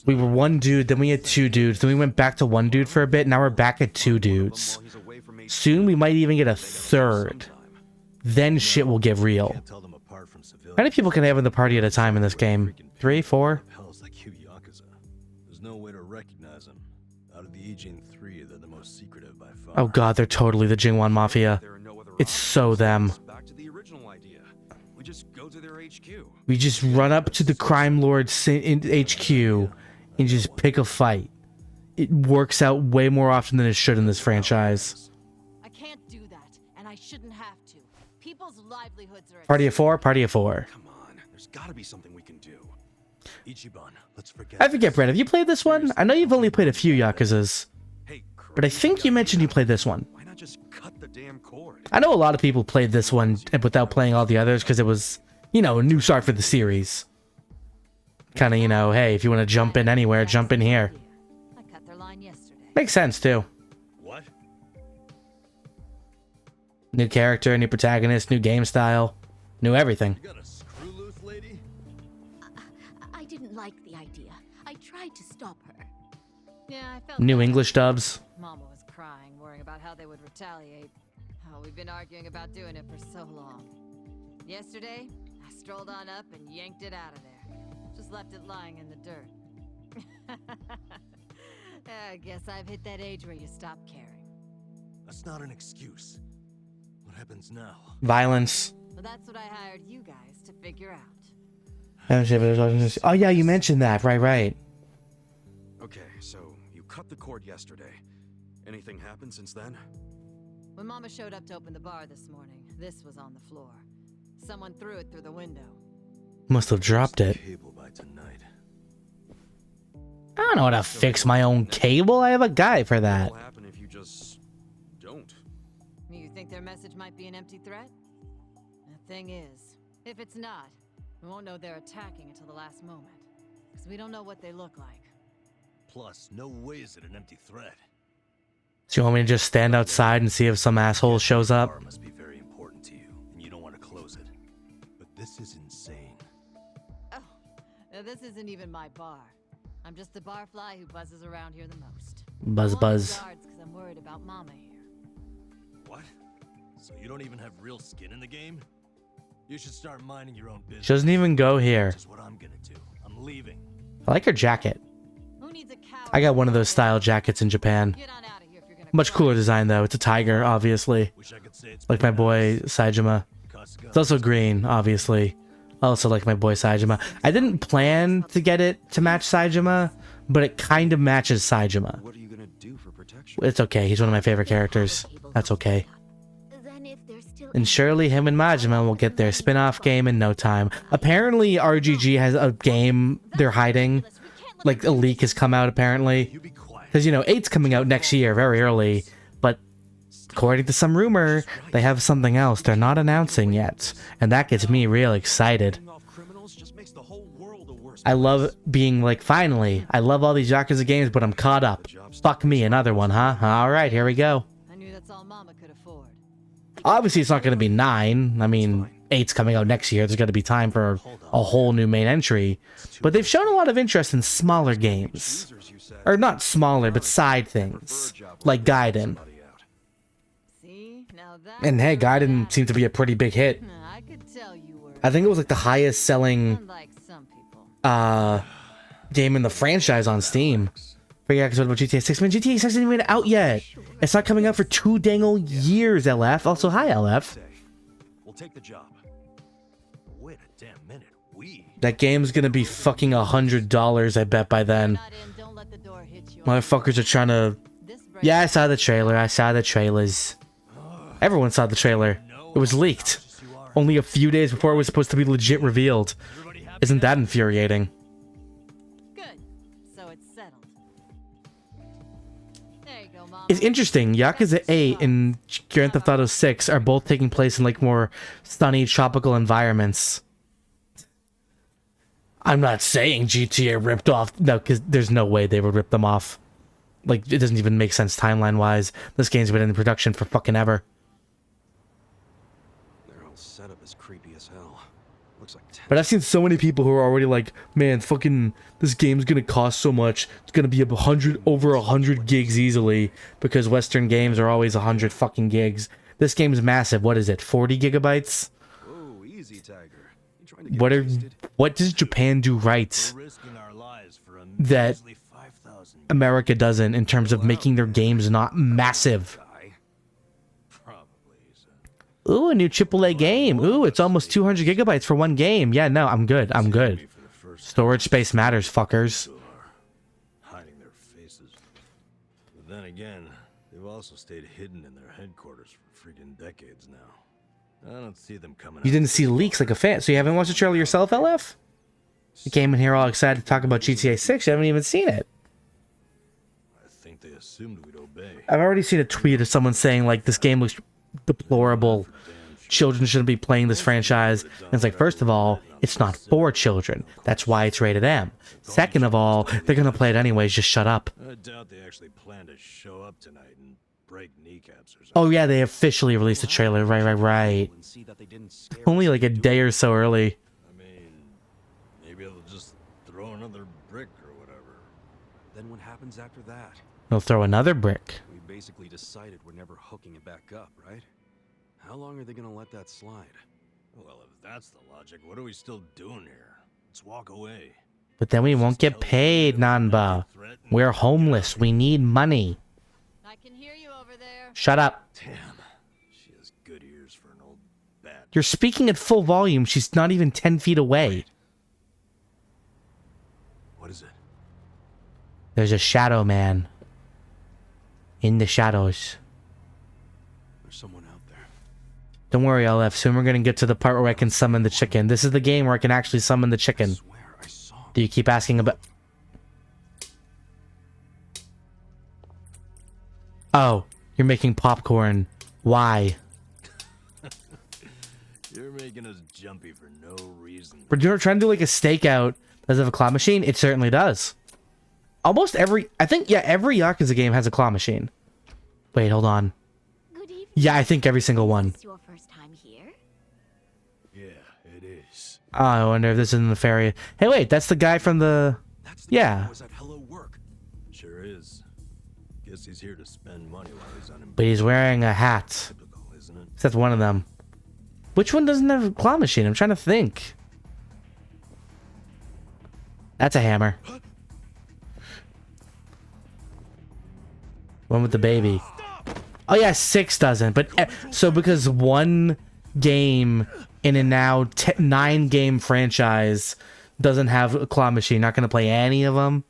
We were 1 dude, then we had 2 dudes, then we went back to 1 dude for a bit, now we're back at 2 dudes. Soon we might even get a 3rd. Then shit will get real. How many people can I have in the party at a time in this game? 3, 4? Hell's like you, Yakuza. There's no way to recognize them. Out of the Ijin 3, they're the most secretive by far. Oh god, they're totally the Jingwan Mafia. It's so them. Back to the original idea. We just go to their HQ. We just run up to the crime lord's HQ and just pick a fight. It works out way more often than it should in this franchise. I can't do that, and I shouldn't have to. People's livelihoods are at Party of 4, party of 4. Come on, there's gotta be something we can do. Ichiban, let's forget. I forget, Brett, have you played this one? I know you've only played a few Yakuzas. But I think you mentioned you played this one. Why not just cut the damn cord? I know a lot of people played this one without playing all the others because it was, you know, a new start for the series. Kind of, you know, hey, if you want to jump in anywhere, jump in here. I cut their line yesterday. Makes sense, too. What? New character, new protagonist, new game style, new everything. You got a screw loose, lady? I didn't like the idea. I tried to stop her. Yeah, I felt New bad. English dubs. Mama was crying, worrying about how they would retaliate. Oh, we've been arguing about doing it for so long. Yesterday, I strolled on up and yanked it out of there. Just left it lying in the dirt. I guess I've hit that age where you stop caring. That's not an excuse. What happens now? Violence. Well, that's what I hired you guys to figure out. Oh yeah, you mentioned that. Right. Okay, so you cut the cord yesterday. Anything happened since then? When Mama showed up to open the bar this morning, this was on the floor. Someone threw it through the window. Must have dropped it. Cable by tonight. I don't know how to fix my own cable. I have a guy for that. What'll happen if you just don't? You think their message might be an empty threat? The thing is, if it's not, we won't know they're attacking until the last moment. Because we don't know what they look like. Plus, no way is it an empty threat. So you want me to just stand outside and see if some asshole shows up? Bar must be very important to you, and you don't want to close it. But this is insane. Oh, this isn't even my bar. I'm just the barfly who buzzes around here the most. Buzz. Because I'm worried about Mama here. What? So you don't even have real skin in the game? You should start minding your own business. She doesn't even go here. Which is what I'm gonna do. I'm leaving. I like her jacket. Who needs a coward? I got one of those style jackets in Japan. Get on out of here if you're gonna Much cooler design though. It's a tiger, obviously. Like my boy Saejima. It's also green, obviously. Also like my boy Saejima. I didn't plan to get it to match Saejima, but it kind of matches Saejima. What are you gonna do for protection? It's okay. He's one of my favorite characters. That's okay. And surely him and Majima will get their spin-off game in no time. Apparently RGG has a game they're hiding. Like a leak has come out apparently. Because, you know, 8's coming out next year, very early. But according to some rumor, they have something else they're not announcing yet. And that gets me real excited. I love being like, finally, I love all these Yakuza games, but I'm caught up. Fuck me, another one, huh? Alright, here we go. I knew that's all Mama could afford. Obviously, it's not going to be 9. I mean, 8's coming out next year. There's going to be time for a whole new main entry. But they've shown a lot of interest in smaller games. Or not smaller, but side things. Like Gaiden. And hey, Gaiden seemed to be a pretty big hit. I think it was like the highest selling game in the franchise on Steam. But yeah, because what about GTA 6? Man, GTA 6 isn't even out yet. It's not coming out for 2 dang old years, LF. Also, hi, LF. We'll take the job. Wait a damn minute. That game's gonna be fucking $100, I bet, by then. Motherfuckers are trying to... Yeah, I saw the trailer. I saw the trailers. Everyone saw the trailer. It was leaked. Only a few days before it was supposed to be legit revealed. Isn't that infuriating? It's interesting. Yakuza 8 and Grand Theft Auto 6 are both taking place in like more sunny tropical environments. I'm not saying GTA ripped off... No, because there's no way they would rip them off. Like, it doesn't even make sense timeline-wise. This game's been in production for fucking ever. Their whole setup is creepy as hell. Looks like But I've seen so many people who are already like, man, fucking, this game's gonna cost so much. It's gonna be over 100 gigs easily, because Western games are always 100 fucking gigs. This game's massive. What is it? 40 gigabytes? Whoa, easy, Tiger. What does Japan do right that America doesn't in terms of making their games not massive? Ooh, a new AAA game. Ooh, it's almost 200 gigabytes for one game. Yeah, no, I'm good. I'm good. Storage space matters, fuckers. Hiding their faces. But then again, they've also stayed hidden in their headquarters for freaking decades now. I don't see them coming. You didn't see leaks like a fan, so you haven't watched the trailer yourself, LF? You came in here all excited to talk about GTA 6. You haven't even seen it. I think they assumed we'd obey. I've already seen a tweet of someone saying, like, this game looks deplorable. Children shouldn't be playing this franchise. And it's like, first of all, it's not for children. That's why it's rated M. Second of all, they're gonna play it anyways. Just shut up. I doubt they actually plan to show up tonight and break kneecaps or something. Oh yeah, they officially released a trailer. Right. Only like a day or so early. I mean, maybe they'll just throw another brick or whatever. Then what happens after that? They'll throw another brick. We basically decided we're never hooking it back up, right? How long are they gonna let that slide? Well, if that's the logic, what are we still doing here? Let's walk away. But then we won't get paid, Nanba. We're homeless. We need money. I can hear you over there. Shut up. Damn. She has good ears for an old bat. You're speaking at full volume. She's not even 10 feet away. What is it? There's a shadow man. In the shadows. There's someone out there. Don't worry, LF. Soon we're gonna get to the part where I can summon the chicken. This is the game where I can actually summon the chicken. Do you keep asking about... Oh, you're making popcorn. Why? You're making us jumpy for no reason. We're trying to do like a stakeout. Does it have a claw machine? It certainly does. Almost every... I think, yeah, every Yakuza game has a claw machine. Wait, hold on. Yeah, I think every single one. Your first time here? Yeah, it is. Oh, I wonder if this is in the ferry. Hey, wait, that's the guy from the... Yeah. Sure is. Guess he's here to spend money while he's unemployed. But he's wearing a hat. Except one of them. Which one doesn't have a claw machine? I'm trying to think. That's a hammer. One with the baby. Oh yeah, 6 doesn't. But so because one game in a now 9-game franchise doesn't have a claw machine, not going to play any of them.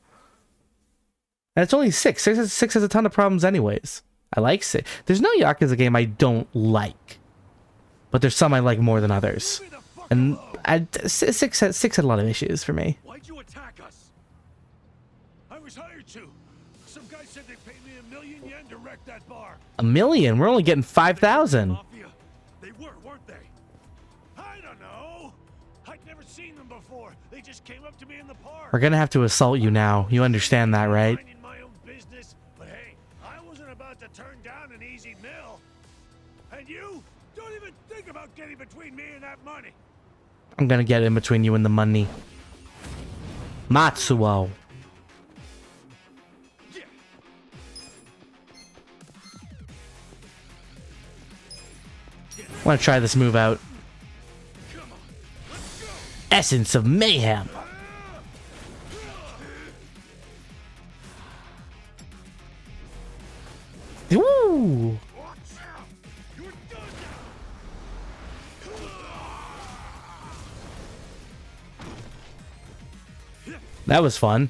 And it's only 6. 6 has a ton of problems anyways. I like 6. There's no Yakuza game I don't like. But there's some I like more than others. And 6 had a lot of issues for me. Why'd you attack us? I was hired to. Some guy said they paid me $1 million yen to wreck that bar. $1 million? We're only getting 5,000. They were, weren't they? I don't know. I'd never seen them before. They just came up to me in the park. We're gonna have to assault you now. You understand that, right? My own business, but hey, I wasn't about to turn down an easy mill. And you don't even think about getting between me and that money. I'm gonna get in between you and the money. Matsuo. I want to try this move out. Essence of Mayhem. Woo! That was fun.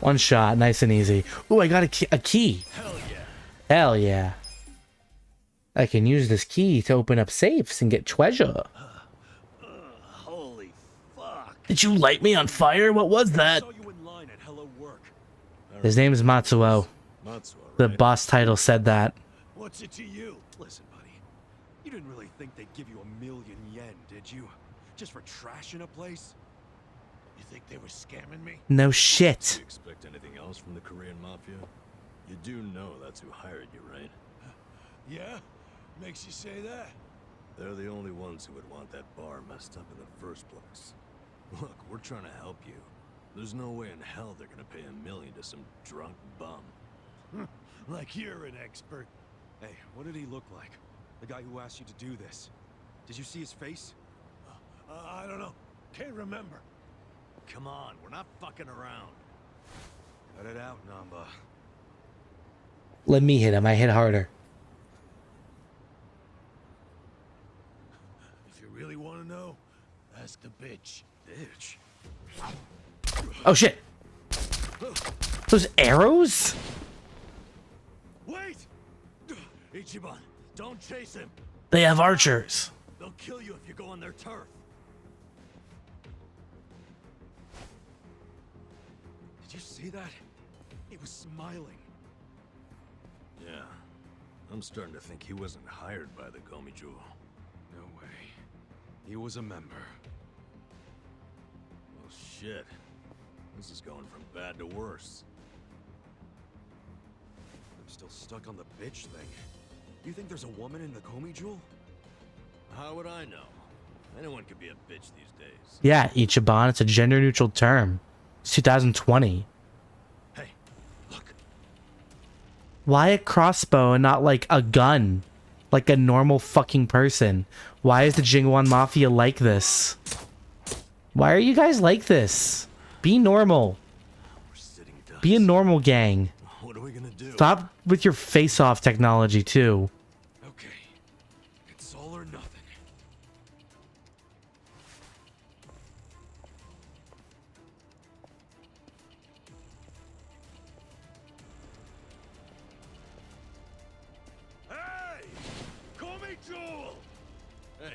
One shot, nice and easy. Ooh, I got a key. Hell yeah. I can use this key to open up safes and get treasure. Holy fuck. Did you light me on fire? What was that? His name is Matsuo. The boss title said that. What's it to you? Listen, buddy. You didn't really think they'd give you $1 million yen, did you? Just for trashing a place? You think they were scamming me? No shit. Do you expect anything else from the Korean Mafia? You do know that's who hired you, right? Yeah? Makes you say that? They're the only ones who would want that bar messed up in the first place. Look, we're trying to help you. There's no way in hell they're gonna pay $1 million to some drunk bum. Like you're an expert. Hey, what did he look like? The guy who asked you to do this. Did you see his face? I don't know. Can't remember. Come on, we're not fucking around. Cut it out, Namba. Let me hit him. I hit harder. If you really want to know, ask the bitch. Bitch? Oh shit. Those arrows? Wait! Ichiban, don't chase him. They have archers. They'll kill you if you go on their turf. Did you see that? He was smiling. Yeah. I'm starting to think he wasn't hired by the Gomiju. No way. He was a member. Well, shit. This is going from bad to worse. I'm still stuck on the bitch thing. You think there's a woman in the Komi Jewel? How would I know? Anyone could be a bitch these days. Yeah, Ichiban. It's a gender-neutral term. It's 2020. Hey, look. Why a crossbow and not like a gun? Like a normal fucking person? Why is the Jingwan Mafia like this? Why are you guys like this? Be normal. Be a normal gang. What are we gonna do? Stop with your face-off technology too. Okay. It's all or nothing. Hey! Komi Jewel! Hey,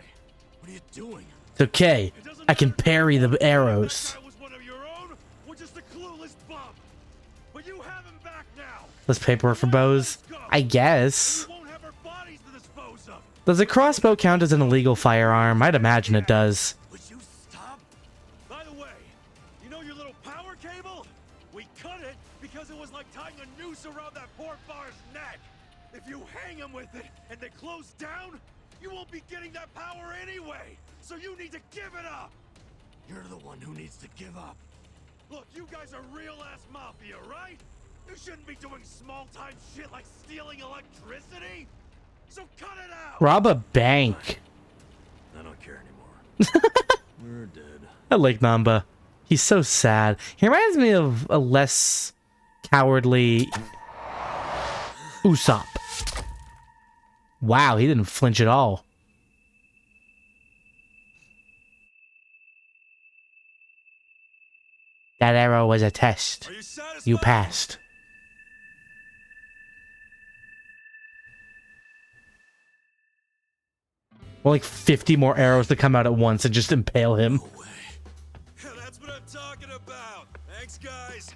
what are you doing? It's okay. I can parry the arrows. Less paperwork for bows? I guess. Does a crossbow count as an illegal firearm? I'd imagine it does. Would you stop? By the way, you know your little power cable? We cut it because it was like tying a noose around that poor bar's neck. If you hang him with it and they close down, you won't be getting that power anyway. So you need to give it up. You're the one who needs to give up. Look, you guys are real-ass mafia, right? You shouldn't be doing small-time shit like stealing electricity. So cut it out. Rob a bank. I don't care anymore. We're dead. I like Namba. He's so sad. He reminds me of a less cowardly Usopp. Wow, he didn't flinch at all. That arrow was a test. You passed. Well, like 50 more arrows to come out at once and just impale him. That's what I'm talking about. Thanks, guys.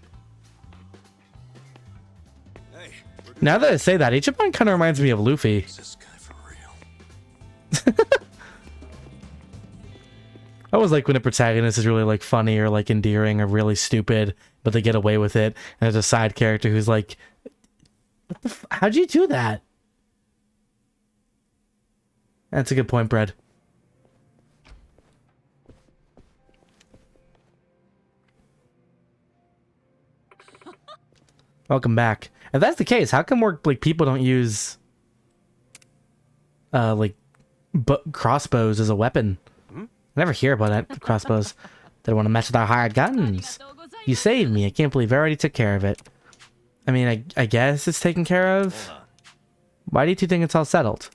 Hey. Now that I say that, Ichiban kind of reminds me of Luffy. Is this guy for real? I always like when a protagonist is really like funny or like endearing or really stupid, but they get away with it. And there's a side character who's like, "What the? How'd you do that?" That's a good point, Brad. Welcome back. If that's the case, how come we're like people don't use like crossbows as a weapon? I never hear about it. Crossbows. They don't want to mess with our hired guns. You saved me. I can't believe I already took care of it. I mean, I guess it's taken care of. Why do you two think it's all settled?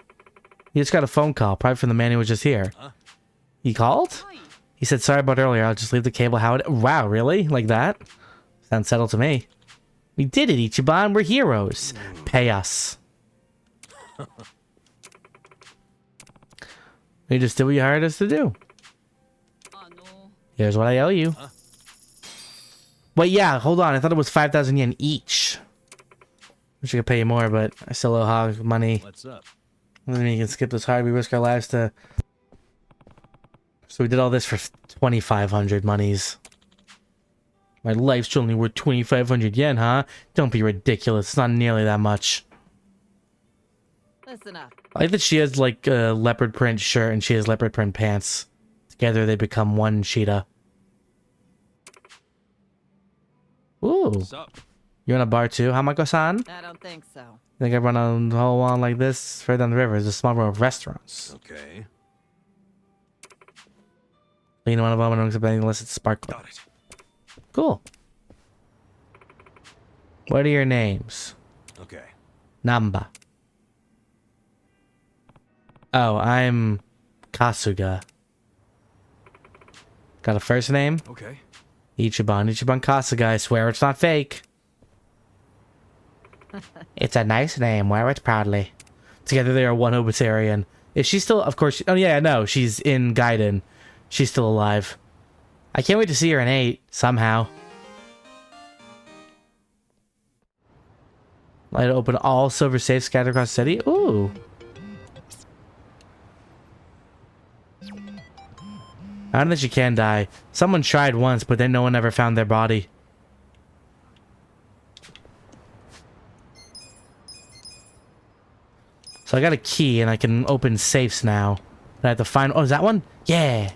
You just got a phone call, probably from the man who was just here. He called? He said, sorry about earlier. I'll just leave the cable how it... Wow, really? Like that? Sounds settled to me. We did it, Ichiban. We're heroes. Pay us. We just did what you hired us to do. Here's what I owe you. Wait, yeah, hold on. I thought it was 5,000 yen each. Wish I could pay you more, but I still owe Hog money. What's up? Then we can skip this hard. We risk our lives to... So we did all this for 2,500 monies. My life's only worth 2,500 yen, huh? Don't be ridiculous. It's not nearly that much. Listen up. I like that she has like a leopard print shirt and she has leopard print pants. Together they become one cheetah. Ooh. What's up? You in a bar too, Hamako-san? I don't think so. Think I run on the whole one like this? Further down the river is a small row of restaurants. Okay. You know, one of them, I don't accept anything unless it's sparkling. Got it. Cool. What are your names? Okay. Namba. Oh, I'm Kasuga. Got a first name? Okay. Ichiban. Ichiban Kasuga. I swear it's not fake. It's a nice name. Wear it proudly. Together they are one Obitarian. Is she still... Of course... Oh, yeah, no. She's in Gaiden. She's still alive. I can't wait to see her in 8. Somehow. Light open all silver safes scattered across the city. Ooh. I don't think she can die. Someone tried once, but then no one ever found their body. So I got a key and I can open safes now. I have to find... Oh, is that one? Yeah.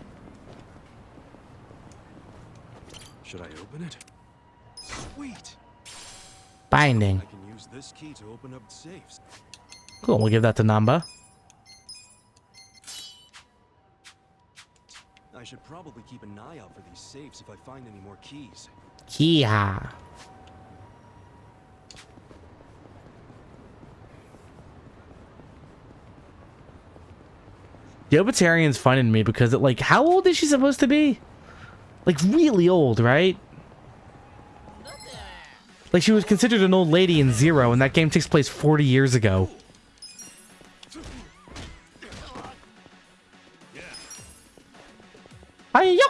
Should I open it? Sweet. Binding. I can use this key to open up safes. Cool, we'll give that to Namba. I should probably keep an eye out for these safes if I find any more keys. Kia. The Obitarian's funny to me because it, like, how old is she supposed to be? Like, really old, right? Like, she was considered an old lady in Zero, and that game takes place 40 years ago. Hiya!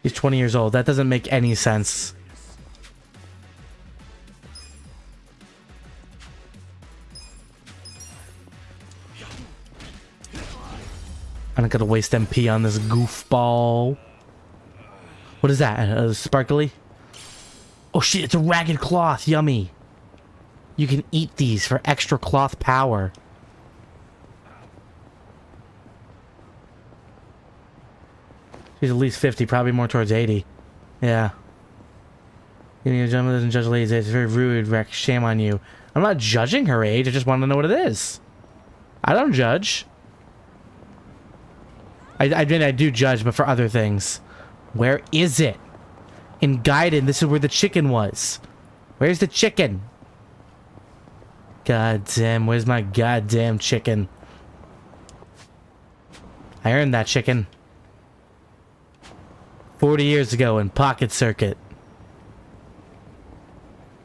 He's 20 years old. That doesn't make any sense. I'm not gonna waste MP on this goofball. What is that? Sparkly? Oh shit, it's a ragged cloth. Yummy. You can eat these for extra cloth power. She's at least 50, probably more towards 80. Yeah. You know, gentleman doesn't judge ladies' age. It's very rude, Rexx. Shame on you. I'm not judging her age. I just want to know what it is. I don't judge. I mean, I do judge, but for other things. Where is it? In Gaiden, this is where the chicken was. Where's the chicken? God damn, where's my goddamn chicken? I earned that chicken 40 years ago in Pocket Circuit.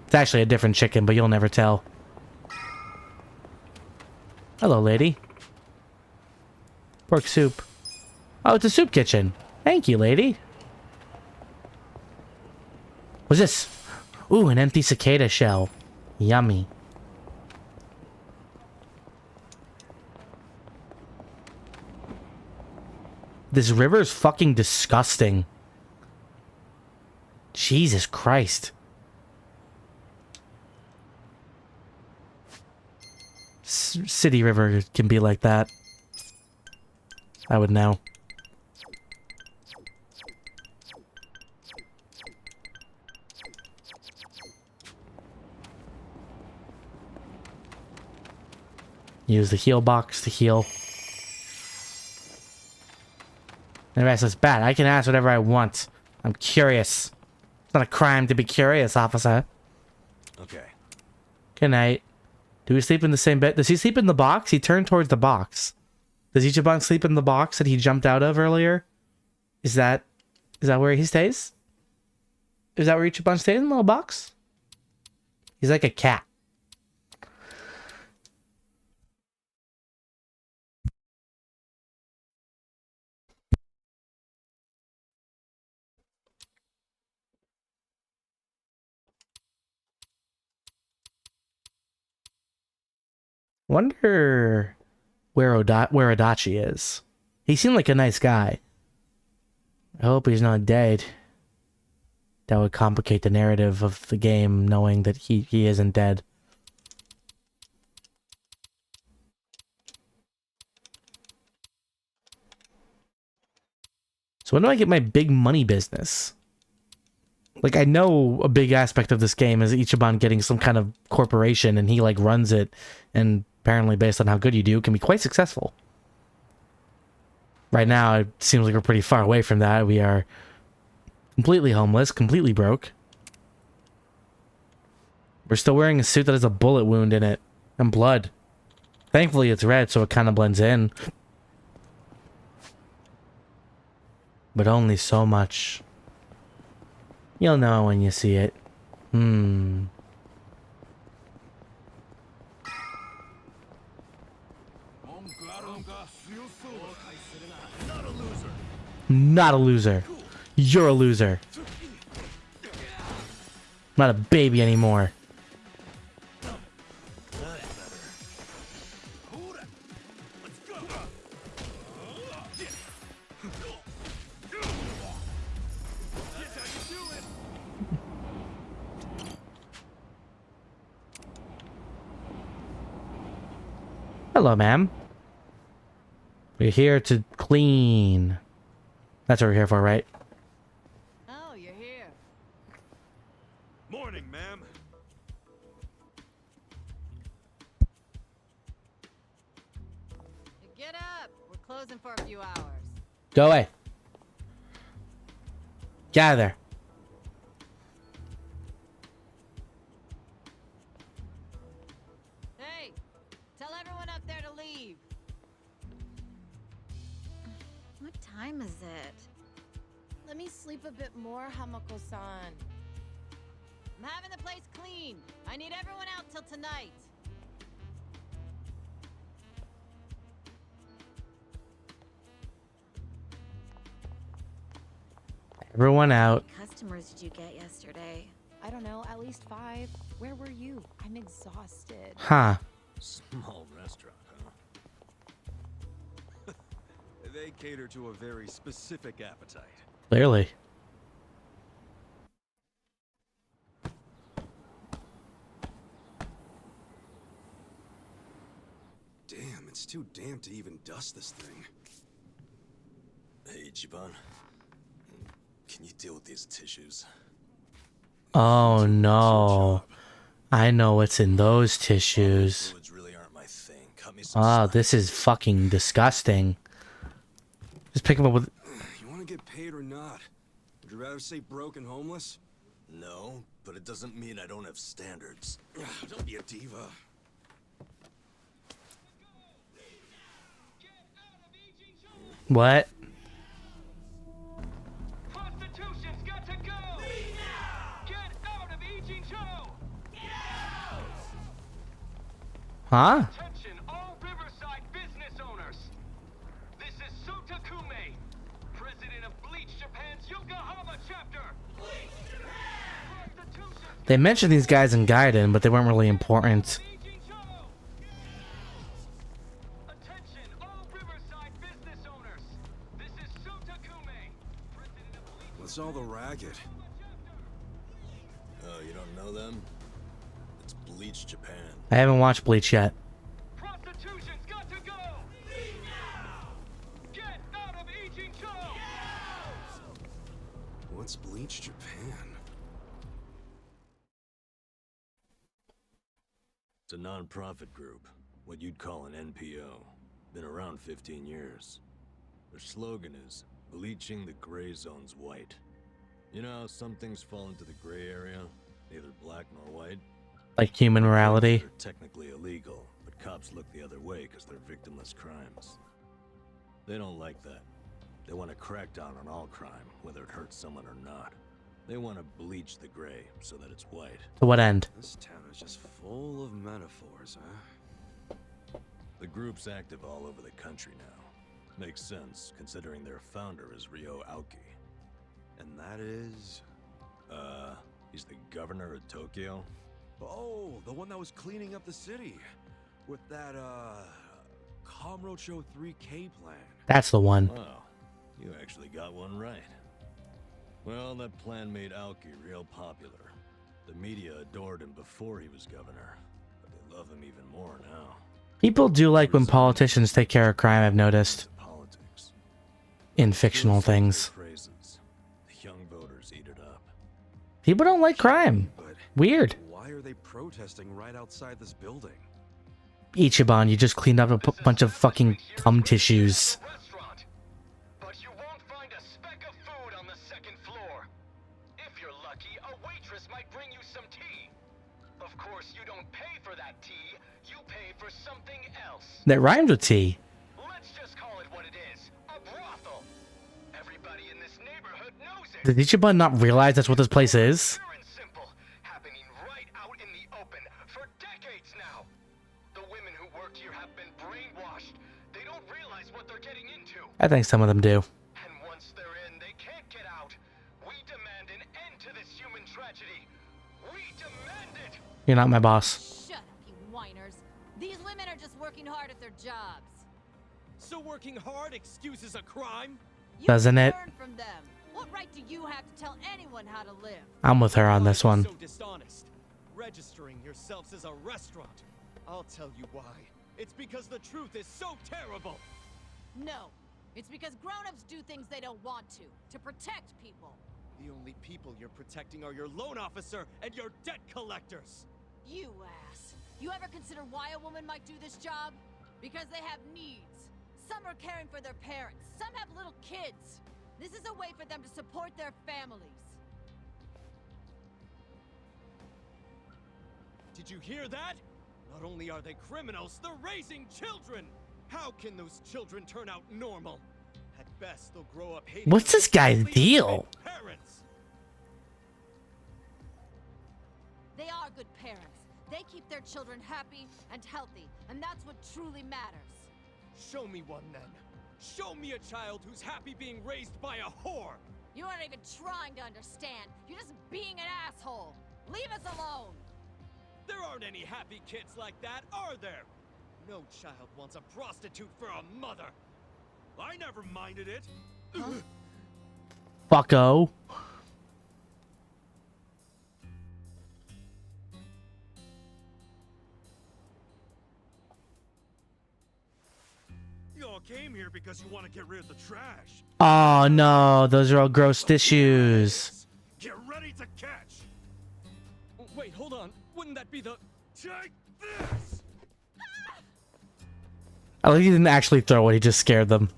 It's actually a different chicken, but you'll never tell. Hello, lady. Pork soup. Oh, it's a soup kitchen. Thank you, lady. What's this? Ooh, an empty cicada shell. Yummy. This river is fucking disgusting. Jesus Christ. City river can be like that. I would know. Use the heal box to heal. The rest is bad. I can ask whatever I want. I'm curious. It's not a crime to be curious, officer. Okay. Good night. Do we sleep in the same bed? Does he sleep in the box? He turned towards the box. Does Ichiban sleep in the box that he jumped out of earlier? Is that where he stays? Is that where Ichiban stays, in the little box? He's like a cat. Wonder where Adachi is. He seemed like a nice guy. I hope he's not dead. That would complicate the narrative of the game, knowing that he isn't dead. So when do I get my big money business? Like, I know a big aspect of this game is Ichiban getting some kind of corporation, and he, like, runs it, and apparently, based on how good you do, can be quite successful. Right now, it seems like we're pretty far away from that. We are completely homeless, completely broke. We're still wearing a suit that has a bullet wound in it, and blood. Thankfully, it's red, so it kind of blends in. But only so much. You'll know when you see it. Not a loser. You're a loser. Not a baby anymore. Hello, ma'am. We're here to clean. That's what we're here for, right? Oh, you're here. Morning, ma'am. Get up. We're closing for a few hours. Go away. Get out of there. Hey, tell everyone up there to leave. What time is it? Let me sleep a bit more, Hamako-san. I'm having the place clean. I need everyone out till tonight. Everyone out. How many customers did you get yesterday? I don't know, at least 5. Where were you? I'm exhausted. Huh. Small restaurant, huh? They cater to a very specific appetite. Clearly. Damn, it's too damp to even dust this thing. Hey, Ichiban. Can you deal with these tissues? Oh no. I know what's in those tissues. Fluids really aren't my thing. Cut me some Oh, slack. this is fucking disgusting. Just pick him up with... You want to get paid or not? Would you rather say broke and homeless? No, but it doesn't mean I don't have standards. Don't be a diva. What? Prostitution's got to go! Get out of Ijincho! Huh? Attention, all Riverside business owners. This is Sota Kume, president of Bleach Japan's Yokohama chapter. Bleach Japan! They mentioned these guys in Gaiden, but they weren't really important. Attention, all Riverside business owners. This is Sota Kume, president of Bleach. What's all the racket? Oh, you don't know them? It's Bleach Japan. I haven't watched Bleach yet. Prostitution's got to go! Leave now! Get out of Ijincho! What's Bleach Japan? It's a non-profit group, what you'd call an NPO. Been around 15 years. Their slogan is, bleaching the gray zones white. You know how some things fall into the gray area, neither black nor white? Like human morality. They're technically illegal, but cops look the other way because they're victimless crimes. They don't like that. They want to crack down on all crime, whether it hurts someone or not. They want to bleach the gray so that it's white. To what end? This town is just full of metaphors, huh? The group's active all over the country now. Makes sense, considering their founder is Ryo Aoki. And that is... He's the governor of Tokyo. Oh, the one that was cleaning up the city. With that, Kamurocho 3K plan. That's the one. Wow, you actually got one right. Well, that plan made Aoki real popular. The media adored him before he was governor, but they love him even more now. People do like when politicians take care of crime, I've noticed. Politics. In fictional things. Phrases. The young voters eat it up. People don't like crime. Weird. Why are they protesting right outside this building? Ichiban, you just cleaned up a bunch of fucking cum tissues. But you won't find a speck of food on the second floor. If you're lucky, a waitress might bring you some tea. Of course, you don't pay for that tea. You pay for something else. That rhymes with T. Let's just call it what it is. A brothel. Everybody in this neighborhood knows it. Did Ichiban not realize that's what this place is? Pure and simple. Happening right out in the open for decades now. The women who work here have been brainwashed. They don't realize what they're getting into. I think some of them do. And once they're in, they can't get out. We demand an end to this human tragedy. We demand it. You're not my boss. Shut up, you whiners. These women are just working hard at their jobs. So working hard excuses a crime? You Doesn't it? learn from them. What right do you have to tell anyone how to live? I'm with her on this one. So dishonest. Registering yourselves as a restaurant. I'll tell you why. It's because the truth is so terrible. No. It's because grown-ups do things they don't want to protect people. The only people you're protecting are your loan officer and your debt collectors. You ass. You ever consider why a woman might do this job? Because they have needs. Some are caring for their parents. Some have little kids. This is a way for them to support their families. Did you hear that? Not only are they criminals, they're raising children! How can those children turn out normal? At best, they'll grow up hating What's this guy's deal? parents. They are good parents. They keep their children happy and healthy, and that's what truly matters. Show me one then. Show me a child who's happy being raised by a whore! You aren't even trying to understand. You're just being an asshole. Leave us alone. There aren't any happy kids like that, are there? No child wants a prostitute for a mother. I never minded it. Fucko. You all came here because you want to get rid of the trash. Oh no, those are all gross tissues. Get ready to catch. Wait, hold on. Wouldn't that be the... Take this! I like he didn't actually throw it, he just scared them.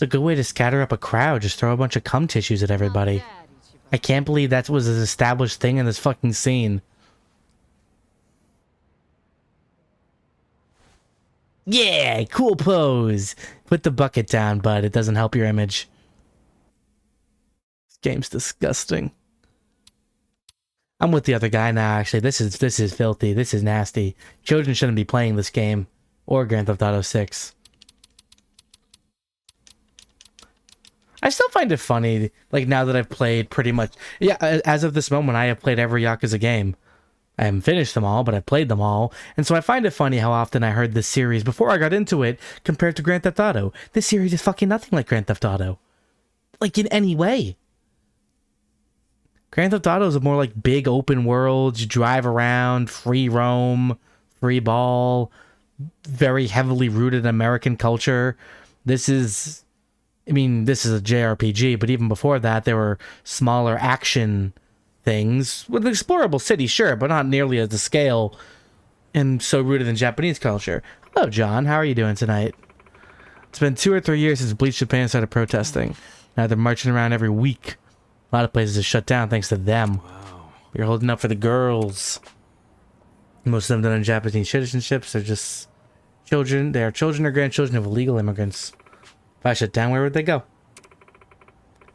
It's a good way to scatter up a crowd. Just throw a bunch of cum tissues at everybody. I can't believe that was an established thing in this fucking scene. Yeah, cool pose. Put the bucket down, bud. It doesn't help your image. This game's disgusting. I'm with the other guy now, actually. This is filthy. This is nasty. Children shouldn't be playing this game. Or Grand Theft Auto 6. I still find it funny, like, now that I've played pretty much... Yeah, as of this moment, I have played every Yakuza game. I haven't finished them all, but I've played them all. And so I find it funny how often I heard this series before I got into it compared to Grand Theft Auto. This series is fucking nothing like Grand Theft Auto. Like, in any way. Grand Theft Auto is a more like big open world. You drive around, free roam, free ball, very heavily rooted in American culture. This is... I mean, this is a JRPG, but even before that, there were smaller action things with an explorable city, sure, but not nearly at the scale and so rooted in Japanese culture. Hello, John. How are you doing tonight? It's been 2 or 3 years since Bleach Japan started protesting. Now they're marching around every week. A lot of places are shut down thanks to them. Wow. You're holding up for the girls. Most of them don't have Japanese citizenships. They're just children. They are children or grandchildren of illegal immigrants. If I shut down, where would they go?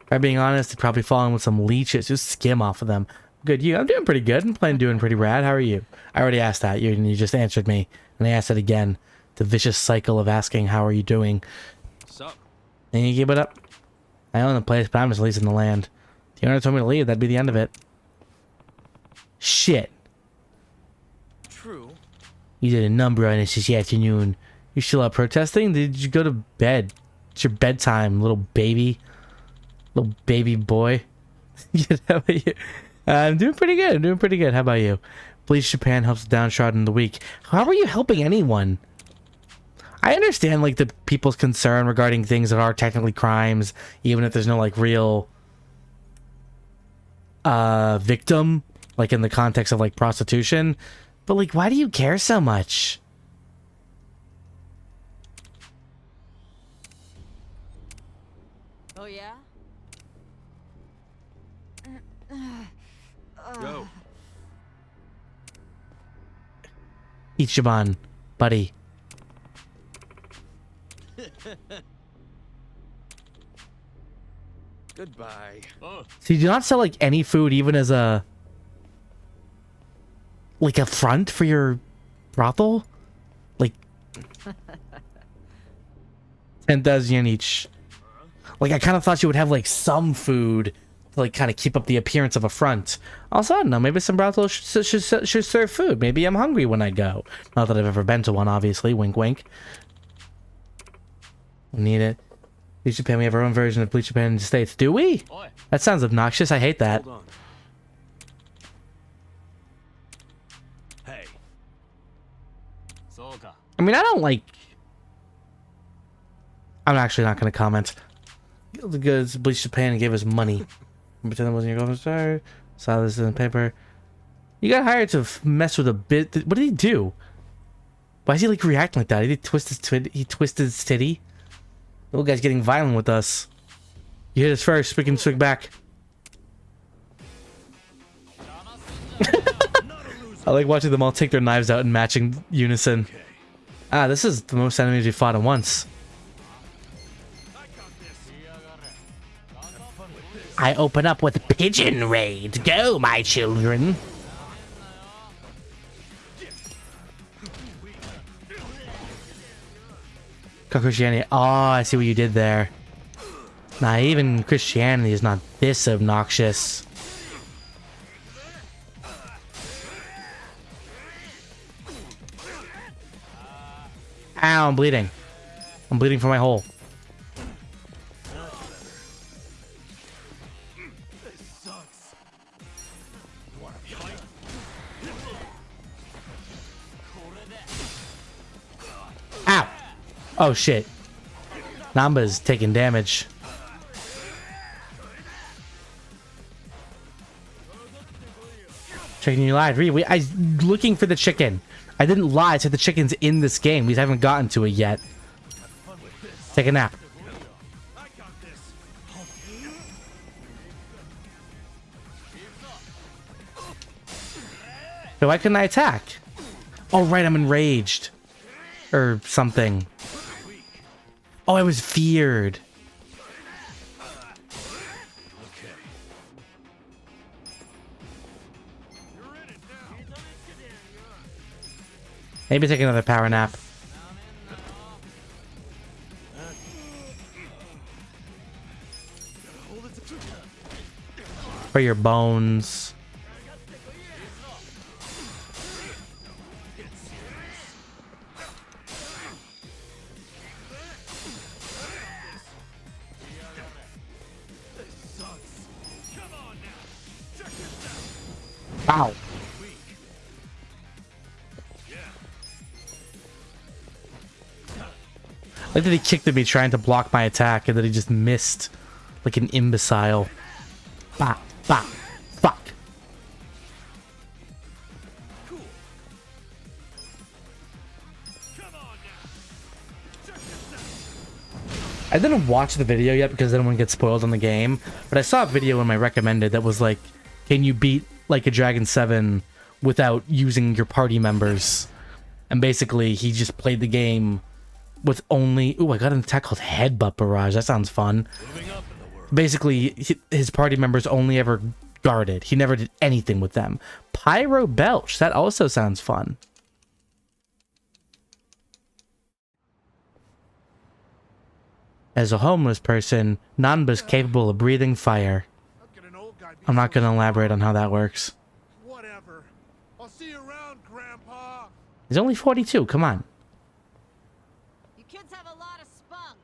If I'm being honest, they'd probably fall in with some leeches. Just skim off of them. Good, you. I'm doing pretty good. I'm playing doing pretty rad. How are you? I already asked that. You just answered me. And I asked it again. The vicious cycle of asking, how are you doing? Sup? And you keep it up. I own the place, but I'm just leasing the land. If the owner told me to leave, that'd be the end of it. Shit. True. You did a number on us this afternoon. You still out protesting? Did you go to bed? It's your bedtime, little baby. Little baby boy. How about you? I'm doing pretty good. I'm doing pretty good. How about you? Bleach Japan helps the downtrodden in the weak. How are you helping anyone? I understand, like, the people's concern regarding things that are technically crimes, even if there's no, like, real victim, like, in the context of, like, prostitution. But, like, why do you care so much? Oh, yeah? Go. Ichiban, buddy. Goodbye. Oh. So you do not sell, like, any food even as a... like, a front for your brothel? Like... 10,000 yen each. Like, I kind of thought you would have, like, some food to, like, kind of keep up the appearance of a front. Also, I don't know, maybe some brothels should serve food. Maybe I'm hungry when I go. Not that I've ever been to one, obviously. Wink, wink. We need it. Bleach Japan, we have our own version of Bleach Japan in the States. Do we? That sounds obnoxious. I hate that. Hold on. Hey. I mean, I don't like... I'm actually not going to comment. The goods, Bleach Japan, and gave us money. Pretend that wasn't your girlfriend. Sorry. Saw this in the paper. You got hired to mess with a bit. What did he do? Why is he, like, reacting like that? He twisted his titty. The little guy's getting violent with us. You hit us first. We can swing back. I like watching them all take their knives out in matching unison. Ah, this is the most enemies we fought at once. I open up with Pigeon Raid. Go, my children. Christianity. Oh, I see what you did there. Nah, even Christianity is not this obnoxious. Ow, I'm bleeding. I'm bleeding from my hole. Ow! Oh shit. Namba's taking damage. Chicken, you lied. I was looking for the chicken. I didn't lie. I said the chicken's in this game. We haven't gotten to it yet. Take a nap. But why couldn't I attack? Oh, right, I'm enraged. Or something. Oh, I was feared. Maybe take another power nap. For your bones. Ow. Like that he kicked at me trying to block my attack and then he just missed like an imbecile. Bah, bah, fuck. I didn't watch the video yet because I didn't want to get spoiled on the game, but I saw a video in my recommended that was like, can you beat like a Dragon 7 without using your party members? And basically he just played the game with only... Ooh, I got an attack called Headbutt Barrage. That sounds fun. Basically, his party members only ever guarded. He never did anything with them. Pyro Belch. That also sounds fun. As a homeless person, Nanba's capable of breathing fire. I'm not going to elaborate on how that works. Whatever. I'll see you around, Grandpa. He's only 42. Come on. You kids have a lot of spunk.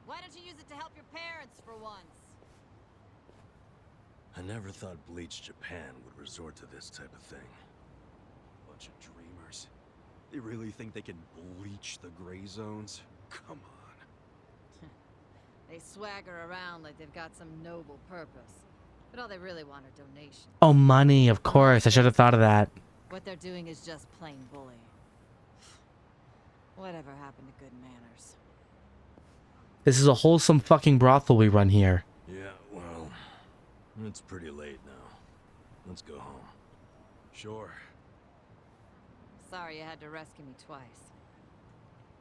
Why don't you use it to help your parents for once? I never thought Bleach Japan would resort to this type of thing. Bunch of dreamers. They really think they can bleach the gray zones? Come on. They swagger around like they've got some noble purpose. But all they really want are donations. Oh, money, of course. I should have thought of that. What they're doing is just plain bully. Whatever happened to good manners? This is a wholesome fucking brothel we run here. Yeah, well, it's pretty late now. Let's go home. Sure. Sorry you had to rescue me twice.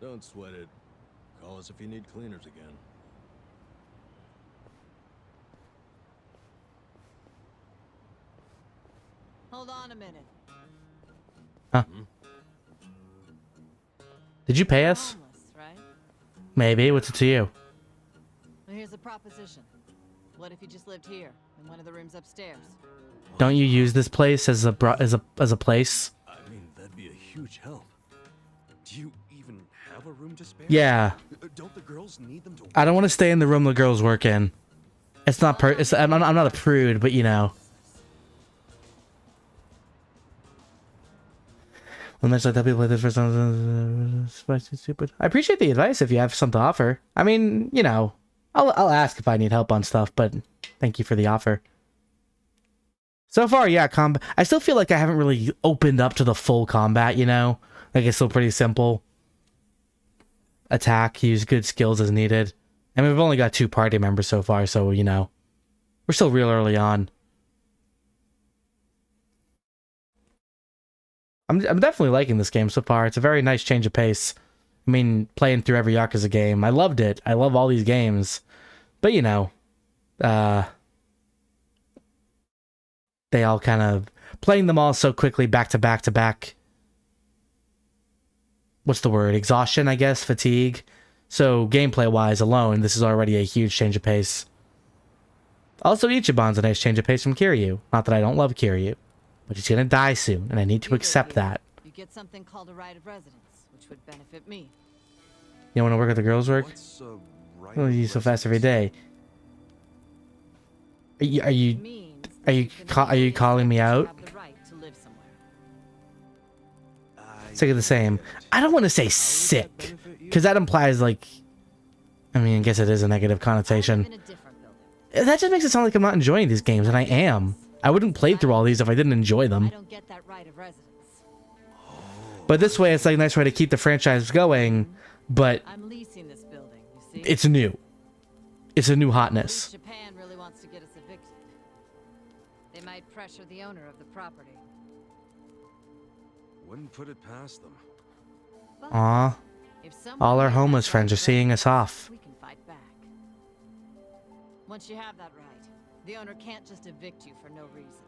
Don't sweat it. Call us if you need cleaners again. Hold on a minute. Huh? Did you pay us? Homeless, right? Maybe. What's it to you? Well, here's a proposition. What if you just lived here, in one of the rooms upstairs? Don't you use this place as a place? I mean, that'd be a huge help. Do you even have a room to spare? Yeah. Don't the girls need them to... I don't want to stay in the room the girls work in. It's not I'm not a prude, but you know. When there's like that, people like this for some spicy stupid. I appreciate the advice if you have something to offer. I mean, you know, I'll ask if I need help on stuff, but thank you for the offer. So far, yeah, combat. I still feel like I haven't really opened up to the full combat, you know? Like, it's still pretty simple. Attack, use good skills as needed. I mean, we've only got 2 party members so far, so, you know, we're still real early on. I'm definitely liking this game so far. It's a very nice change of pace. I mean, playing through every Yakuza game, I loved it. I love all these games. But, you know, they all kind of... Playing them all so quickly back to back to back. What's the word? Exhaustion, I guess? Fatigue. So, gameplay-wise alone, this is already a huge change of pace. Also, Ichiban's a nice change of pace from Kiryu. Not that I don't love Kiryu. But he's gonna die soon, and I need to accept that. You get something called a right of residence, which would benefit me. You want to work at the girls' work? Oh, you so fast every day. Are you calling me out? Sick of the same. I don't want to say sick, because that implies like. I mean, I guess it is a negative connotation. That just makes it sound like I'm not enjoying these games, and I am. I wouldn't play through all these if I didn't enjoy them. But this way, it's like a nice way to keep the franchise going, but I'm leasing this building, you see? it's new. It's a new hotness. Japan really wants to get us evicted. They might pressure the owner of the property. Wouldn't put it past them. Aw. If someone All our here has homeless friends are rights, seeing us off. we can fight back. Once you have that right, the owner can't just evict you for no reason.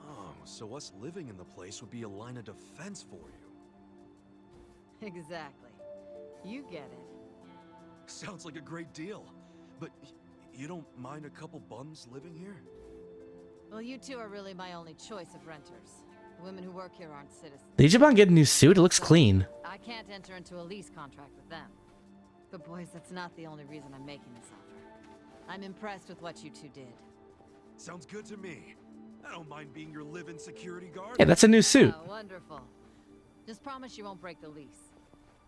Oh, so us living in the place would be a line of defense for you. Exactly. You get it. Sounds like a great deal. But you don't mind a couple bums living here? Well, you two are really my only choice of renters. The women who work here aren't citizens. Did Ichiban get a new suit? It looks clean. I can't enter into a lease contract with them. But boys, that's not the only reason I'm making this offer. I'm impressed with what you two did. Sounds good to me. I don't mind being your live-in security guard. Yeah, that's a new suit. Oh, wonderful. Just promise you won't break the lease.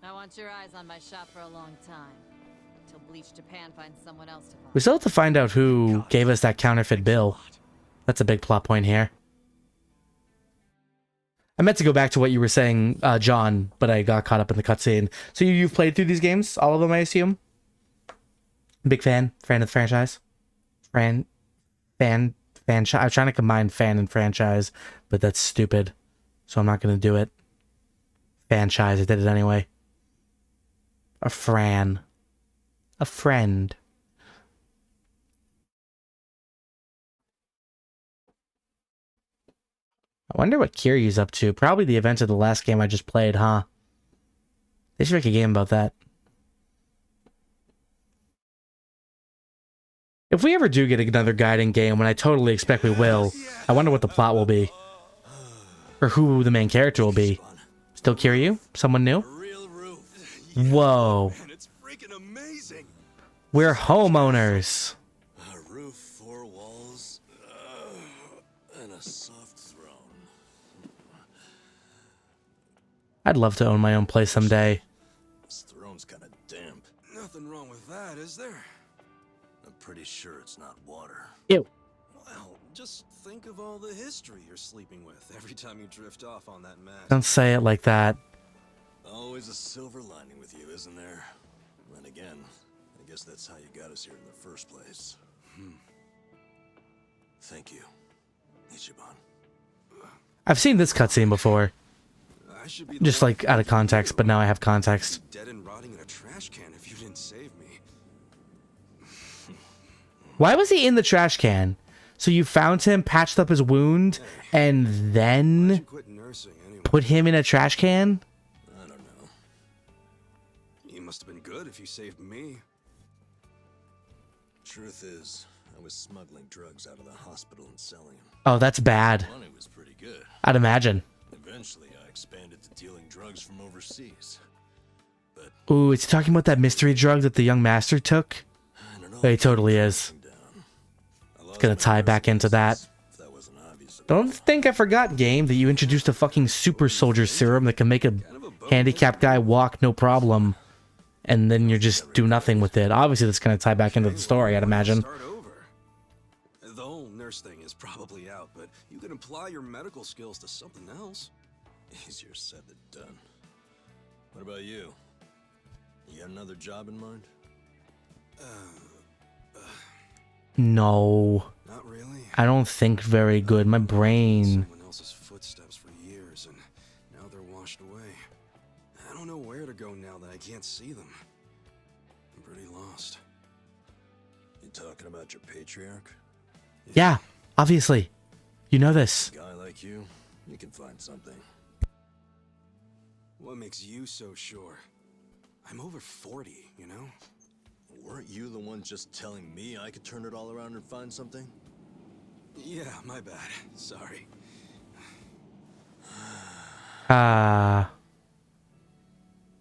I want your eyes on my shop for a long time. Till Bleach Japan finds someone else to buy. We still have to find out who gave us that counterfeit bill. That's a big plot point here. I meant to go back to what you were saying, John, but I got caught up in the cutscene. So you've played through these games? All of them, I assume? Big fan? Fan of the franchise? Fan. I'm trying to combine fan and franchise, but that's stupid. So I'm not going to do it. Franchise, I did it anyway. A friend. I wonder what Kiryu's up to. Probably the events of the last game I just played, huh? They should make a game about that. If we ever do get another guiding game, when I totally expect we will, I wonder what the plot will be. Or who the main character will be. Still Kiryu? Someone new? Whoa. We're homeowners. A roof, 4 walls, and a soft throne. I'd love to own my own place someday. This throne's kind of damp. Nothing wrong with that, is there? I'm pretty sure it's not water. Ew. Well, just think of all the history you're sleeping with every time you drift off on that mat. Don't say it like that. Always a silver lining with you, isn't there? Then again, I guess that's how you got us here in the first place. Thank you, Ichiban. I've seen this cutscene before. Just like out of context, but now I have context. Dead and rotting in a trash can if you didn't save me. Why was he in the trash can? So you found him, patched up his wound, and then put him in a trash can? I don't know. You must have been good if you saved me. Truth is, I was smuggling drugs out of the hospital and selling them. Oh, that's bad. Money was pretty good. I'd imagine. Eventually, I expanded to dealing drugs from overseas. Ooh, is he talking about that mystery drug that the young master took? Oh, he totally is. It's gonna tie back into that. Don't think I forgot, game, that you introduced a fucking super soldier serum that can make a handicapped guy walk no problem. And then you just do nothing with it. Obviously, that's gonna tie back into the story, I'd imagine. The whole nurse thing is probably out, but you can apply your medical skills to something else. Easier said than done. What about you? You got another job in mind? No. Not really. I don't think very good. My brain. Someone else's footsteps for years, and now they're washed away. I don't know where to go now that I can't see them. I'm pretty lost. You talking about your patriarch? Yeah, obviously. You know this. A guy like you can find something. What makes you so sure? I'm over 40, you know? Weren't you the one just telling me I could turn it all around and find something? Yeah, my bad. Sorry.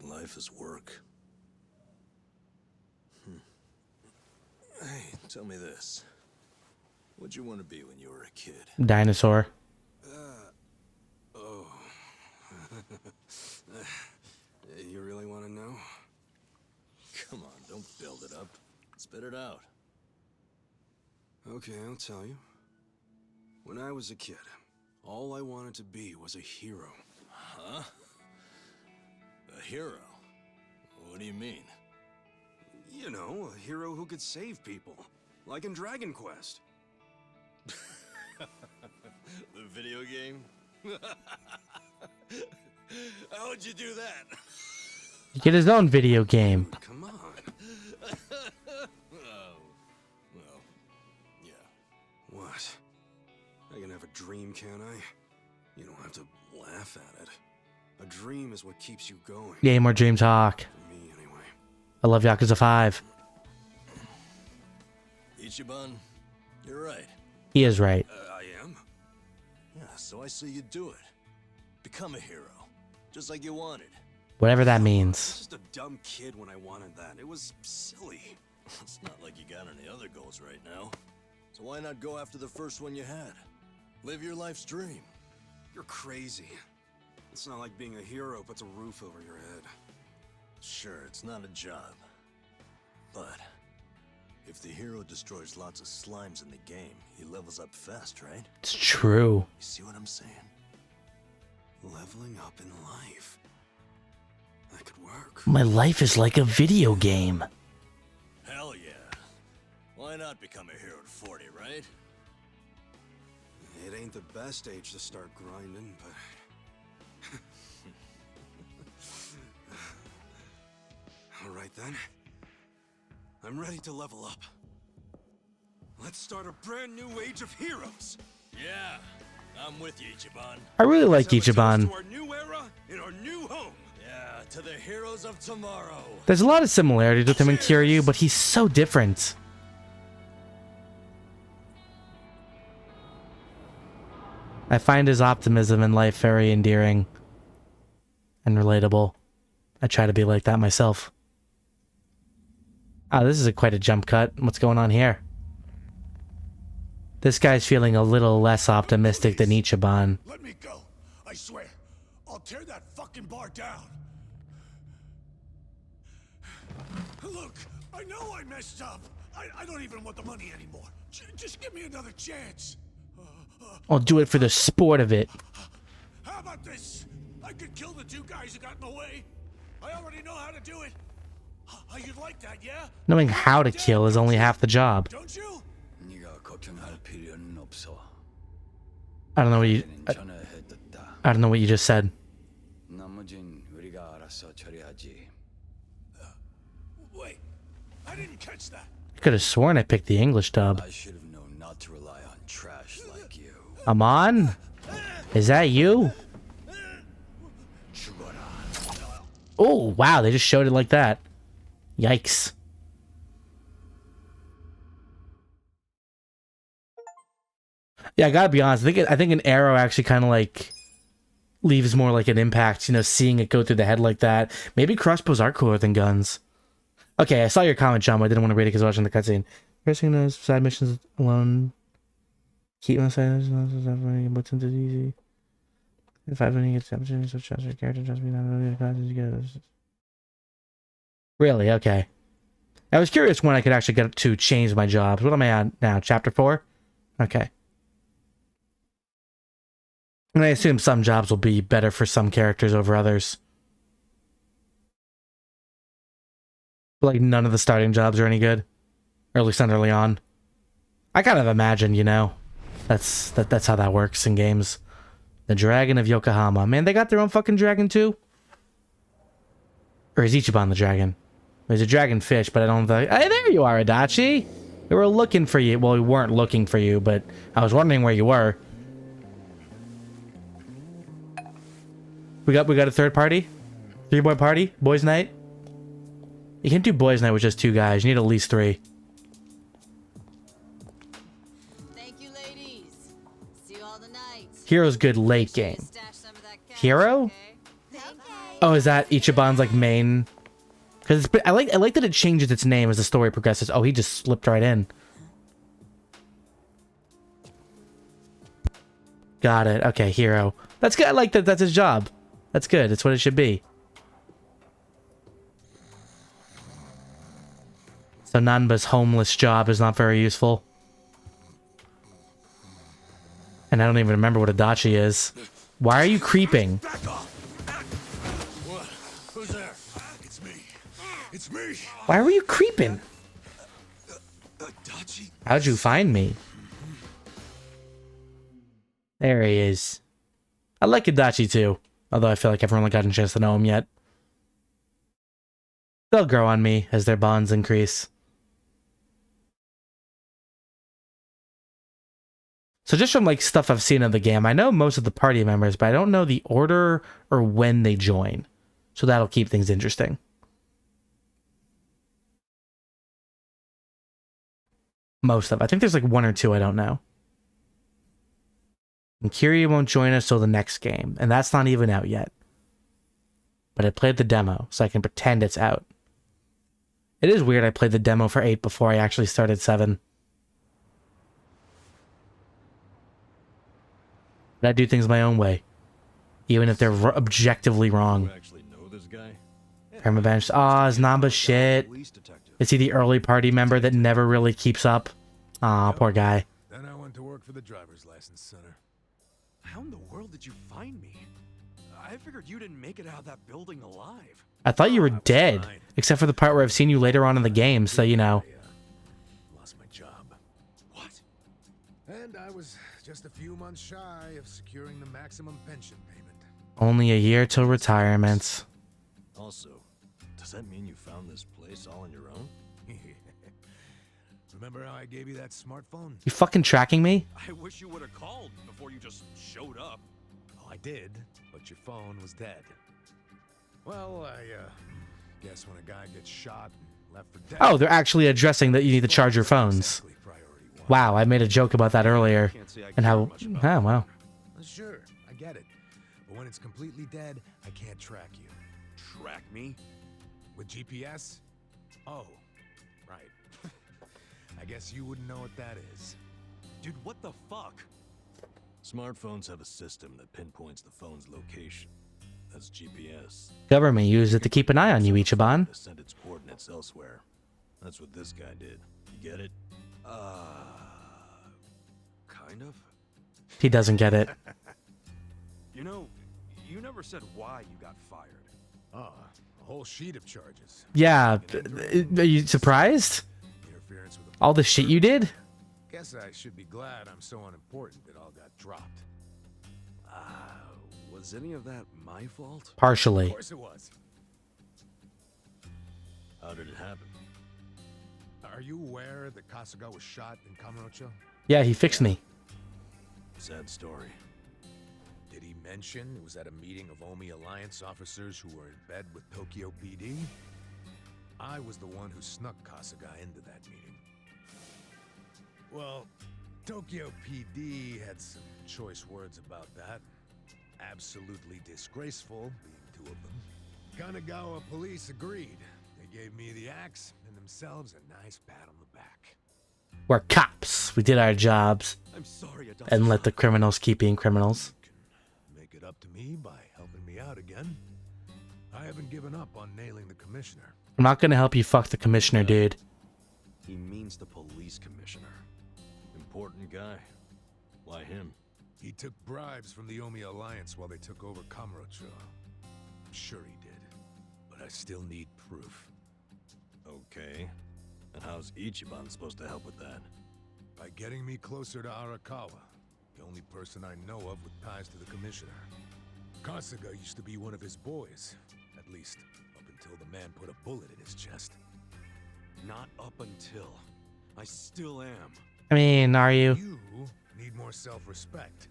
Life is work. Hey, tell me this. What'd you want to be when you were a kid? Dinosaur. Oh. You really want to know? Come on, don't build it up. Spit it out. Okay, I'll tell you. When I was a kid, all I wanted to be was a hero. Huh? A hero? What do you mean? You know, a hero who could save people. Like in Dragon Quest. The video game? How would you do that? Get his own video game. Come on. Oh, well, yeah. What? I can have a dream, can't I? You don't have to laugh at it. A dream is what keeps you going. Yay, more dream talk. For me, anyway. I love Yakuza 5. Ichiban, you're right. He is right. I am? Yeah, so I say you do it. Become a hero. Just like you wanted. Whatever that I was means. just a dumb kid when I wanted that. It was silly. It's not like you got any other goals right now. So why not go after the first one you had? Live your life's dream. You're crazy. It's not like being a hero puts a roof over your head. Sure, it's not a job. But if the hero destroys lots of slimes in the game, he levels up fast, right? It's true. You see what I'm saying? Leveling up in life. That could work. My life is like a video game. Hell yeah. Why not become a hero at 40, right? It ain't the best age to start grinding, but... Alright then. I'm ready to level up. Let's start a brand new age of heroes! Yeah, I'm with you, Ichiban. I really like Let's have a Ichiban. toast to our new era in our new home! Yeah, to the heroes of tomorrow. There's a lot of similarities with him and Kiryu, but he's so different. I find his optimism in life very endearing and relatable. I try to be like that myself. Oh, this is quite a jump cut. What's going on here? This guy's feeling a little less optimistic than Ichiban. Let me go. I swear. I'll tear that fucking bar down. Look, I know I messed up. I don't even want the money anymore. Just give me another chance. I'll do it for the sport of it. How about this? I could kill the two guys who got in the way. I already know how to do it. You'd like that, yeah? Knowing how to kill is only half the job. Don't you? I don't know what you... I don't know what you just said. Wait, I didn't catch that. I could have sworn I picked the English dub. I should have known not to rely on trash like you. Amon? Is that you? Oh, wow, they just showed it like that. Yikes. Yeah, I gotta be honest. I think an arrow actually kind of like leaves more like an impact, you know, seeing it go through the head like that. Maybe crossbows are cooler than guns. Okay, I saw your comment, John, but I didn't want to read it because I was watching the cutscene. First thing is side missions alone. Keep on side missions, what's into easy. If I have get opportunities to trust your character, trust me, not really the content you get. Really? Okay. I was curious when I could actually get to change my jobs. What am I at now? Chapter 4? Okay. And I assume some jobs will be better for some characters over others. Like, none of the starting jobs are any good. Or at least not early on. I kind of imagine, you know. That's how that works in games. The Dragon of Yokohama. Man, they got their own fucking dragon too? Or is Ichiban the dragon? There's a dragon fish, but I don't think... Hey, there you are, Adachi! We were looking for you. Well, we weren't looking for you, but I was wondering where you were. We got a third party? 3-boy party? Boys' night? You can't do boys' night with just 2 guys. You need at least 3. Thank you, ladies. See you all tonight. Hero's good late game. Hero? Oh, is that Ichiban's like main? Because I like that it changes its name as the story progresses. Oh, he just slipped right in. Got it. Okay, hero. That's good. I like that. That's his job. That's good. It's what it should be. So Nanba's homeless job is not very useful. And I don't even remember what Adachi is. Why are you creeping? What? Who's there? It's me. It's me. Why were you creeping? How'd you find me? There he is. I like Adachi too. Although I feel like I've only gotten a chance to know him yet. They'll grow on me as their bonds increase. So just from like stuff I've seen of the game, I know most of the party members, but I don't know the order or when they join. So that'll keep things interesting. Most of. I think there's like one or two I don't know. And Kiryu won't join us till the next game, and that's not even out yet. But I played the demo, so I can pretend it's out. It is weird I played the demo for 8 before I actually started 7. But I do things my own way. Even if they're objectively wrong. Permabench. Aw, is Namba shit? Is he the early party member that never really keeps up? Aw, poor guy. Then I went to work for the driver's license center. How in the world did you find me? I figured you didn't make it out of that building alive. I thought you were dead. Except for the part where I've seen you later on in the game, so you know. Lost my job. What? And I was just a few months shy of securing the maximum pension payment. Only a year till retirement. Also, does that mean you found this place all on your own? Remember how I gave you that smartphone? You fucking tracking me? I wish you would have called before you just showed up. Oh, I did, but your phone was dead. Well, I guess when a guy gets shot and left for dead... Oh, they're actually addressing that you need to charge your phones. Wow, I made a joke about that earlier. And how... Oh, wow. Sure, I get it. But when it's completely dead, I can't track you. Track me? With GPS? Oh, right. I guess you wouldn't know what that is. Dude, what the fuck? Smartphones have a system that pinpoints the phone's location. That's GPS. Government used it to keep an eye on you, Ichiban. To send its coordinates elsewhere. That's what this guy did. You get it? Kind of. He doesn't get it. You know, you never said why you got fired. A whole sheet of charges. Yeah, are you surprised? Interference with All the shit you did? Guess I should be glad I'm so unimportant it all got dropped. Was any of that my fault? Partially. Of course it was. How did it happen? Are you aware that Kasuga was shot in Kamurocho? Yeah, he fixed me. Sad story. Did he mention it was at a meeting of Omi Alliance officers who were in bed with Tokyo PD? I was the one who snuck Kasuga into that meeting. Well, Tokyo PD had some choice words about that. Absolutely disgraceful, being 2 of them. Kanagawa police agreed. They gave me the axe and themselves a nice pat on the back. We're cops. We did our jobs. I'm sorry, and let the criminals keep being criminals. Make it up to me by helping me out again. I haven't given up on nailing the commissioner. I'm not gonna help you fuck the commissioner, dude. He means the police commissioner. Important guy. Why him? He took bribes from the Omi Alliance while they took over Kamurocho. I'm sure he did, but I still need proof. Okay. And how's Ichiban supposed to help with that? By getting me closer to Arakawa, the only person I know of with ties to the commissioner. Kasuga used to be one of his boys, at least up until the man put a bullet in his chest. Not up until. I still am. I mean, are you? You need more self-respect.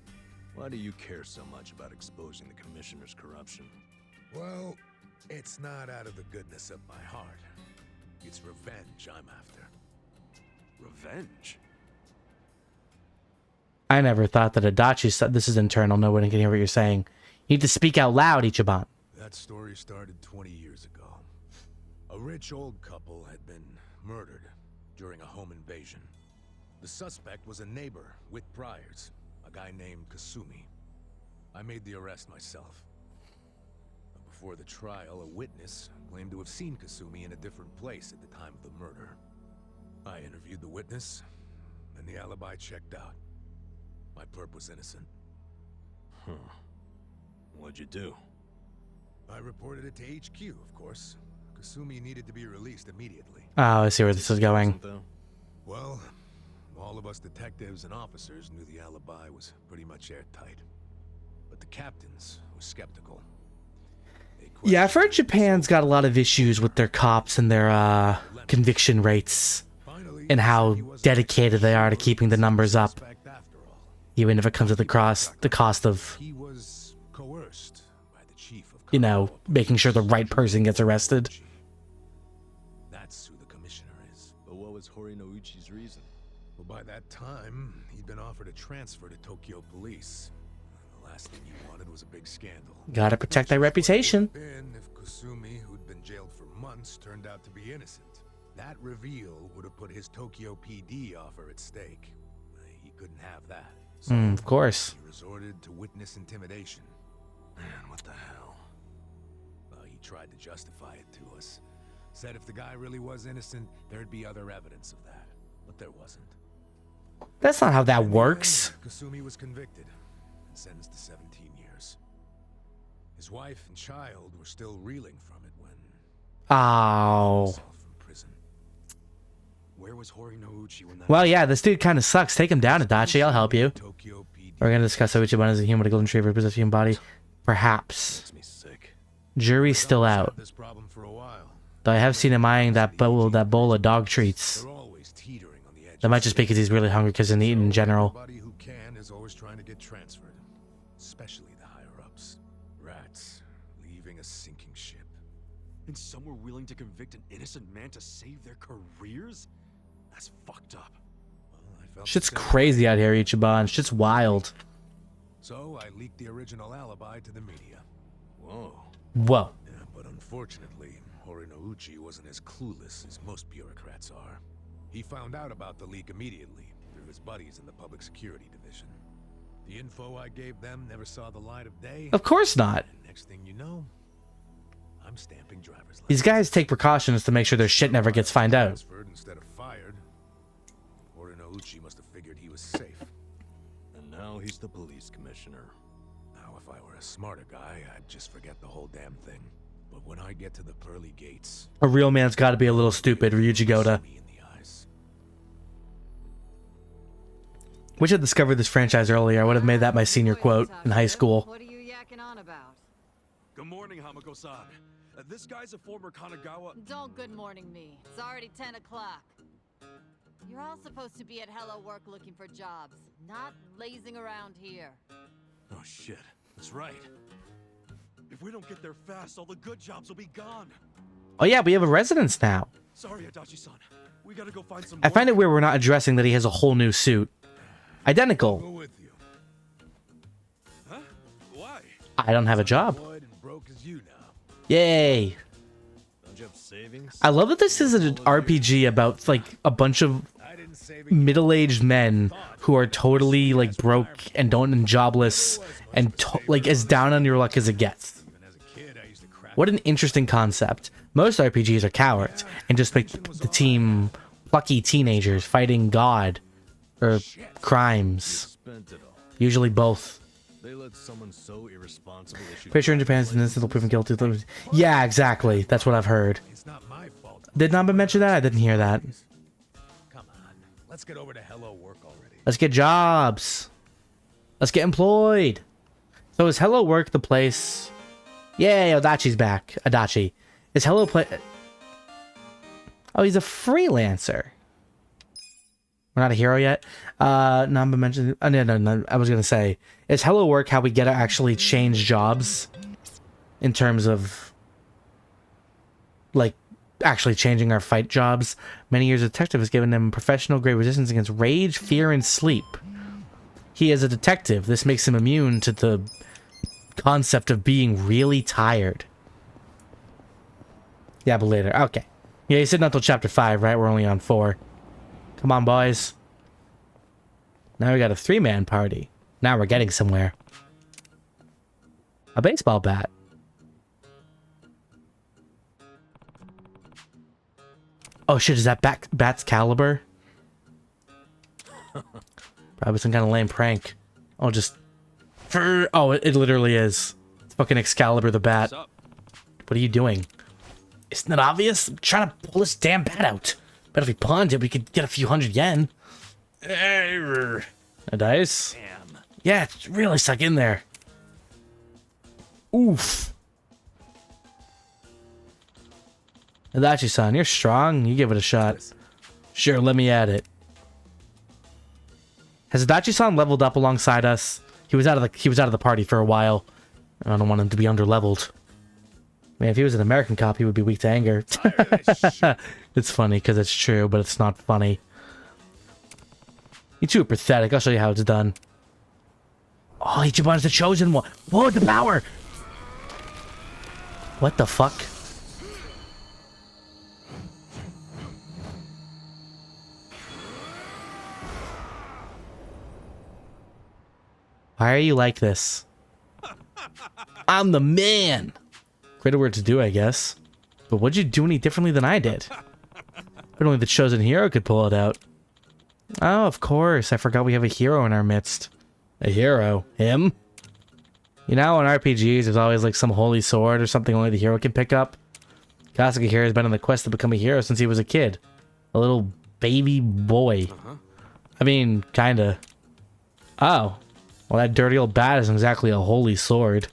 Why do you care so much about exposing the commissioner's corruption? Well, it's not out of the goodness of my heart. It's revenge I'm after. Revenge? I never thought that Adachi said this is internal. No one can hear what you're saying. You need to speak out loud, Ichiban. That story started 20 years ago. A rich old couple had been murdered during a home invasion. The suspect was a neighbor with priors, a guy named Kasumi. I made the arrest myself. But before the trial, a witness claimed to have seen Kasumi in a different place at the time of the murder. I interviewed the witness, and the alibi checked out. My perp was innocent. Huh. What'd you do? I reported it to HQ, of course. Kasumi needed to be released immediately. Oh, I see where this is going. Well, all of us detectives and officers knew the alibi was pretty much airtight. but the captains were skeptical. Yeah, I've heard Japan's got a lot of issues with their cops and their conviction rates and how dedicated they are to keeping the numbers up, even if it comes at the cost of, He was coerced by the chief of you know, making sure the right person gets arrested. That's who the commissioner is. But what was Horinouchi's reason? Well, by that time, he'd been offered a transfer to Tokyo police. The last thing he wanted was a big scandal. Gotta protect that reputation. Been if Kusumi, who'd been jailed for months, turned out to be innocent. That reveal would have put his Tokyo PD offer at stake. He couldn't have that. So Of course. he resorted to witness intimidation. Man, what the hell? Well, he tried to justify it to us. Said if the guy really was innocent, there'd be other evidence of that. But there wasn't. That's not how that works. Kusumi was convicted and sentenced to 17 years. His wife and child were still reeling from it when Oh. Where was Horinouchi when that Well, yeah, this dude kind of sucks. Take him down, Adachi. I'll help you. We're going to discuss how Ichiban is a human with a golden retriever possessed human body. Perhaps. Jury's still out. Though I have seen him eyeing that bowl of dog treats. That might just be because he's really hungry because he's eating in general. Everybody who can is always trying to get transferred, especially the higher-ups. Rats, leaving a sinking ship. And some were willing to convict an innocent man to save their careers? That's fucked up. Well, I felt Shit's the same crazy way. out here, Ichiban. Shit's wild. So I leaked the original alibi to the media. Whoa. Whoa. Yeah, but unfortunately, Horinouchi wasn't as clueless as most bureaucrats are. He found out about the leak immediately through his buddies in the public security division. The info I gave them never saw the light of day. Of course not. And next thing you know, I'm stamping driver's license. These guys take precautions to make sure their shit never gets found out. Transferred instead of fired. Horinouchi must have figured he was safe. And now he's the police commissioner. Now, if I were a smarter guy, I'd just forget the whole damn thing. But when I get to the pearly gates, A real man's got to be a little stupid, Ryuji Goda. Wish I discovered this franchise earlier. I would have made that my senior quote in high school. What are you yakking on about? Good morning, Hamako-san. This guy's a former Kanagawa... Don't good morning me. It's already 10 o'clock. You're all supposed to be at Hello Work looking for jobs, not lazing around here. Oh, shit. That's right. If we don't get there fast, all the good jobs will be gone. Oh yeah, we have a residence now. Sorry, Adachi-san. We gotta go find some I more... find it weird we're not addressing that he has a whole new suit. Identical. Huh? Why? I don't have a job. Yay. Don't you have savings? I love that this is an RPG about like a bunch of middle-aged men who are totally like broke and jobless and like as down on your luck as it gets. What an interesting concept. Most RPGs are cowards and just make the team plucky teenagers fighting God or crimes. Usually both. They let someone so irresponsible issue... Pretty sure in Japan it's an instant proven guilty. Yeah, exactly. That's what I've heard. Did Namba mention that? I didn't hear that. let's get over to Hello Work already. Let's get jobs. Let's get employed. So is Hello Work the place? Yay, Adachi's back. Adachi. Is Hello Play... Oh, he's a freelancer. We're not a hero yet. Namba mentioned... No. I was going to say, is Hello Work how we get to actually change jobs? In terms of... like, actually changing our fight jobs. Many years of detective has given him professional grade resistance against rage, fear, and sleep. He is a detective. This makes him immune to the concept of being really tired. Yeah, but later. Okay. Yeah, he said not till chapter 5, right? We're only on 4. Come on, boys. Now we got a 3-man party. Now we're getting somewhere. A baseball bat. Oh shit, is that bat's caliber? Probably some kind of lame prank. Oh, just... Oh, it literally is. It's fucking Excalibur the bat. What are you doing? Isn't it obvious? I'm trying to pull this damn bat out. But if we pawned it, we could get a few hundred yen. A dice? Damn. Yeah, it's really stuck in there. Oof. Adachi-san, you're strong. You give it a shot. Sure, let me at it. Has Adachi-san leveled up alongside us? He was out of the party for a while. I don't want him to be underleveled. Man, if he was an American cop, he would be weak to anger. It's funny because it's true, but it's not funny. You two are pathetic. I'll show you how it's done. Oh, Ichiban's the chosen one. Whoa, the power! What the fuck? Why are you like this? I'm the man! Greater words to do, I guess. But what'd you do any differently than I did? But only the chosen hero could pull it out. Oh, of course. I forgot we have a hero in our midst. A hero? Him? You know, in RPGs, there's always like some holy sword or something only the hero can pick up. Kasuga here has been on the quest to become a hero since he was a kid. A little baby boy. I mean, kinda. Oh. Well, that dirty old bat isn't exactly a holy sword.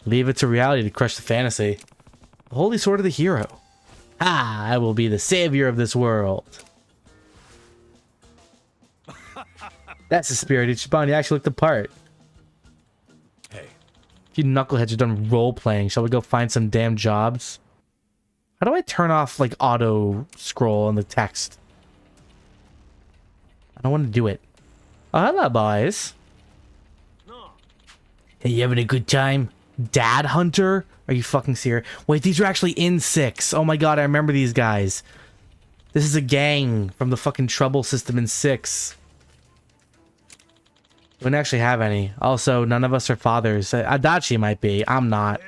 Leave it to reality to crush the fantasy. The holy sword of the hero. Ah, I will be the savior of this world. That's the spirit, Ichiban. You actually looked the part. Hey. If you knuckleheads are done role-playing, shall we go find some damn jobs? How do I turn off, like, auto-scroll on the text? I don't want to do it. Oh, hello, boys. Hey, you having a good time? Dad Hunter? Are you fucking serious? Wait, these are actually in 6. Oh my god, I remember these guys. This is a gang from the fucking Trouble system in 6. We don't actually have any. Also, none of us are fathers. Adachi might be. I'm not.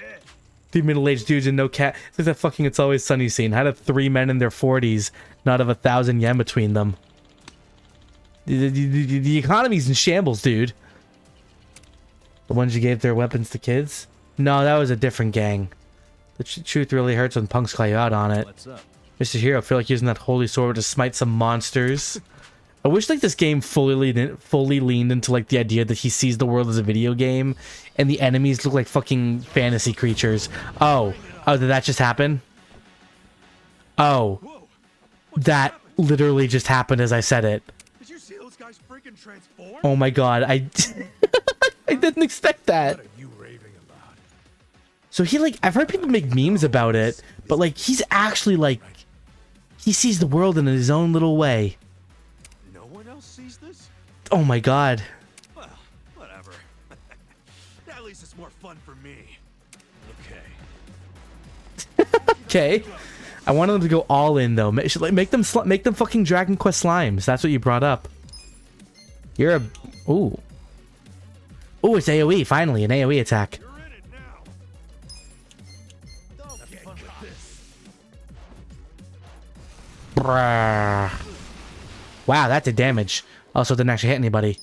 3 middle-aged dudes and no cat. It's like that fucking It's Always Sunny scene. How did 3 men in their 40s not have 1,000 yen between them? The economy's in shambles, dude. The ones you gave their weapons to kids? No, that was a different gang. The truth really hurts when punks call you out on it. What's up? Mr. Hero, I feel like using that holy sword to smite some monsters. I wish like this game fully leaned into like the idea that he sees the world as a video game and the enemies look like fucking fantasy creatures. Oh, did that just happen? Oh, that literally just happened as I said it. Did you see those guys freaking transform? Oh my god, I didn't expect that. What are you raving about? So he like, I've heard people make memes about it, but like he's actually like, he sees the world in his own little way. No one else sees this? Oh my god. Well, whatever. At least it's more fun for me. Okay. Okay. I wanted them to go all in though. Make them fucking Dragon Quest slimes. That's what you brought up. You're a... Ooh. Ooh, it's AoE. Finally, an AoE attack. Brrr. Wow, that did damage. Also, didn't actually hit anybody.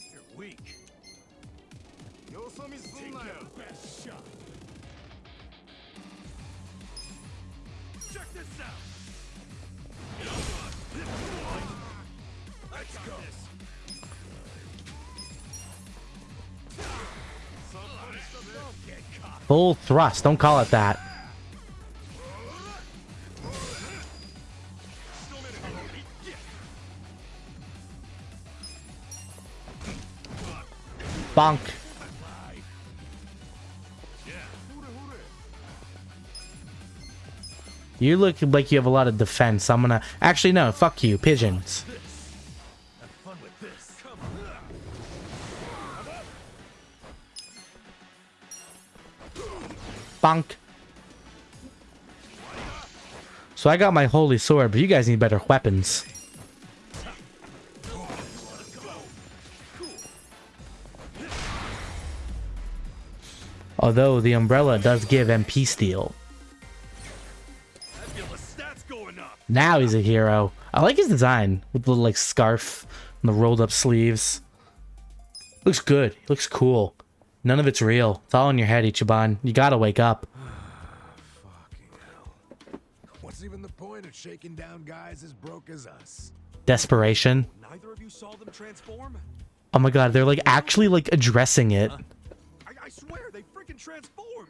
Full thrust. Don't call it that. Bonk. You look like you have a lot of defense. I'm gonna... Actually, no. Fuck you. Pigeons. Bonk. So I got my holy sword, but you guys need better weapons. Although the umbrella does give MP steel. Now he's a hero. I like his design with the little like scarf and the rolled up sleeves. Looks good. Looks cool. None of it's real. It's all in your head, Ichiban. You gotta wake up. What's even the point of shaking down guys as broke as us? Desperation. Neither of you saw them transform? Oh my god, they're like actually like addressing it. I swear they freaking transformed.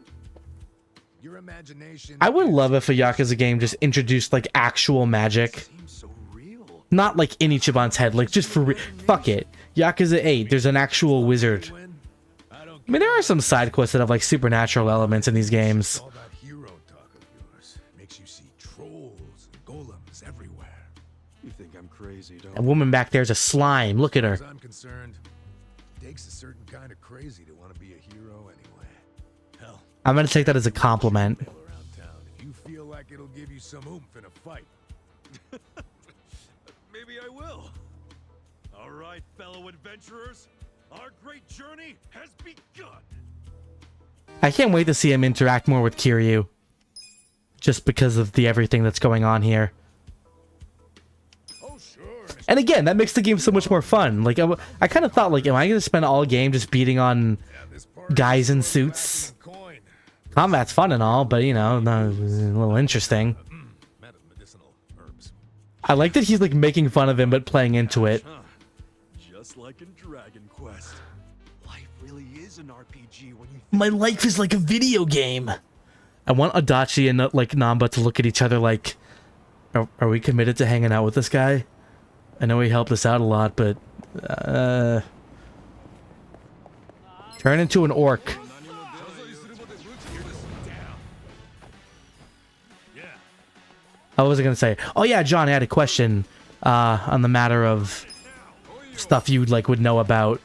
Your imagination. I would love if a Yakuza game just introduced like actual magic. Not like in Ichiban's head, like just for fuck it. Yakuza 8, there's an actual wizard. I mean, there are some side quests that have like supernatural elements in these games. All that hero talk of yours makes you see trolls and golems everywhere. You think I'm crazy, don't A woman back there's a slime. Look at her. As I'm concerned, it takes a certain kind of crazy to want to be a hero anyway. Hell, I'm gonna take that as a compliment. around town if you feel like it'll give you some oomph in a fight. Maybe I will. All right, fellow adventurers, our great journey has begun. I can't wait to see him interact more with Kiryu. Just because of the everything that's going on here. And again, that makes the game so much more fun. Like, I kind of thought, like, am I going to spend all game just beating on guys in suits? Combat's fun and all, but, you know, a little interesting. I like that he's, like, making fun of him, but playing into it. Just like in Dragon Quest, life really is an RPG when you. My life is like a video game. I want Adachi and, like, Namba to look at each other like, are we committed to hanging out with this guy? I know he helped us out a lot, but turn into an orc. I was gonna say, oh yeah, John, I had a question on the matter of stuff you like would know about.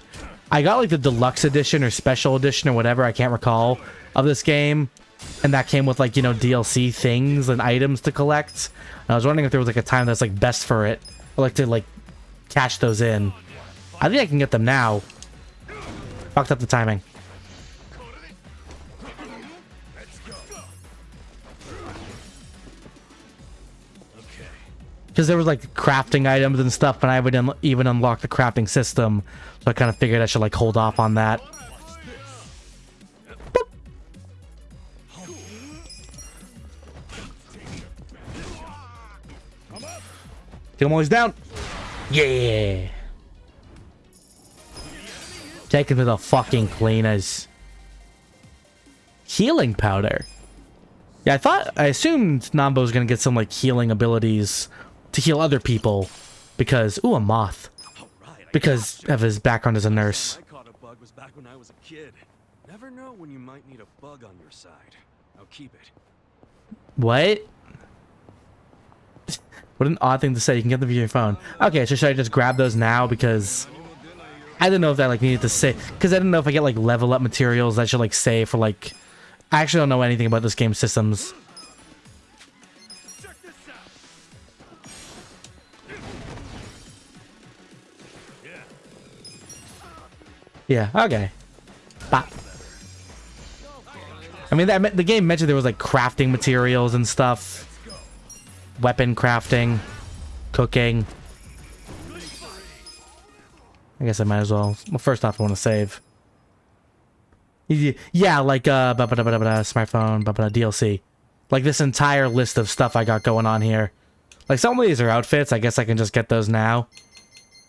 I got like the deluxe edition or special edition or whatever, I can't recall, of this game, and that came with like, you know, DLC things and items to collect. And I was wondering if there was like a time that's like best for it. I like to like cash those in. I think I can get them now. Fucked up the timing. Because there was like crafting items and stuff, but I would even unlock the crafting system, so I kind of figured I should like hold off on that. Boop. Get him while he's down. Yeah. Take him to the fucking cleaners. Healing powder. Yeah, I assumed Nambo was gonna get some like healing abilities to heal other people, because a moth. Because of his background as a nurse. I caught a bug was back when I was a kid. Never know when you might need a bug on your side. Now keep it. What? What an odd thing to say. You can get them via your phone. Okay, so should I just grab those now? Because I didn't know if I like needed to save. Because I didn't know if I get like level up materials that should like save for like. I actually don't know anything about this game's systems. Yeah, okay. Bop. I mean, the game mentioned there was like crafting materials and stuff. Weapon crafting. Cooking. I guess I might as well. Well, first off, I want to save. Yeah, like, smartphone, DLC. Like this entire list of stuff I got going on here. Like, some of these are outfits. I guess I can just get those now.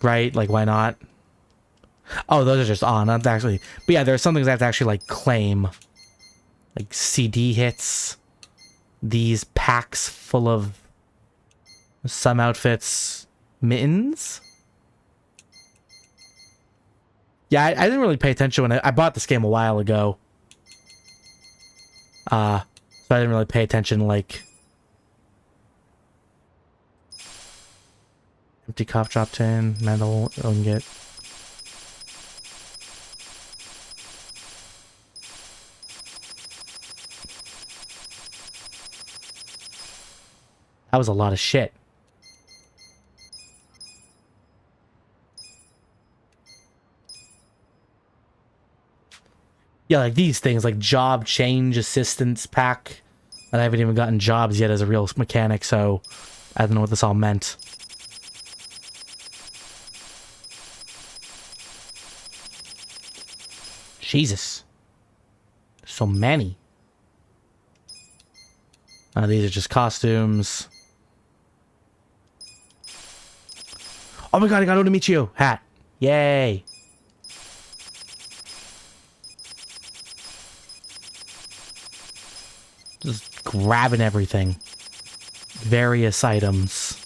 Right? Like, why not? Oh, those are just on. Not actually. But yeah, there are some things I have to actually, like, claim. Like, CD hits. These packs full of some outfits. Mittens? Yeah, I didn't really pay attention when I bought this game a while ago. So I didn't really pay attention, like... Empty cough drop tin, metal ingot. That was a lot of shit. Yeah, like these things, like job change assistance pack. And I haven't even gotten jobs yet as a real mechanic, so I don't know what this all meant. Jesus. So many. These are just costumes. Oh my god, I got Onimichio hat. Yay. grabbing everything. Various items.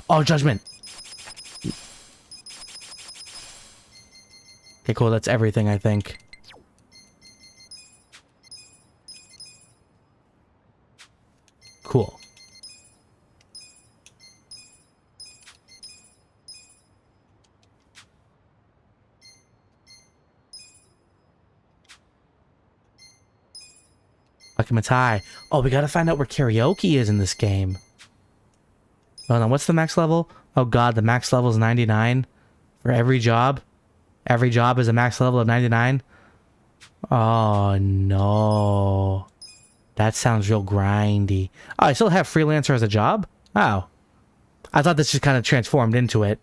Oh, judgment. Okay, cool. That's everything, I think. Cool. Matai. Oh, we gotta find out where karaoke is in this game. Oh no, what's the max level? Oh god, the max level is 99 for every job. Every job is a max level of 99. Oh no. That sounds real grindy. Oh, I still have freelancer as a job? Oh. I thought this just kind of transformed into it.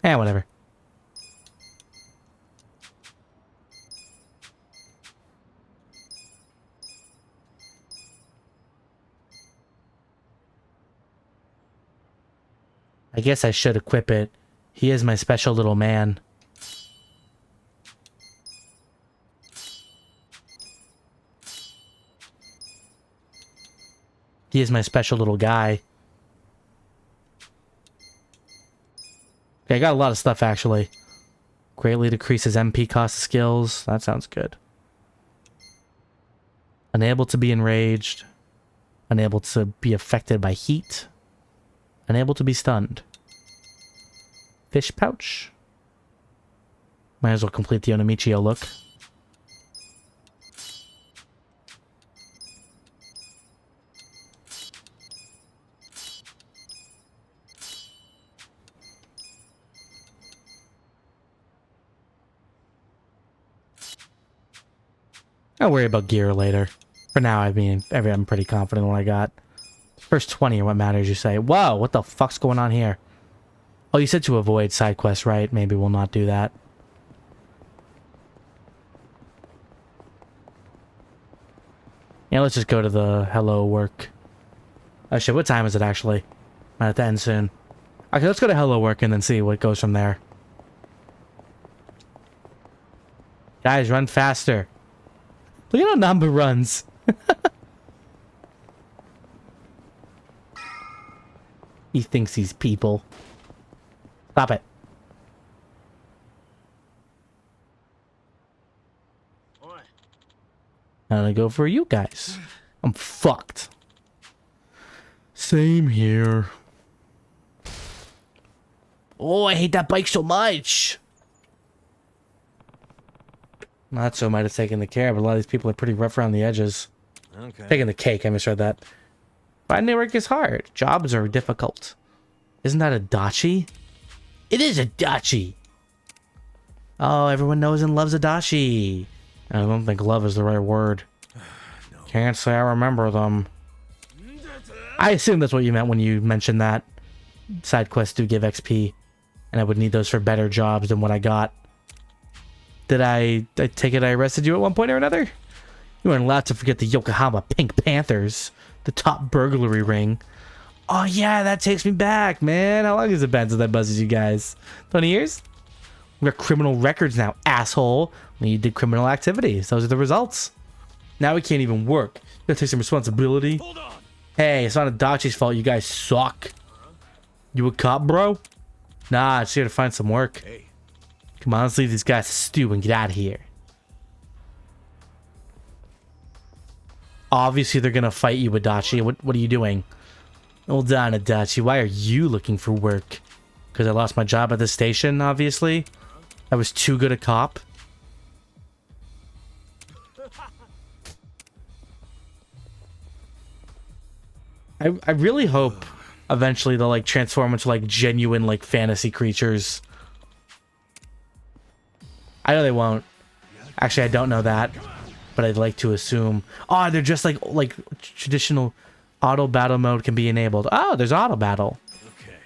Eh, whatever. I guess I should equip it. He is my special little man. He is my special little guy. Okay, I got a lot of stuff actually. Greatly decreases MP cost of skills. That sounds good. Unable to be enraged. Unable to be affected by heat. Unable to be stunned. Fish pouch. Might as well complete the Onamichio look. I'll worry about gear later. For now, I mean, I'm pretty confident in what I got. First 20 are what matters, you say. Whoa, what the fuck's going on here? Oh, you said to avoid side quests, right? Maybe we'll not do that. Yeah, let's just go to the hello work. Oh shit, what time is it actually? Might have to end soon. Okay, let's go to hello work and then see what goes from there. Guys, run faster. Look at how Namba runs. He thinks he's people. Stop it. I'm gonna go for you guys. I'm fucked. Same here. Oh, I hate that bike so much. Not so might have taken the care, but a lot of these people are pretty rough around the edges. Okay. Taking the cake, I misread that. Finding work is hard. Jobs are difficult. Isn't that a dachi? It is a dachi! Oh, everyone knows and loves a dachi. I don't think love is the right word. No. Can't say I remember them. I assume that's what you meant when you mentioned that. Side quests do give XP, and I would need those for better jobs than what I got. Did I take it I arrested you at one point or another? You weren't allowed to forget the Yokohama Pink Panthers, the top burglary ring. Oh yeah, that takes me back, man. How long has it been since I busted you guys? 20 years? We got criminal records now, asshole. When you did criminal activities, those are the results. Now we can't even work. You gotta take some responsibility. Hold on. Hey, it's not Adachi's fault. You guys suck. You a cop, bro? Nah, it's here to find some work. Hey. Come on, let's leave these guys to stew and get out of here. Obviously, they're gonna fight you, Adachi. What are you doing? Hold on, Adachi. Why are you looking for work? Because I lost my job at the station, obviously. I was too good a cop. I really hope eventually they'll like transform into like genuine like fantasy creatures. I know they won't. Actually, I don't know that, but I'd like to assume. Oh, they're just like traditional auto battle mode can be enabled. Oh, there's auto battle. Okay.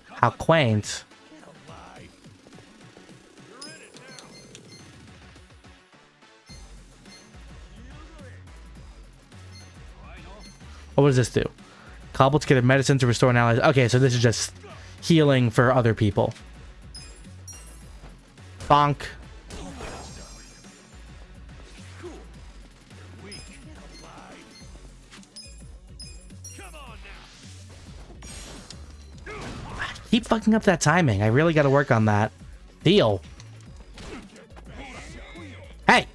How quaint. Oh, what does this do? Cobble together medicine to restore an ally. Okay, so this is just healing for other people. Bonk. Keep fucking up that timing. I really got to work on that. Theo. Hey.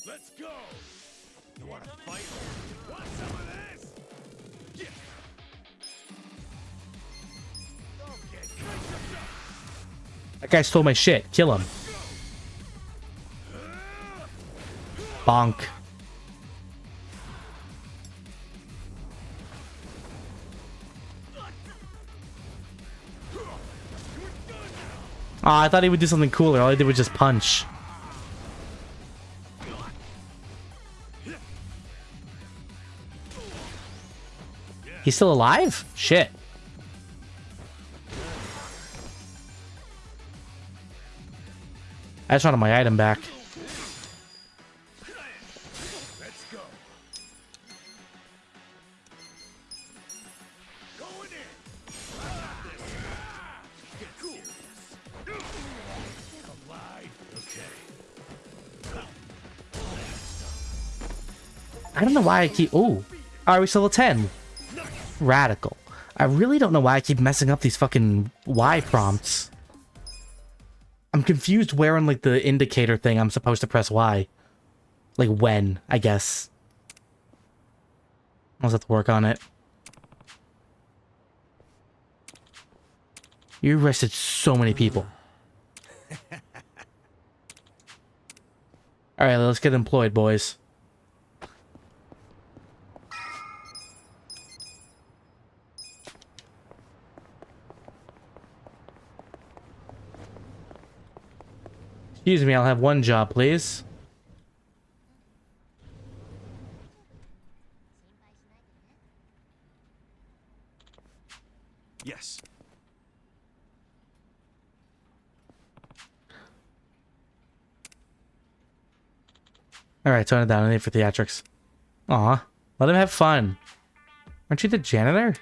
Let's go. You want to fight? Want some of this? Yeah. Okay, That guy stole my shit. Kill him. Bonk. Oh, I thought he would do something cooler. All he did was just punch. He's still alive? Shit. I just wanted my item back. let's go. Going in. Get cool. Alive. Okay. I don't know why I keep... Ooh. Are we still at 10? Radical. I really don't know why I keep messing up these fucking Y prompts. I'm confused where on, like, the indicator thing I'm supposed to press Y. Like, when, I guess. I'll have to work on it. You arrested so many people. Alright, let's get employed, boys. Excuse me, I'll have one job, please. Yes. Alright, tone it down. I need for theatrics. Aw. Let him have fun. Aren't you the janitor?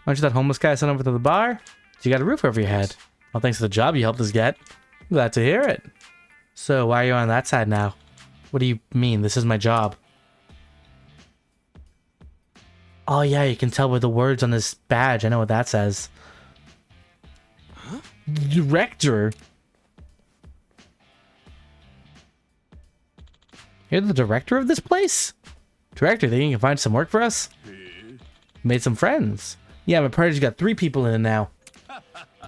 Aren't you that homeless guy sent over to the bar? So you got a roof over your head. Well, thanks for the job you helped us get. Glad to hear it. So, why are you on that side now? What do you mean? This is my job. Oh yeah, you can tell by the words on this badge. I know what that says. Huh? Director? You're the director of this place? Director, think you can find some work for us? Made some friends. Yeah, my party's got 3 people in it now.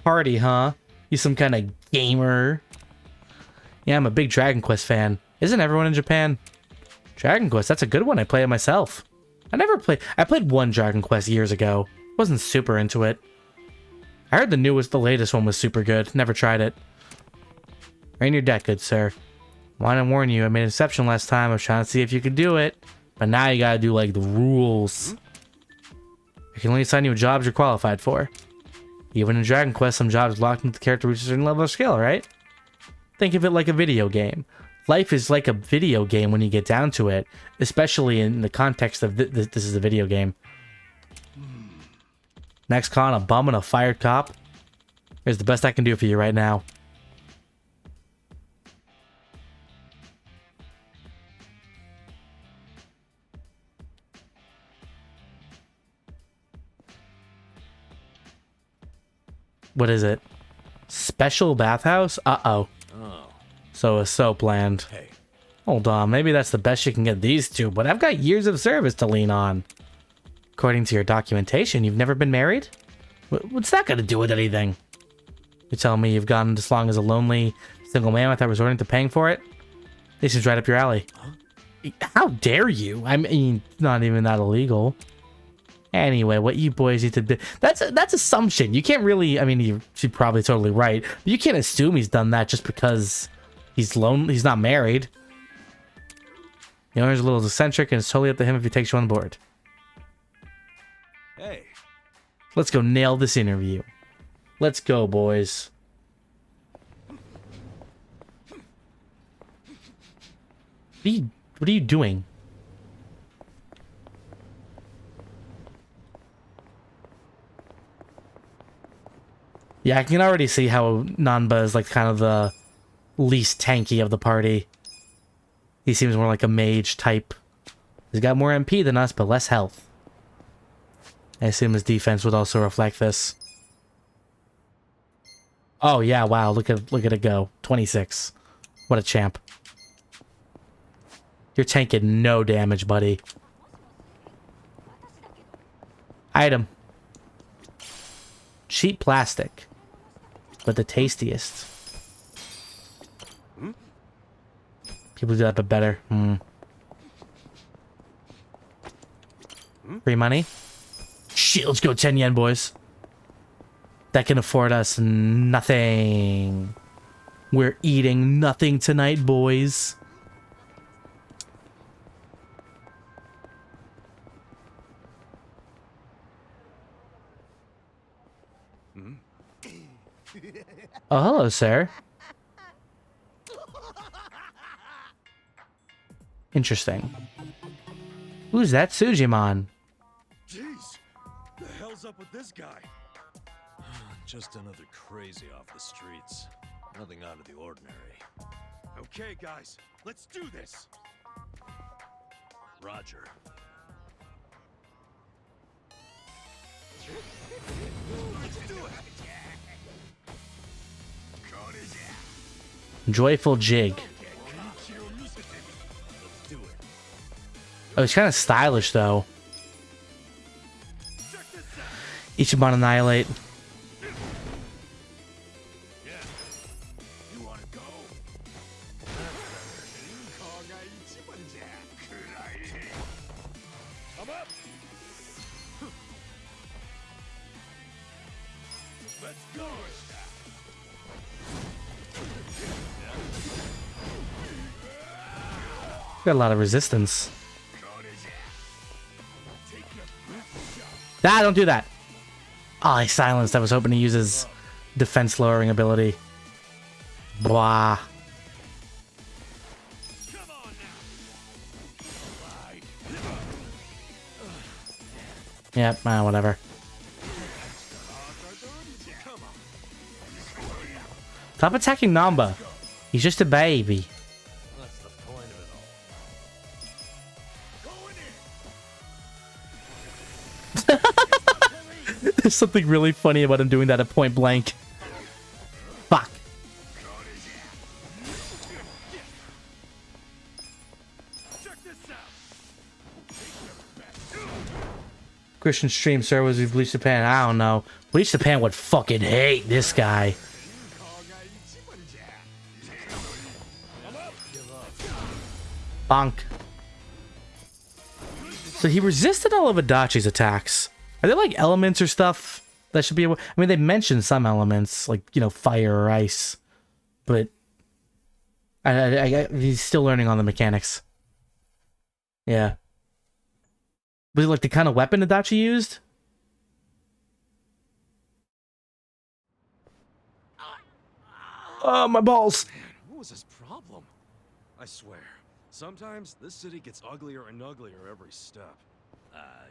Party, huh? You some kind of gamer? Yeah, I'm a big Dragon Quest fan. Isn't everyone in Japan? Dragon Quest, that's a good one. I play it myself. I played one Dragon Quest years ago. Wasn't super into it. I heard the latest one was super good. Never tried it. Rain your deck, good sir. Want to warn you, I made an exception last time. I was trying to see if you could do it. But now you gotta do, like, the rules. I can only assign you jobs you're qualified for. Even in Dragon Quest, some jobs locked into the character reaches a certain level of skill, right? Think of it like a video game. Life is like a video game when you get down to it, especially in the context of this is a video game. Next con, a bum and a fired cop. Here's the best I can do for you right now. What is it? Special bathhouse? Uh-oh. Oh. So it's so bland. Hey. Hold on, maybe that's the best you can get these two, but I've got years of service to lean on. According to your documentation, you've never been married? What's that got to do with anything? You telling me you've gone this long as a lonely, single man without resorting to paying for it? This is right up your alley. Huh? How dare you? I mean, not even that illegal. Anyway, what you boys need to do... That's assumption. You can't really... I mean, you're probably totally right. But you can't assume he's done that just because he's lonely. He's not married. The owner's a little eccentric, and it's totally up to him if he takes you on board. Hey. Let's go nail this interview. Let's go, boys. What are you doing? Yeah, I can already see how Nanba is like kind of the least tanky of the party. He seems more like a mage type. He's got more MP than us, but less health. I assume his defense would also reflect this. Oh yeah, wow, look at it go. 26. What a champ. You're tanking no damage, buddy. Item. Cheap plastic, but the tastiest. People do that, but better. Free money? Shit, let's go 10 yen, boys. That can afford us nothing. We're eating nothing tonight, boys. Oh, hello, sir. Interesting. Who's that Sujimon? Jeez, the hell's up with this guy? Just another crazy off the streets. Nothing out of the ordinary. Okay, guys, let's do this. Roger. Let's do it. Joyful jig. Oh, it's kind of stylish, though. Ichiban Annihilate. Got a lot of resistance. Ah, don't do that. Oh, I silenced. I was hoping to use his defense lowering ability. Blah. Yep, whatever. Stop attacking Namba. He's just a baby. That's the point of it all. There's something really funny about him doing that at point blank. Fuck. Christian stream servers with Bleach Japan. I don't know. Bleach Japan would fucking hate this guy. Bonk. So he resisted all of Adachi's attacks. Are there like elements or stuff that should be? I mean, they mentioned some elements like, you know, fire or ice, but he's still learning on the mechanics. Yeah. Was it like the kind of weapon Adachi used? Oh, my balls. Man, what was his problem? I swear, sometimes this city gets uglier and uglier every step.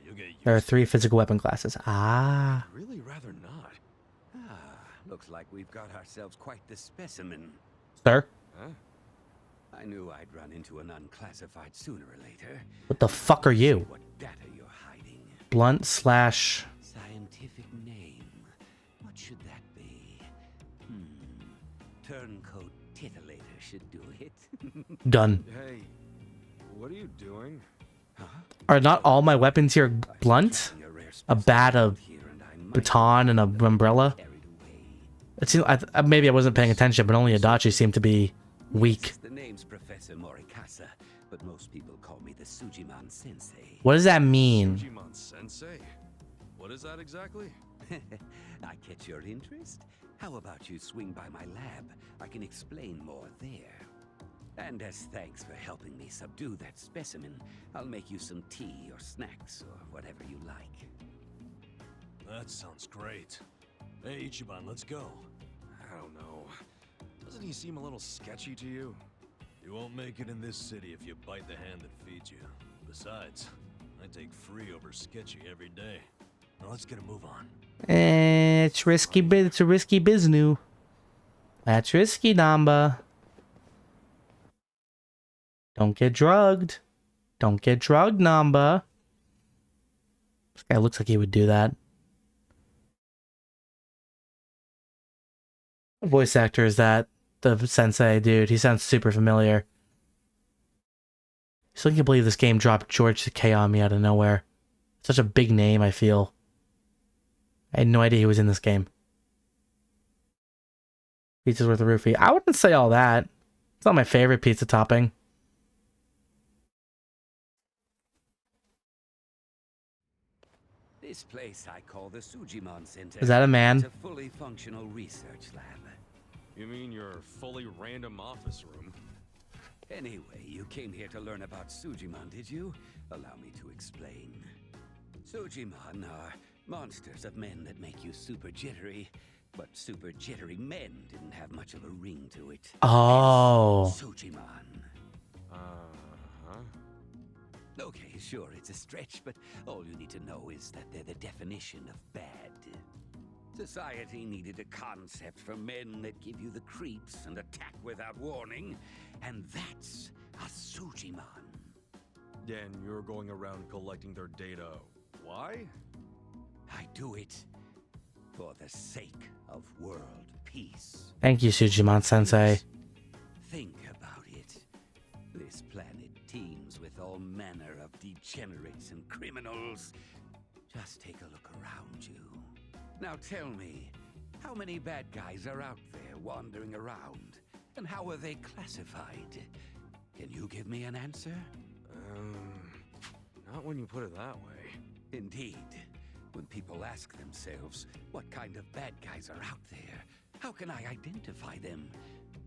You'll get used There are 3 physical weapon classes. Ah. I'd really rather not. Looks like we've got ourselves quite the specimen. Sir? Huh? I knew I'd run into an unclassified sooner or later. What the fuck are you? What data you're hiding? Blunt slash... Scientific name. What should that be? Turncoat titillator should do it. Gun. Hey, what are you doing? Are not all my weapons here blunt? A bat, a baton, and an umbrella? It seemed, maybe I wasn't paying attention, but only Adachi seemed to be weak. The name's Professor Morikasa, but most people call me the Sujimon Sensei. What does that mean? Sujimon Sensei? What is that exactly? I catch your interest? How about you swing by my lab? I can explain more there. And as thanks for helping me subdue that specimen, I'll make you some tea or snacks or whatever you like. That sounds great. Hey, Ichiban, let's go. I don't know. Doesn't he seem a little sketchy to you? You won't make it in this city if you bite the hand that feeds you. Besides, I take free over sketchy every day. Now let's get a move on. It's risky, it's a risky business. That's risky, Namba. Don't get drugged. Don't get drugged, Namba. This guy looks like he would do that. What voice actor is that? The sensei dude. He sounds super familiar. I still can't believe this game dropped George Takei on me out of nowhere. Such a big name, I feel. I had no idea he was in this game. Pizza's worth a roofie. I wouldn't say all that. It's not my favorite pizza topping. This place I call the Sujimon Center. Is that a man? It's a fully functional research lab. You mean your fully random office room? Anyway, you came here to learn about Sujimon, did you? Allow me to explain. Sujimon are monsters of men that make you super jittery, but super jittery men didn't have much of a ring to it. Oh. Sujimon. Okay, sure, it's a stretch, but all you need to know is that they're the definition of bad. Society needed a concept for men that give you the creeps and attack without warning, and that's a Sujimon. And you're going around collecting their data. Why? I do it for the sake of world peace. Thank you, Sujimon Sensei. Think about it. This planet teems with all manner of degenerates and criminals. Just take a look around you. Now tell me, how many bad guys are out there wandering around? And how are they classified? Can you give me an answer? Not when you put it that way. Indeed. When people ask themselves, what kind of bad guys are out there? How can I identify them?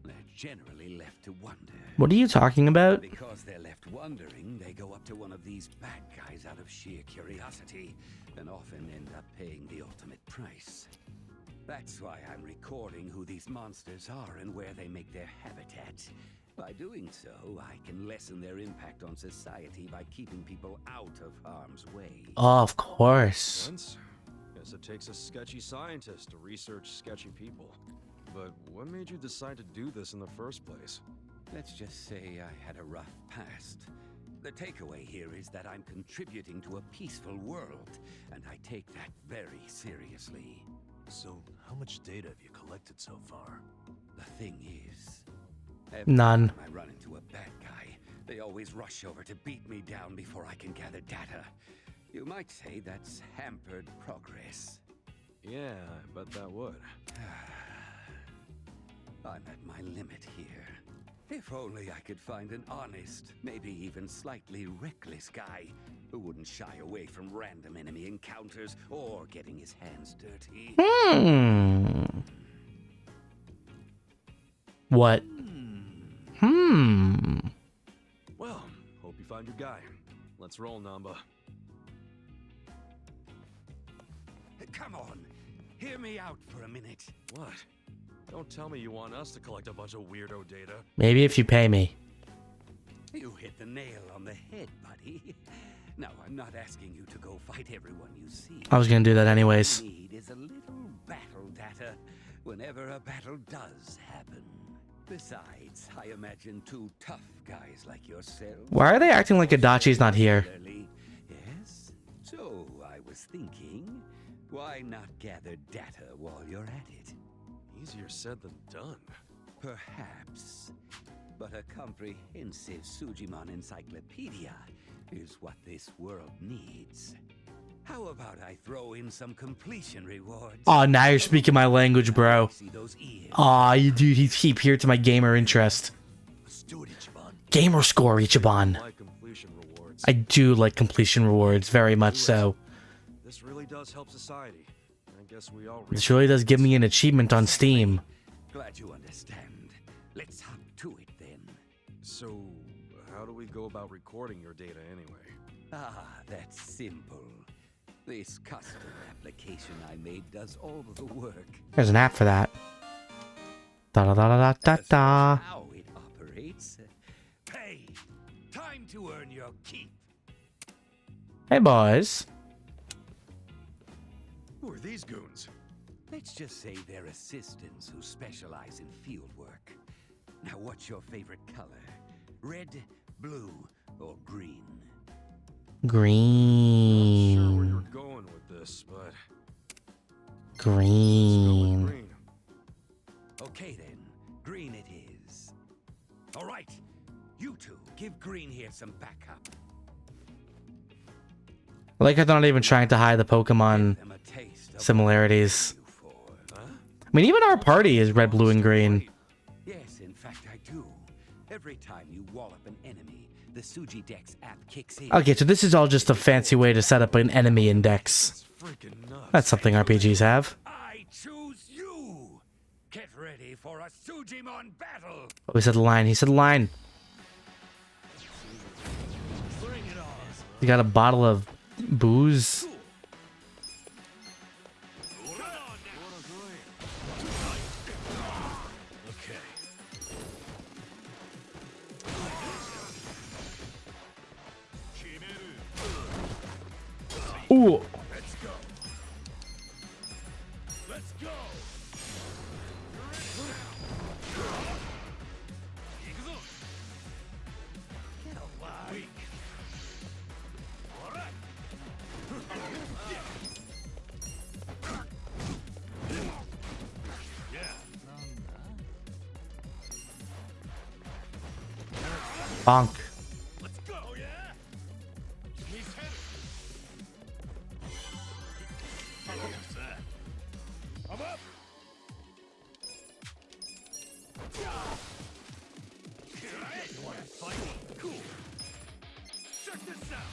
They're generally left to wonder. What are you talking about? Because they're left wondering, they go up to one of these bad guys out of sheer curiosity, and often end up paying the ultimate price. That's why I'm recording who these monsters are and where they make their habitat. By doing so, I can lessen their impact on society by keeping people out of harm's way. Oh, of course. Sense? Guess it takes a sketchy scientist to research sketchy people. But what made you decide to do this in the first place? Let's just say I had a rough past. The takeaway here is that I'm contributing to a peaceful world, and I take that very seriously. So, how much data have you collected so far? The thing is, none. Every time I run into a bad guy, they always rush over to beat me down before I can gather data. You might say that's hampered progress. Yeah, I bet that would. I'm at my limit here. If only I could find an honest, maybe even slightly reckless guy who wouldn't shy away from random enemy encounters or getting his hands dirty. What? Well, hope you find your guy. Let's roll, Namba. Come on, hear me out for a minute. What? Don't tell me you want us to collect a bunch of weirdo data. Maybe if you pay me. You hit the nail on the head, buddy. Now, I'm not asking you to go fight everyone you see. I was gonna do that anyways. What you need is a little battle data whenever a battle does happen. Besides, I imagine two tough guys like yourself. Why are they acting like Adachi's not here? Yes? So, I was thinking, why not gather data while you're at it? Easier said than done. Perhaps. But a comprehensive Sujimon encyclopedia is what this world needs. How about I throw in some completion rewards? Oh, now you're speaking my language, bro. Aw, you dude, you keep here to my gamer interest. Gamer score, Ichiban. I do like completion rewards, very much so. This really does help society. I guess we all. This really does give me an achievement on Steam. Glad you understand. Let's hop to it then. So, how do we go about recording your data anyway? Ah, that's simple. This custom application I made does all of the work. There's an app for that. Da da da da da da. How it operates. Pay. Time to earn your keep. Hey, boys. Who are these goons? Let's just say they're assistants who specialize in field work. Now, what's your favorite color? Red, blue, or green? Green. Not sure where you're going with this, but Green. green. Okay then, green it is. All right, you two, give green here some backup. Like they're not even trying to hide the Pokemon similarities. I mean, even our party is red, blue, and green. Yes, in fact I do. Every time you wallop an enemy, the Suji Dex app kicks in. Okay, so this is all just a fancy way to set up an enemy index. That's something RPGs have. I choose you. Get ready for a Sujimon battle. Oh, he said the line. He said the line. You got a bottle of booze. Ooh. Let's go. Let's go. Weak. All right. Bonk. Let's go, yeah? He's headed. What's that? I'm up. You want to fight? Cool. Check this out.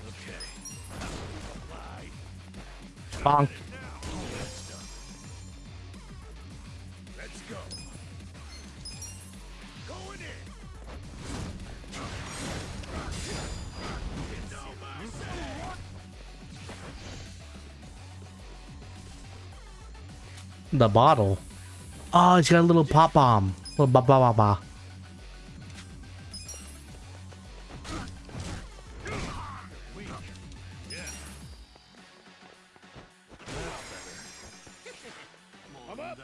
Okay. Lied. Bonk. Let's go. Going in. You know myself. The bottle. Oh, he's got a little pop bomb. Little ba ba ba ba. I'm up.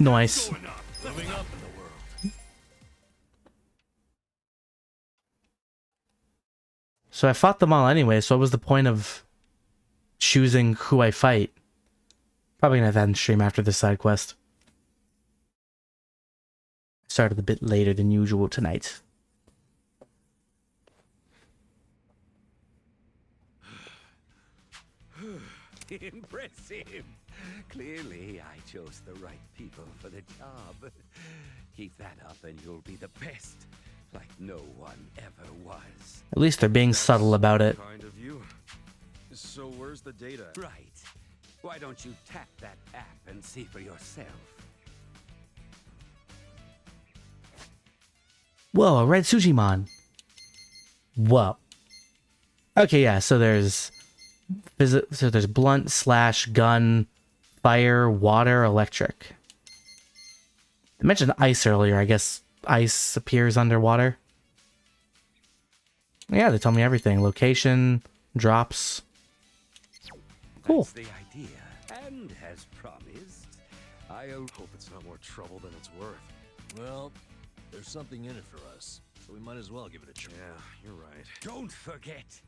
Nice. Moving up in the world. So I fought them all anyway, so what was the point of choosing who I fight? Probably gonna have that in stream after this side quest. Started a bit later than usual tonight. Impressive. Clearly, I chose the right people for the job. Keep that up and you'll be the best, like no one ever was. At least they're being subtle about it. Kind of you. So where's the data? Right. Why don't you tap that app and see for yourself? Whoa, a red Sujimon. Whoa. Okay, yeah, so there's blunt slash gun, fire, water, electric. I mentioned ice earlier. I guess ice appears underwater. Yeah, they tell me everything. Location, drops. Cool. That's the idea. And as promised, I'll hope it's not more trouble than it's worth. Well, there's something in it for us, so we might as well give it a try. Yeah, you're right. Don't forget,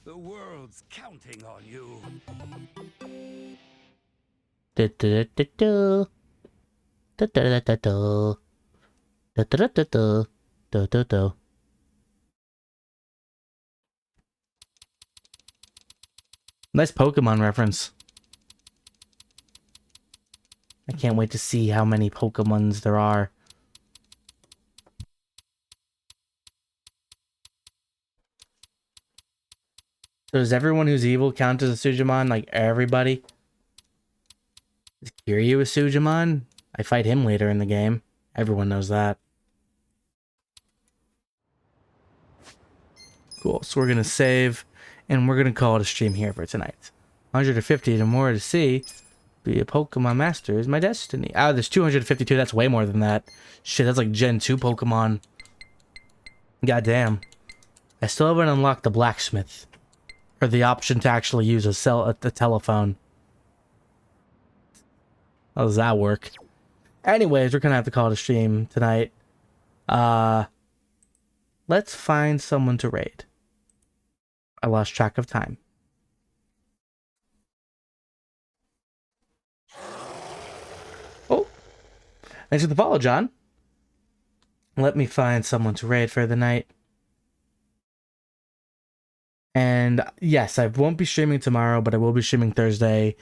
the world's counting on you. Nice Pokemon reference. I can't wait to see how many Pokemons there are. So does everyone who's evil count as a Sujimon? Like everybody? Is Kiryu a Sujimon? I fight him later in the game. Everyone knows that. Cool, so we're going to save, and we're going to call it a stream here for tonight. 150 to more to see. Be a Pokemon Master is my destiny. Ah, there's 252. That's way more than that. Shit, that's like Gen 2 Pokemon. Goddamn. I still haven't unlocked the blacksmith. Or the option to actually use a telephone. How does that work? Anyways, we're gonna have to call it a stream tonight. Let's find someone to raid. I lost track of time. Oh. Thanks for the follow, John. Let me find someone to raid for the night. And yes, I won't be streaming tomorrow, but I will be streaming Thursday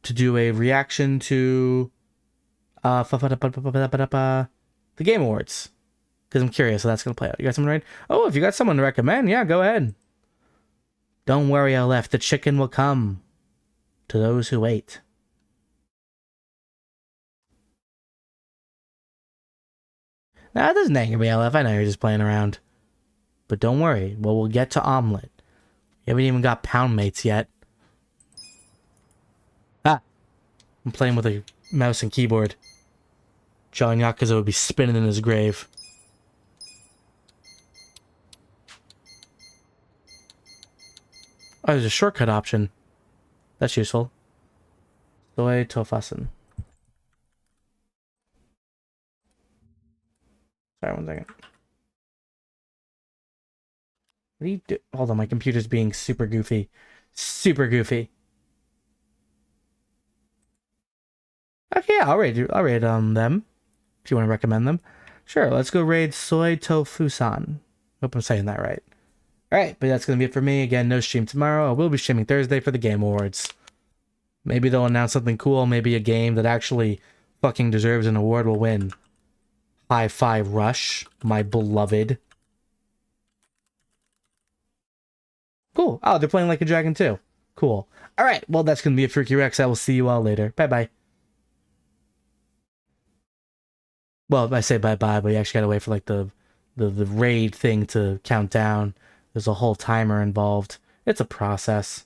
to do a reaction to the Game Awards. Because I'm curious how that's going to play out. You got someone to raid? Oh, if you got someone to recommend, yeah, go ahead. Don't worry, LF. The chicken will come to those who wait. Nah, that doesn't anger me, LF. I know you're just playing around. But don't worry. Well, we'll get to Omelet. You haven't even got Pound Mates yet. Ah. I'm playing with a mouse and keyboard. John Yakuza would be spinning in his grave. Oh, there's a shortcut option. That's useful. Soy Tofasen. Sorry, 1 second. What do you do? Hold on, my computer's being super goofy. Super goofy. Okay, yeah, I'll raid them. If you want to recommend them. Sure, let's go raid Soy Tofusan. Hope I'm saying that right. Alright, but that's going to be it for me. Again, no stream tomorrow. I will be streaming Thursday for the Game Awards. Maybe they'll announce something cool. Maybe a game that actually fucking deserves an award will win. Hi-Fi Rush, my beloved. Cool. Oh, they're playing Like a Dragon too. Cool. Alright, well, that's going to be it for Rexx. I will see you all later. Bye-bye. Well, I say bye-bye, but you actually gotta wait for like the raid thing to count down. There's a whole timer involved. It's a process.